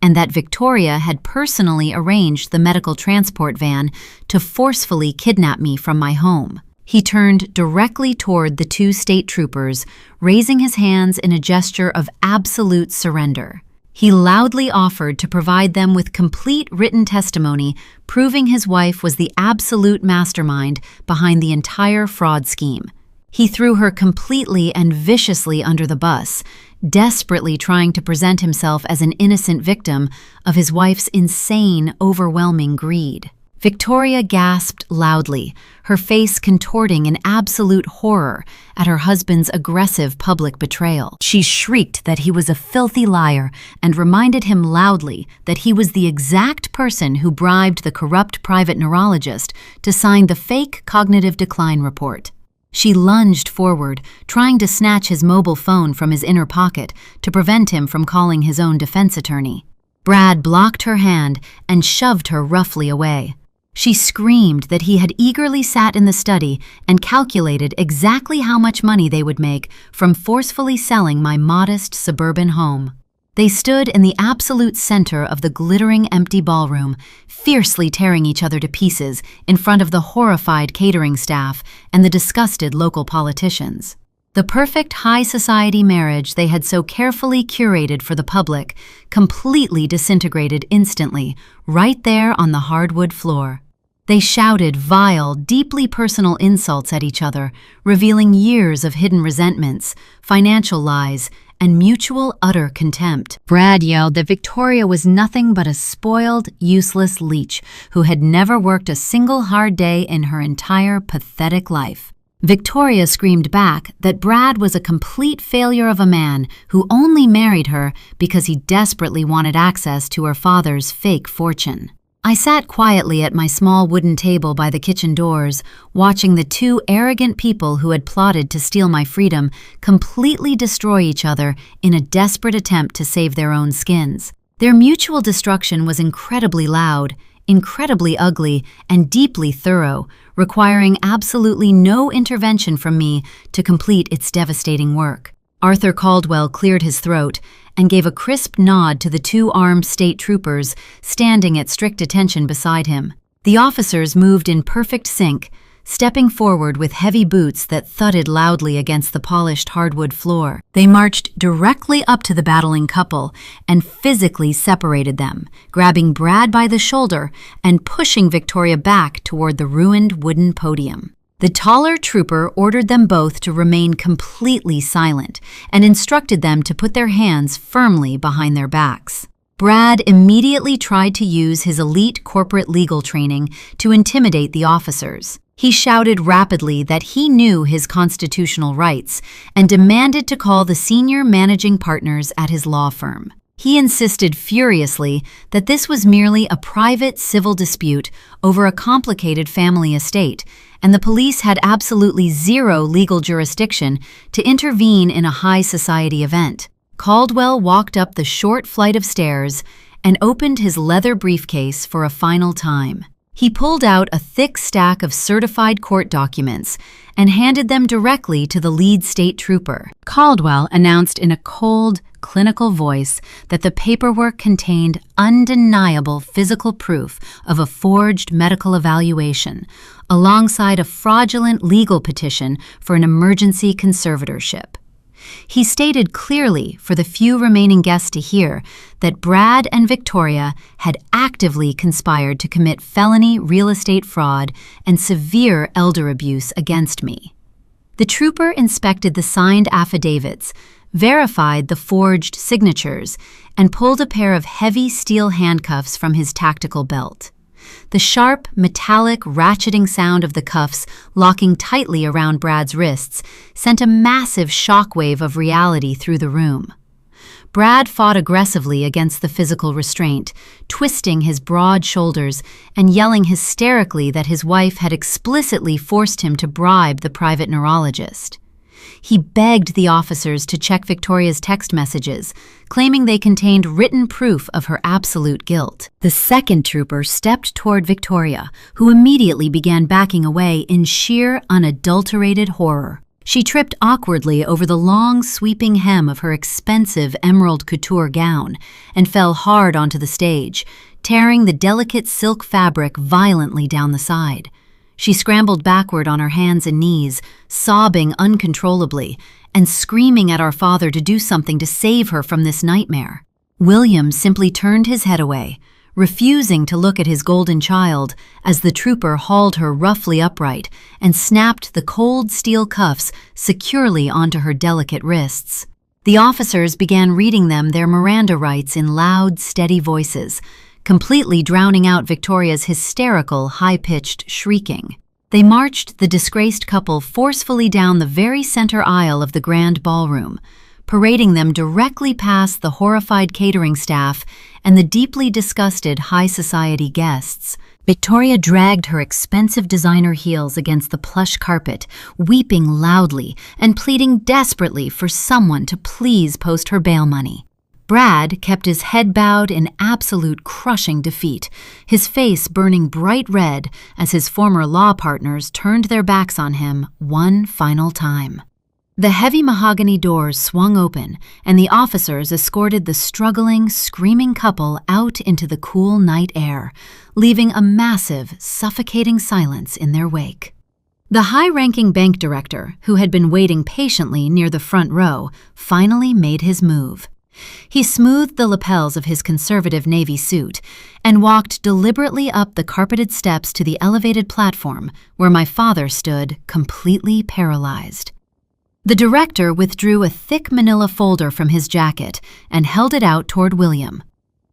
and that Victoria had personally arranged the medical transport van to forcefully kidnap me from my home. He turned directly toward the two state troopers, raising his hands in a gesture of absolute surrender. He loudly offered to provide them with complete written testimony proving his wife was the absolute mastermind behind the entire fraud scheme. He threw her completely and viciously under the bus, desperately trying to present himself as an innocent victim of his wife's insane, overwhelming greed. Victoria gasped loudly, her face contorting in absolute horror at her husband's aggressive public betrayal. She shrieked that he was a filthy liar and reminded him loudly that he was the exact person who bribed the corrupt private neurologist to sign the fake cognitive decline report. She lunged forward, trying to snatch his mobile phone from his inner pocket to prevent him from calling his own defense attorney. Brad blocked her hand and shoved her roughly away. She screamed that he had eagerly sat in the study and calculated exactly how much money they would make from forcefully selling my modest suburban home. They stood in the absolute center of the glittering empty ballroom, fiercely tearing each other to pieces in front of the horrified catering staff and the disgusted local politicians. The perfect high society marriage they had so carefully curated for the public completely disintegrated instantly, right there on the hardwood floor. They shouted vile, deeply personal insults at each other, revealing years of hidden resentments, financial lies, and mutual utter contempt. Brad yelled that Victoria was nothing but a spoiled, useless leech who had never worked a single hard day in her entire pathetic life. Victoria screamed back that Brad was a complete failure of a man who only married her because he desperately wanted access to her father's fake fortune. I sat quietly at my small wooden table by the kitchen doors, watching the two arrogant people who had plotted to steal my freedom completely destroy each other in a desperate attempt to save their own skins. Their mutual destruction was incredibly loud, incredibly ugly, and deeply thorough, requiring absolutely no intervention from me to complete its devastating work. Arthur Caldwell cleared his throat and gave a crisp nod to the two armed state troopers standing at strict attention beside him. The officers moved in perfect sync, stepping forward with heavy boots that thudded loudly against the polished hardwood floor. They marched directly up to the battling couple and physically separated them, grabbing Brad by the shoulder and pushing Victoria back toward the ruined wooden podium. The taller trooper ordered them both to remain completely silent and instructed them to put their hands firmly behind their backs. Brad immediately tried to use his elite corporate legal training to intimidate the officers. He shouted rapidly that he knew his constitutional rights and demanded to call the senior managing partners at his law firm. He insisted furiously that this was merely a private civil dispute over a complicated family estate, and the police had absolutely zero legal jurisdiction to intervene in a high society event. Caldwell walked up the short flight of stairs and opened his leather briefcase for a final time. He pulled out a thick stack of certified court documents and handed them directly to the lead state trooper. Caldwell announced in a cold, clinical voice that the paperwork contained undeniable physical proof of a forged medical evaluation, alongside a fraudulent legal petition for an emergency conservatorship. He stated clearly for the few remaining guests to hear that Brad and Victoria had actively conspired to commit felony real estate fraud and severe elder abuse against me. The trooper inspected the signed affidavits, verified the forged signatures, and pulled a pair of heavy steel handcuffs from his tactical belt. The sharp, metallic, ratcheting sound of the cuffs locking tightly around Brad's wrists sent a massive shockwave of reality through the room. Brad fought aggressively against the physical restraint, twisting his broad shoulders and yelling hysterically that his wife had explicitly forced him to bribe the private neurologist. He begged the officers to check Victoria's text messages, claiming they contained written proof of her absolute guilt. The second trooper stepped toward Victoria, who immediately began backing away in sheer, unadulterated horror. She tripped awkwardly over the long, sweeping hem of her expensive emerald couture gown and fell hard onto the stage, tearing the delicate silk fabric violently down the side. She scrambled backward on her hands and knees, sobbing uncontrollably and screaming at our father to do something to save her from this nightmare. William simply turned his head away, refusing to look at his golden child as the trooper hauled her roughly upright and snapped the cold steel cuffs securely onto her delicate wrists. The officers began reading them their Miranda rights in loud, steady voices, completely drowning out Victoria's hysterical, high-pitched shrieking. They marched the disgraced couple forcefully down the very center aisle of the grand ballroom, parading them directly past the horrified catering staff and the deeply disgusted high society guests. Victoria dragged her expensive designer heels against the plush carpet, weeping loudly and pleading desperately for someone to please post her bail money. Brad kept his head bowed in absolute crushing defeat, his face burning bright red as his former law partners turned their backs on him one final time. The heavy mahogany doors swung open, and the officers escorted the struggling, screaming couple out into the cool night air, leaving a massive, suffocating silence in their wake. The high-ranking bank director, who had been waiting patiently near the front row, finally made his move. He smoothed the lapels of his conservative navy suit and walked deliberately up the carpeted steps to the elevated platform where my father stood, completely paralyzed. The director withdrew a thick manila folder from his jacket and held it out toward William.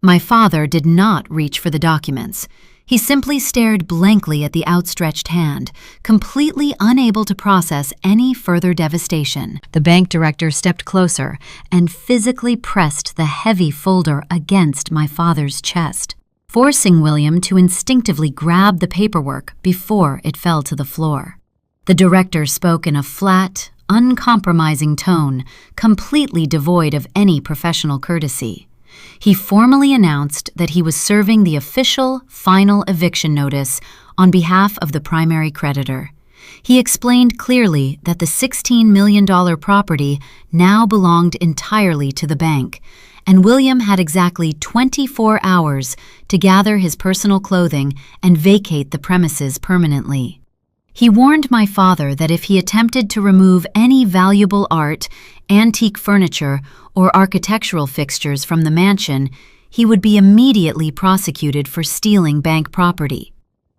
My father did not reach for the documents. He simply stared blankly at the outstretched hand, completely unable to process any further devastation. The bank director stepped closer and physically pressed the heavy folder against my father's chest, forcing William to instinctively grab the paperwork before it fell to the floor. The director spoke in a flat, uncompromising tone, completely devoid of any professional courtesy. He formally announced that he was serving the official, final eviction notice on behalf of the primary creditor. He explained clearly that the $16 million property now belonged entirely to the bank, and William had exactly 24 hours to gather his personal clothing and vacate the premises permanently. He warned my father that if he attempted to remove any valuable art, antique furniture, or architectural fixtures from the mansion, he would be immediately prosecuted for stealing bank property.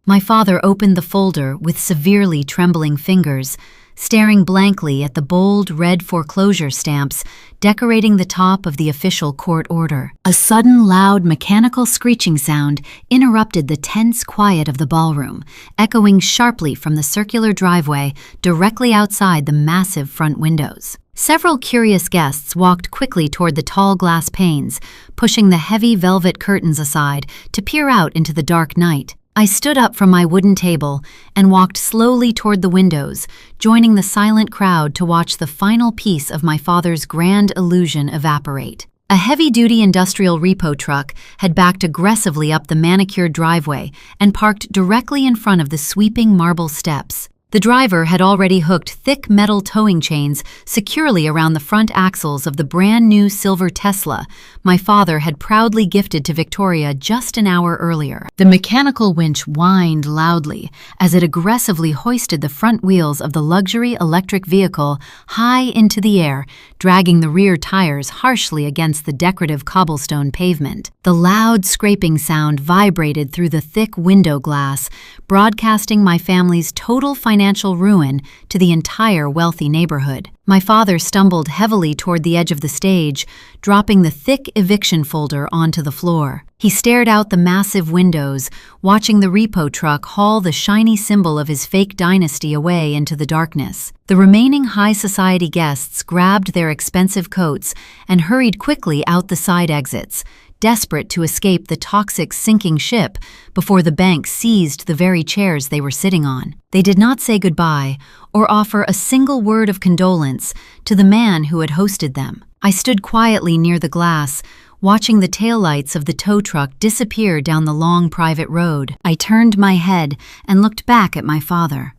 My father opened the folder with severely trembling fingers, staring blankly at the bold red foreclosure stamps decorating the top of the official court order. A sudden loud mechanical screeching sound interrupted the tense quiet of the ballroom, echoing sharply from the circular driveway directly outside the massive front windows. Several curious guests walked quickly toward the tall glass panes, pushing the heavy velvet curtains aside to peer out into the dark night. I stood up from my wooden table and walked slowly toward the windows, joining the silent crowd to watch the final piece of my father's grand illusion evaporate. A heavy-duty industrial repo truck had backed aggressively up the manicured driveway and parked directly in front of the sweeping marble steps. The driver had already hooked thick metal towing chains securely around the front axles of the brand-new silver Tesla my father had proudly gifted to Victoria just an hour earlier. The mechanical winch whined loudly as it aggressively hoisted the front wheels of the luxury electric vehicle high into the air, dragging the rear tires harshly against the decorative cobblestone pavement. The loud scraping sound vibrated through the thick window glass, broadcasting my family's total financial financial ruin to the entire wealthy neighborhood. My father stumbled heavily toward the edge of the stage, dropping the thick eviction folder onto the floor. He stared out the massive windows, watching the repo truck haul the shiny symbol of his fake dynasty away into the darkness. The remaining high society guests grabbed their expensive coats and hurried quickly out the side exits, desperate to escape the toxic sinking ship before the bank seized the very chairs they were sitting on. They did not say goodbye or offer a single word of condolence to the man who had hosted them. I stood quietly near the glass, watching the taillights of the tow truck disappear down the long private road. I turned my head and looked back at my father.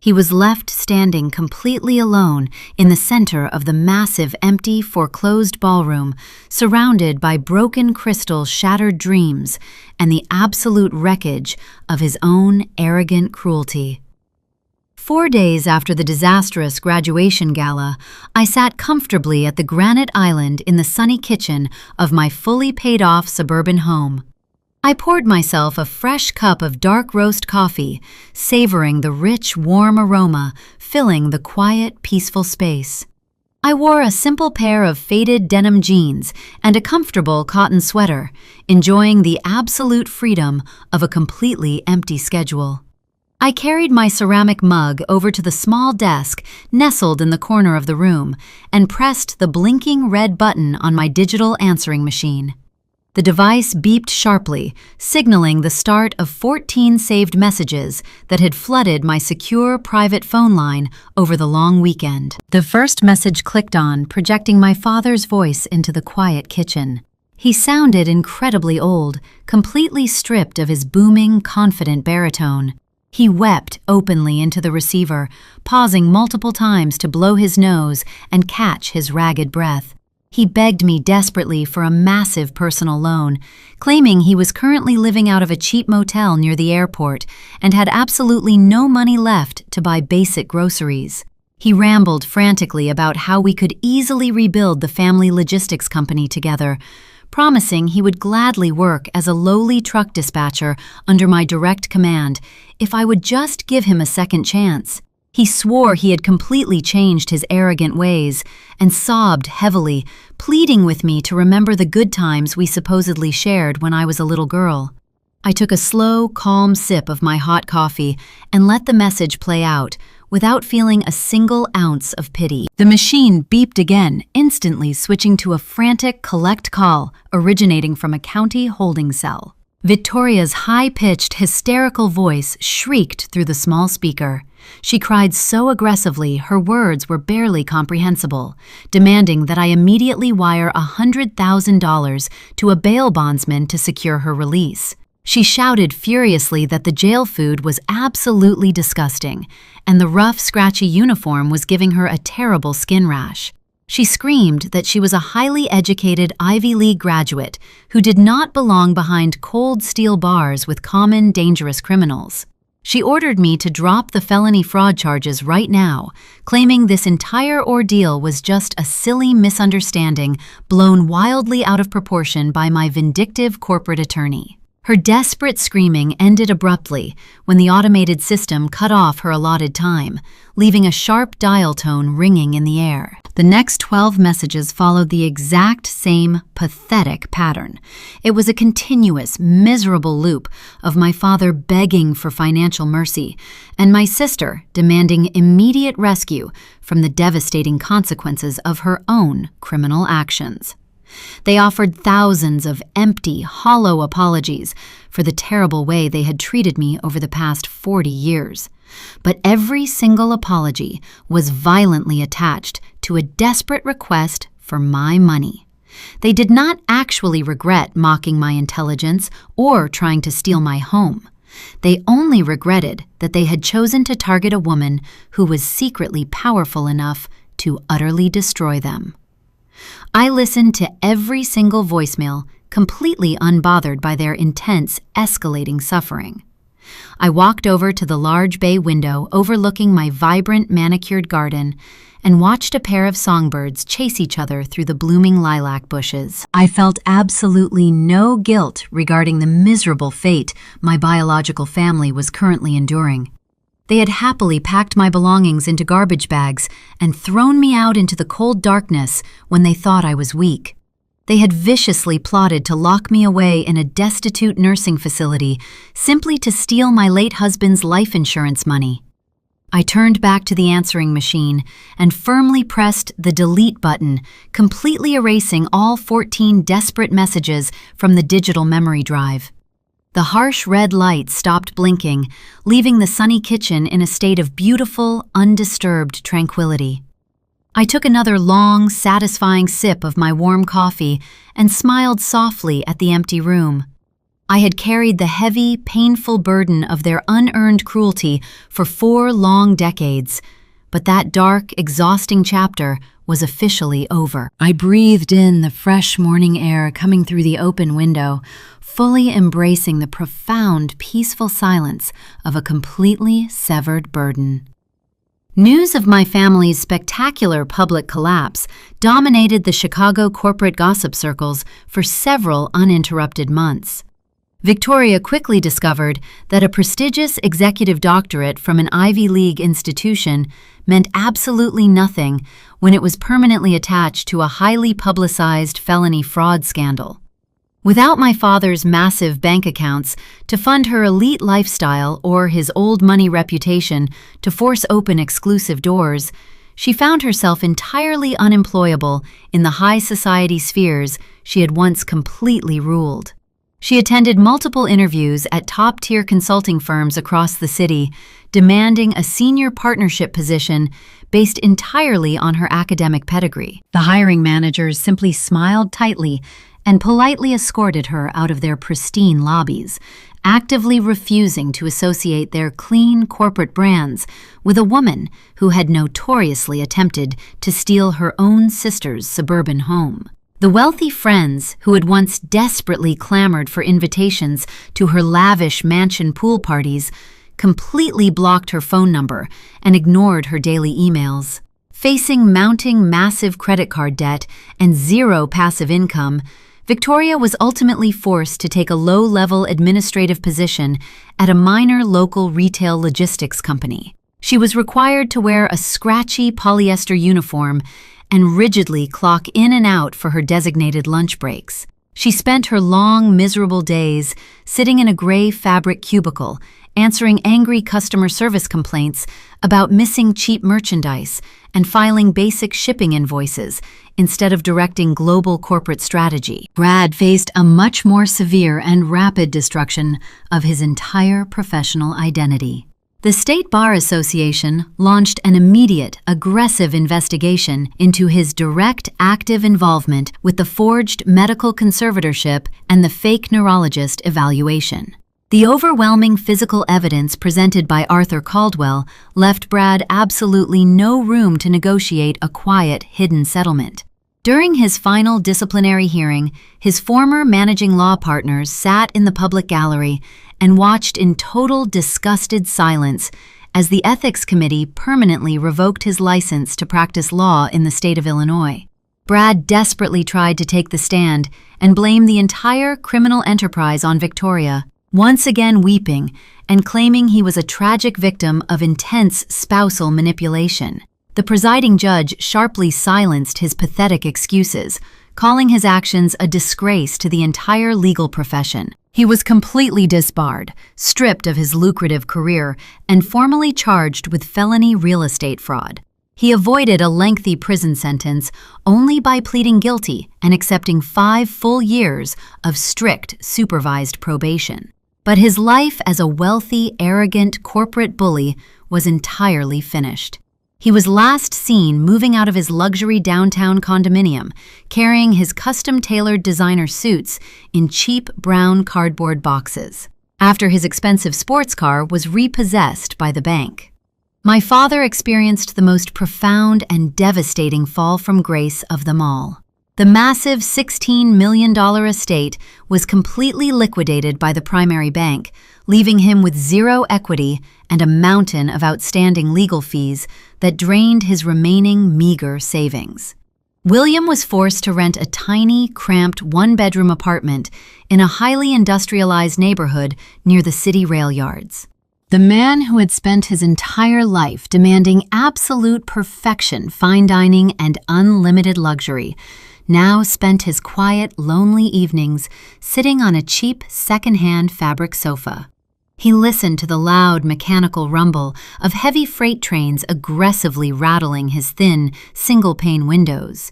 He was left standing completely alone in the center of the massive, empty, foreclosed ballroom, surrounded by broken crystal, shattered dreams, and the absolute wreckage of his own arrogant cruelty. 4 days after the disastrous graduation gala, I sat comfortably at the granite island in the sunny kitchen of my fully paid-off suburban home. I poured myself a fresh cup of dark roast coffee, savoring the rich, warm aroma filling the quiet, peaceful space. I wore a simple pair of faded denim jeans and a comfortable cotton sweater, enjoying the absolute freedom of a completely empty schedule. I carried my ceramic mug over to the small desk nestled in the corner of the room and pressed the blinking red button on my digital answering machine. The device beeped sharply, signaling the start of 14 saved messages that had flooded my secure private phone line over the long weekend. The first message clicked on, projecting my father's voice into the quiet kitchen. He sounded incredibly old, completely stripped of his booming, confident baritone. He wept openly into the receiver, pausing multiple times to blow his nose and catch his ragged breath. He begged me desperately for a massive personal loan, claiming he was currently living out of a cheap motel near the airport and had absolutely no money left to buy basic groceries. He rambled frantically about how we could easily rebuild the family logistics company together, promising he would gladly work as a lowly truck dispatcher under my direct command if I would just give him a second chance. He swore he had completely changed his arrogant ways and sobbed heavily, pleading with me to remember the good times we supposedly shared when I was a little girl. I took a slow, calm sip of my hot coffee and let the message play out without feeling a single ounce of pity. The machine beeped again, instantly switching to a frantic collect call originating from a county holding cell. Victoria's high-pitched, hysterical voice shrieked through the small speaker. She cried so aggressively her words were barely comprehensible, demanding that I immediately wire $100,000 to a bail bondsman to secure her release. She shouted furiously that the jail food was absolutely disgusting, and the rough, scratchy uniform was giving her a terrible skin rash. She screamed that she was a highly educated Ivy League graduate who did not belong behind cold steel bars with common, dangerous criminals. She ordered me to drop the felony fraud charges right now, claiming this entire ordeal was just a silly misunderstanding blown wildly out of proportion by my vindictive corporate attorney. Her desperate screaming ended abruptly when the automated system cut off her allotted time, leaving a sharp dial tone ringing in the air. The next 12 messages followed the exact same pathetic pattern. It was a continuous, miserable loop of my father begging for financial mercy and my sister demanding immediate rescue from the devastating consequences of her own criminal actions. They offered thousands of empty, hollow apologies for the terrible way they had treated me over the past 40 years. But every single apology was violently attached to a desperate request for my money. They did not actually regret mocking my intelligence or trying to steal my home. They only regretted that they had chosen to target a woman who was secretly powerful enough to utterly destroy them. I listened to every single voicemail, completely unbothered by their intense, escalating suffering. I walked over to the large bay window overlooking my vibrant, manicured garden and watched a pair of songbirds chase each other through the blooming lilac bushes. I felt absolutely no guilt regarding the miserable fate my biological family was currently enduring. They had happily packed my belongings into garbage bags and thrown me out into the cold darkness when they thought I was weak. They had viciously plotted to lock me away in a destitute nursing facility simply to steal my late husband's life insurance money. I turned back to the answering machine and firmly pressed the delete button, completely erasing all 14 desperate messages from the digital memory drive. The harsh red light stopped blinking, leaving the sunny kitchen in a state of beautiful, undisturbed tranquility. I took another long, satisfying sip of my warm coffee and smiled softly at the empty room. I had carried the heavy, painful burden of their unearned cruelty for 4 long decades, but that dark, exhausting chapter was officially over. I breathed in the fresh morning air coming through the open window, fully embracing the profound, peaceful silence of a completely severed burden. News of my family's spectacular public collapse dominated the Chicago corporate gossip circles for several uninterrupted months. Victoria quickly discovered that a prestigious executive doctorate from an Ivy League institution meant absolutely nothing when it was permanently attached to a highly publicized felony fraud scandal. Without my father's massive bank accounts to fund her elite lifestyle or his old money reputation to force open exclusive doors, she found herself entirely unemployable in the high society spheres she had once completely ruled. She attended multiple interviews at top-tier consulting firms across the city, demanding a senior partnership position based entirely on her academic pedigree. The hiring managers simply smiled tightly and politely escorted her out of their pristine lobbies, actively refusing to associate their clean corporate brands with a woman who had notoriously attempted to steal her own sister's suburban home. The wealthy friends who had once desperately clamored for invitations to her lavish mansion pool parties completely blocked her phone number and ignored her daily emails. Facing mounting massive credit card debt and zero passive income, Victoria was ultimately forced to take a low-level administrative position at a minor local retail logistics company. She was required to wear a scratchy polyester uniform and rigidly clock in and out for her designated lunch breaks. She spent her long, miserable days sitting in a gray fabric cubicle, answering angry customer service complaints about missing cheap merchandise and filing basic shipping invoices instead of directing global corporate strategy. Brad faced a much more severe and rapid destruction of his entire professional identity. The State Bar Association launched an immediate, aggressive investigation into his direct, active involvement with the forged medical conservatorship and the fake neurologist evaluation. The overwhelming physical evidence presented by Arthur Caldwell left Brad absolutely no room to negotiate a quiet, hidden settlement. During his final disciplinary hearing, his former managing law partners sat in the public gallery and watched in total disgusted silence as the Ethics Committee permanently revoked his license to practice law in the state of Illinois. Brad desperately tried to take the stand and blame the entire criminal enterprise on Victoria, once again weeping and claiming he was a tragic victim of intense spousal manipulation. The presiding judge sharply silenced his pathetic excuses, calling his actions a disgrace to the entire legal profession. He was completely disbarred, stripped of his lucrative career, and formally charged with felony real estate fraud. He avoided a lengthy prison sentence only by pleading guilty and accepting 5 full years of strict, supervised probation. But his life as a wealthy, arrogant corporate bully was entirely finished. He was last seen moving out of his luxury downtown condominium, carrying his custom-tailored designer suits in cheap brown cardboard boxes, after his expensive sports car was repossessed by the bank. My father experienced the most profound and devastating fall from grace of them all. The massive $16 million estate was completely liquidated by the primary bank, leaving him with zero equity and a mountain of outstanding legal fees that drained his remaining meager savings. William was forced to rent a tiny, cramped one-bedroom apartment in a highly industrialized neighborhood near the city rail yards. The man who had spent his entire life demanding absolute perfection, fine dining, and unlimited luxury, now spent his quiet, lonely evenings sitting on a cheap, second-hand fabric sofa. He listened to the loud, mechanical rumble of heavy freight trains aggressively rattling his thin, single-pane windows.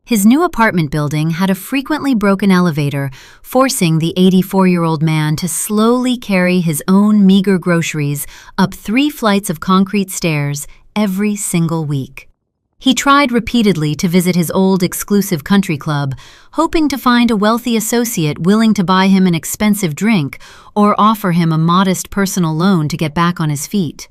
His new apartment building had a frequently broken elevator, forcing the 84-year-old man to slowly carry his own meager groceries up 3 flights of concrete stairs every single week. He tried repeatedly to visit his old exclusive country club, hoping to find a wealthy associate willing to buy him an expensive drink or offer him a modest personal loan to get back on his feet.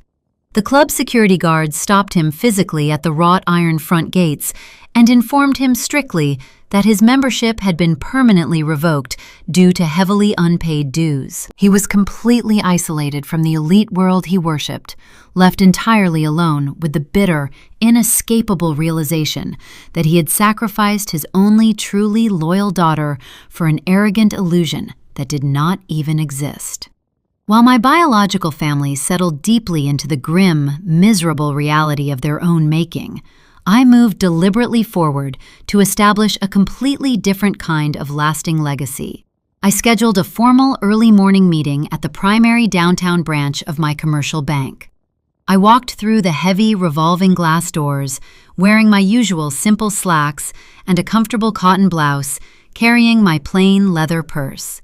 The club security guards stopped him physically at the wrought iron front gates and informed him strictly that his membership had been permanently revoked due to heavily unpaid dues. He was completely isolated from the elite world he worshipped, left entirely alone with the bitter, inescapable realization that he had sacrificed his only truly loyal daughter for an arrogant illusion that did not even exist. While my biological family settled deeply into the grim, miserable reality of their own making, I moved deliberately forward to establish a completely different kind of lasting legacy. I scheduled a formal early morning meeting at the primary downtown branch of my commercial bank. I walked through the heavy revolving glass doors, wearing my usual simple slacks and a comfortable cotton blouse, carrying my plain leather purse.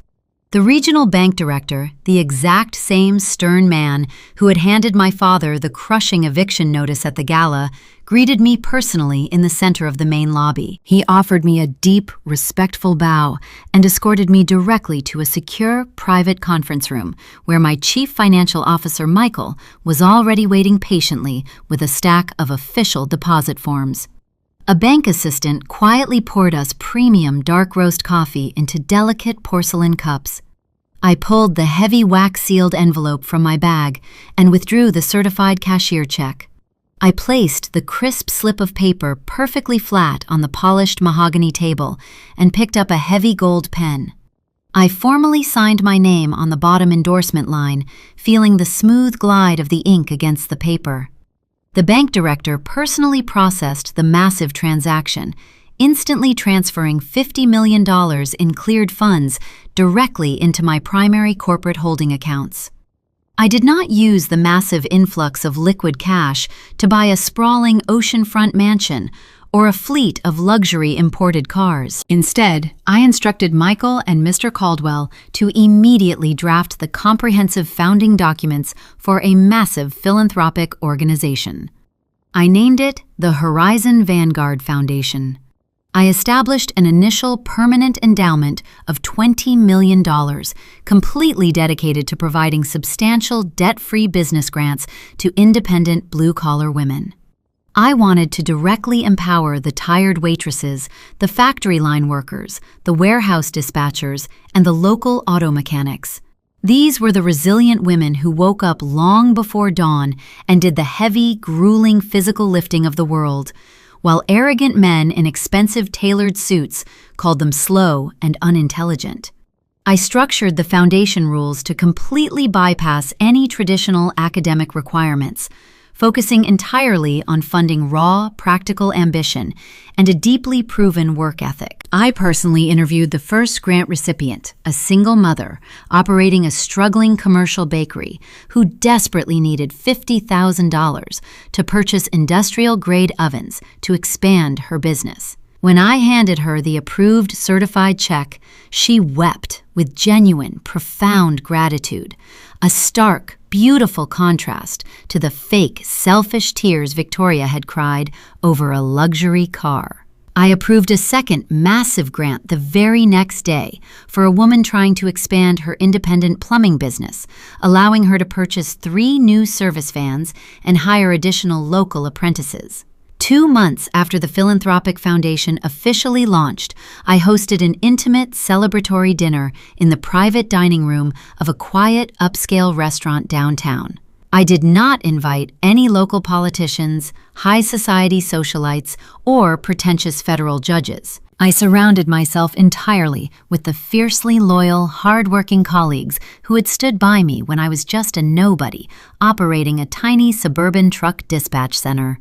The regional bank director, the exact same stern man who had handed my father the crushing eviction notice at the gala, greeted me personally in the center of the main lobby. He offered me a deep, respectful bow and escorted me directly to a secure, private conference room where my chief financial officer, Michael, was already waiting patiently with a stack of official deposit forms. A bank assistant quietly poured us premium dark roast coffee into delicate porcelain cups. I pulled the heavy wax-sealed envelope from my bag and withdrew the certified cashier check. I placed the crisp slip of paper perfectly flat on the polished mahogany table and picked up a heavy gold pen. I formally signed my name on the bottom endorsement line, feeling the smooth glide of the ink against the paper. The bank director personally processed the massive transaction, instantly transferring $50 million in cleared funds directly into my primary corporate holding accounts. I did not use the massive influx of liquid cash to buy a sprawling oceanfront mansion or a fleet of luxury imported cars. Instead, I instructed Michael and Mr. Caldwell to immediately draft the comprehensive founding documents for a massive philanthropic organization. I named it the Horizon Vanguard Foundation. I established an initial permanent endowment of $20 million, completely dedicated to providing substantial debt-free business grants to independent blue-collar women. I wanted to directly empower the tired waitresses, the factory line workers, the warehouse dispatchers, and the local auto mechanics. These were the resilient women who woke up long before dawn and did the heavy, grueling physical lifting of the world, while arrogant men in expensive tailored suits called them slow and unintelligent. I structured the foundation rules to completely bypass any traditional academic requirements, focusing entirely on funding raw, practical ambition and a deeply proven work ethic. I personally interviewed the first grant recipient, a single mother operating a struggling commercial bakery who desperately needed $50,000 to purchase industrial-grade ovens to expand her business. When I handed her the approved certified check, she wept with genuine, profound gratitude, a stark, beautiful contrast to the fake, selfish tears Victoria had cried over a luxury car. I approved a second massive grant the very next day for a woman trying to expand her independent plumbing business, allowing her to purchase 3 new service vans and hire additional local apprentices. 2 months after the Philanthropic Foundation officially launched, I hosted an intimate, celebratory dinner in the private dining room of a quiet, upscale restaurant downtown. I did not invite any local politicians, high society socialites, or pretentious federal judges. I surrounded myself entirely with the fiercely loyal, hard-working colleagues who had stood by me when I was just a nobody, operating a tiny suburban truck dispatch center.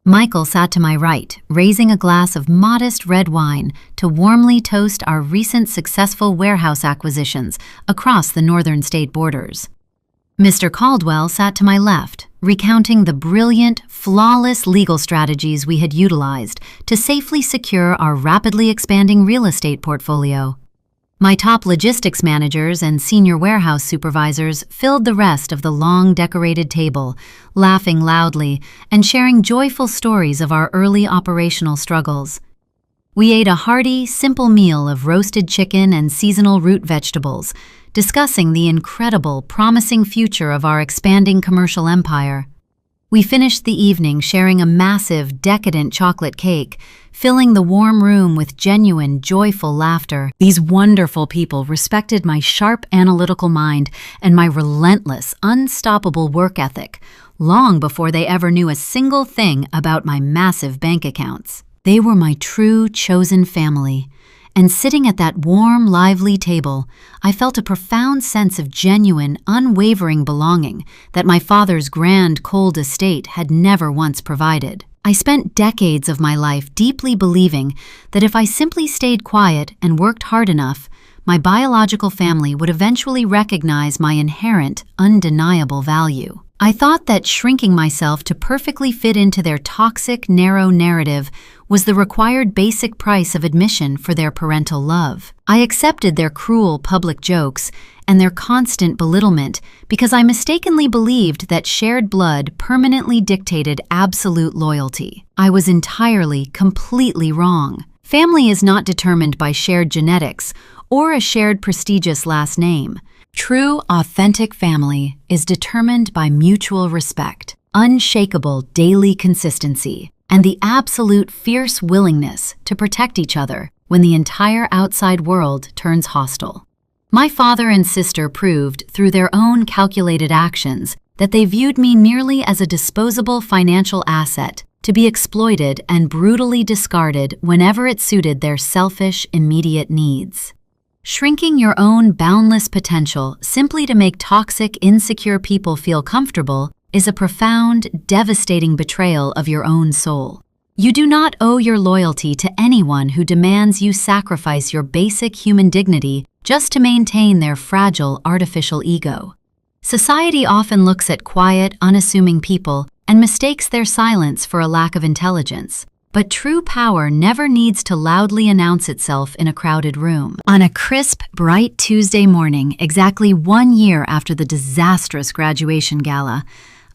Michael sat to my right, raising a glass of modest red wine to warmly toast our recent successful warehouse acquisitions across the northern state borders. Mr. Caldwell sat to my left, recounting the brilliant, flawless legal strategies we had utilized to safely secure our rapidly expanding real estate portfolio. My top logistics managers and senior warehouse supervisors filled the rest of the long decorated table, laughing loudly and sharing joyful stories of our early operational struggles. We ate a hearty, simple meal of roasted chicken and seasonal root vegetables, discussing the incredible, promising future of our expanding commercial empire. We finished the evening sharing a massive, decadent chocolate cake, filling the warm room with genuine, joyful laughter. These wonderful people respected my sharp, analytical mind and my relentless, unstoppable work ethic, long before they ever knew a single thing about my massive bank accounts. They were my true, chosen family. And sitting at that warm, lively table, I felt a profound sense of genuine, unwavering belonging that my father's grand, cold estate had never once provided. I spent decades of my life deeply believing that if I simply stayed quiet and worked hard enough, my biological family would eventually recognize my inherent, undeniable value. I thought that shrinking myself to perfectly fit into their toxic, narrow narrative was the required basic price of admission for their parental love. I accepted their cruel public jokes and their constant belittlement because I mistakenly believed that shared blood permanently dictated absolute loyalty. I was entirely, completely wrong. Family is not determined by shared genetics or a shared prestigious last name. True, authentic family is determined by mutual respect, unshakable daily consistency, and the absolute fierce willingness to protect each other when the entire outside world turns hostile. My father and sister proved through their own calculated actions that they viewed me merely as a disposable financial asset to be exploited and brutally discarded whenever it suited their selfish, immediate needs. Shrinking your own boundless potential simply to make toxic, insecure people feel comfortable is a profound, devastating betrayal of your own soul. You do not owe your loyalty to anyone who demands you sacrifice your basic human dignity just to maintain their fragile, artificial ego. Society often looks at quiet, unassuming people and mistakes their silence for a lack of intelligence. But true power never needs to loudly announce itself in a crowded room. On a crisp, bright Tuesday morning, exactly 1 year after the disastrous graduation gala,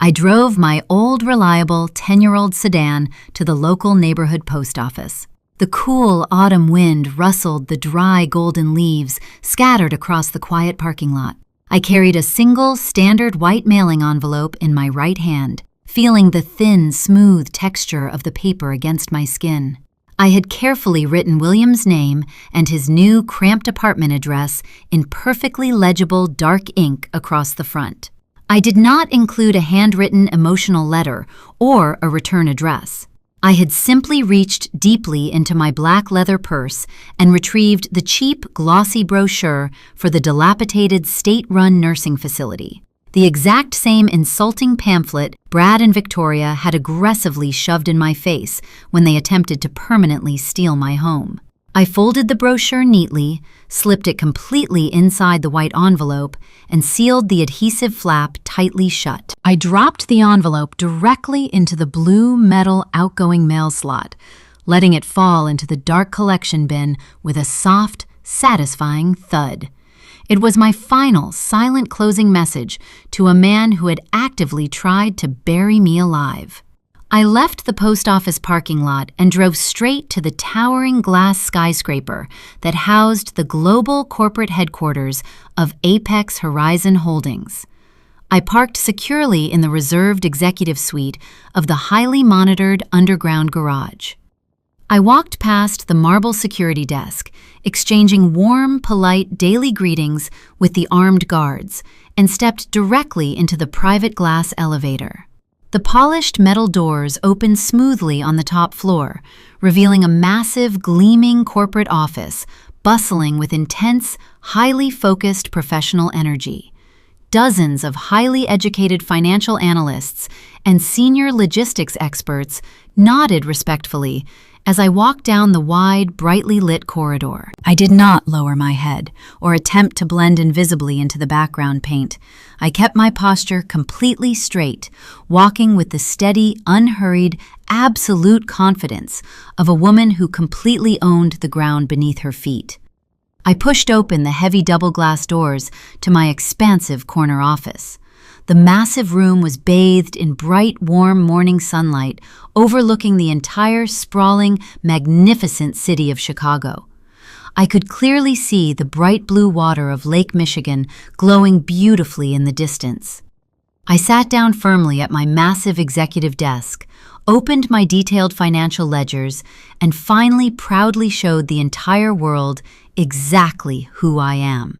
I drove my old, reliable 10-year-old sedan to the local neighborhood post office. The cool autumn wind rustled the dry golden leaves scattered across the quiet parking lot. I carried a single, standard white mailing envelope in my right hand, feeling the thin, smooth texture of the paper against my skin. I had carefully written William's name and his new cramped apartment address in perfectly legible dark ink across the front. I did not include a handwritten emotional letter or a return address. I had simply reached deeply into my black leather purse and retrieved the cheap, glossy brochure for the dilapidated state-run nursing facility. The exact same insulting pamphlet Brad and Victoria had aggressively shoved in my face when they attempted to permanently steal my home. I folded the brochure neatly, slipped it completely inside the white envelope, and sealed the adhesive flap tightly shut. I dropped the envelope directly into the blue metal outgoing mail slot, letting it fall into the dark collection bin with a soft, satisfying thud. It was my final, silent closing message to a man who had actively tried to bury me alive. I left the post office parking lot and drove straight to the towering glass skyscraper that housed the global corporate headquarters of Apex Horizon Holdings. I parked securely in the reserved executive suite of the highly monitored underground garage. I walked past the marble security desk, exchanging warm, polite daily greetings with the armed guards, and stepped directly into the private glass elevator. The polished metal doors opened smoothly on the top floor, revealing a massive, gleaming corporate office, bustling with intense, highly focused professional energy. Dozens of highly educated financial analysts and senior logistics experts nodded respectfully as I walked down the wide, brightly lit corridor. I did not lower my head or attempt to blend invisibly into the background paint. I kept my posture completely straight, walking with the steady, unhurried, absolute confidence of a woman who completely owned the ground beneath her feet. I pushed open the heavy double-glass doors to my expansive corner office. The massive room was bathed in bright, warm morning sunlight, overlooking the entire sprawling, magnificent city of Chicago. I could clearly see the bright blue water of Lake Michigan glowing beautifully in the distance. I sat down firmly at my massive executive desk, opened my detailed financial ledgers, and finally proudly showed the entire world exactly who I am.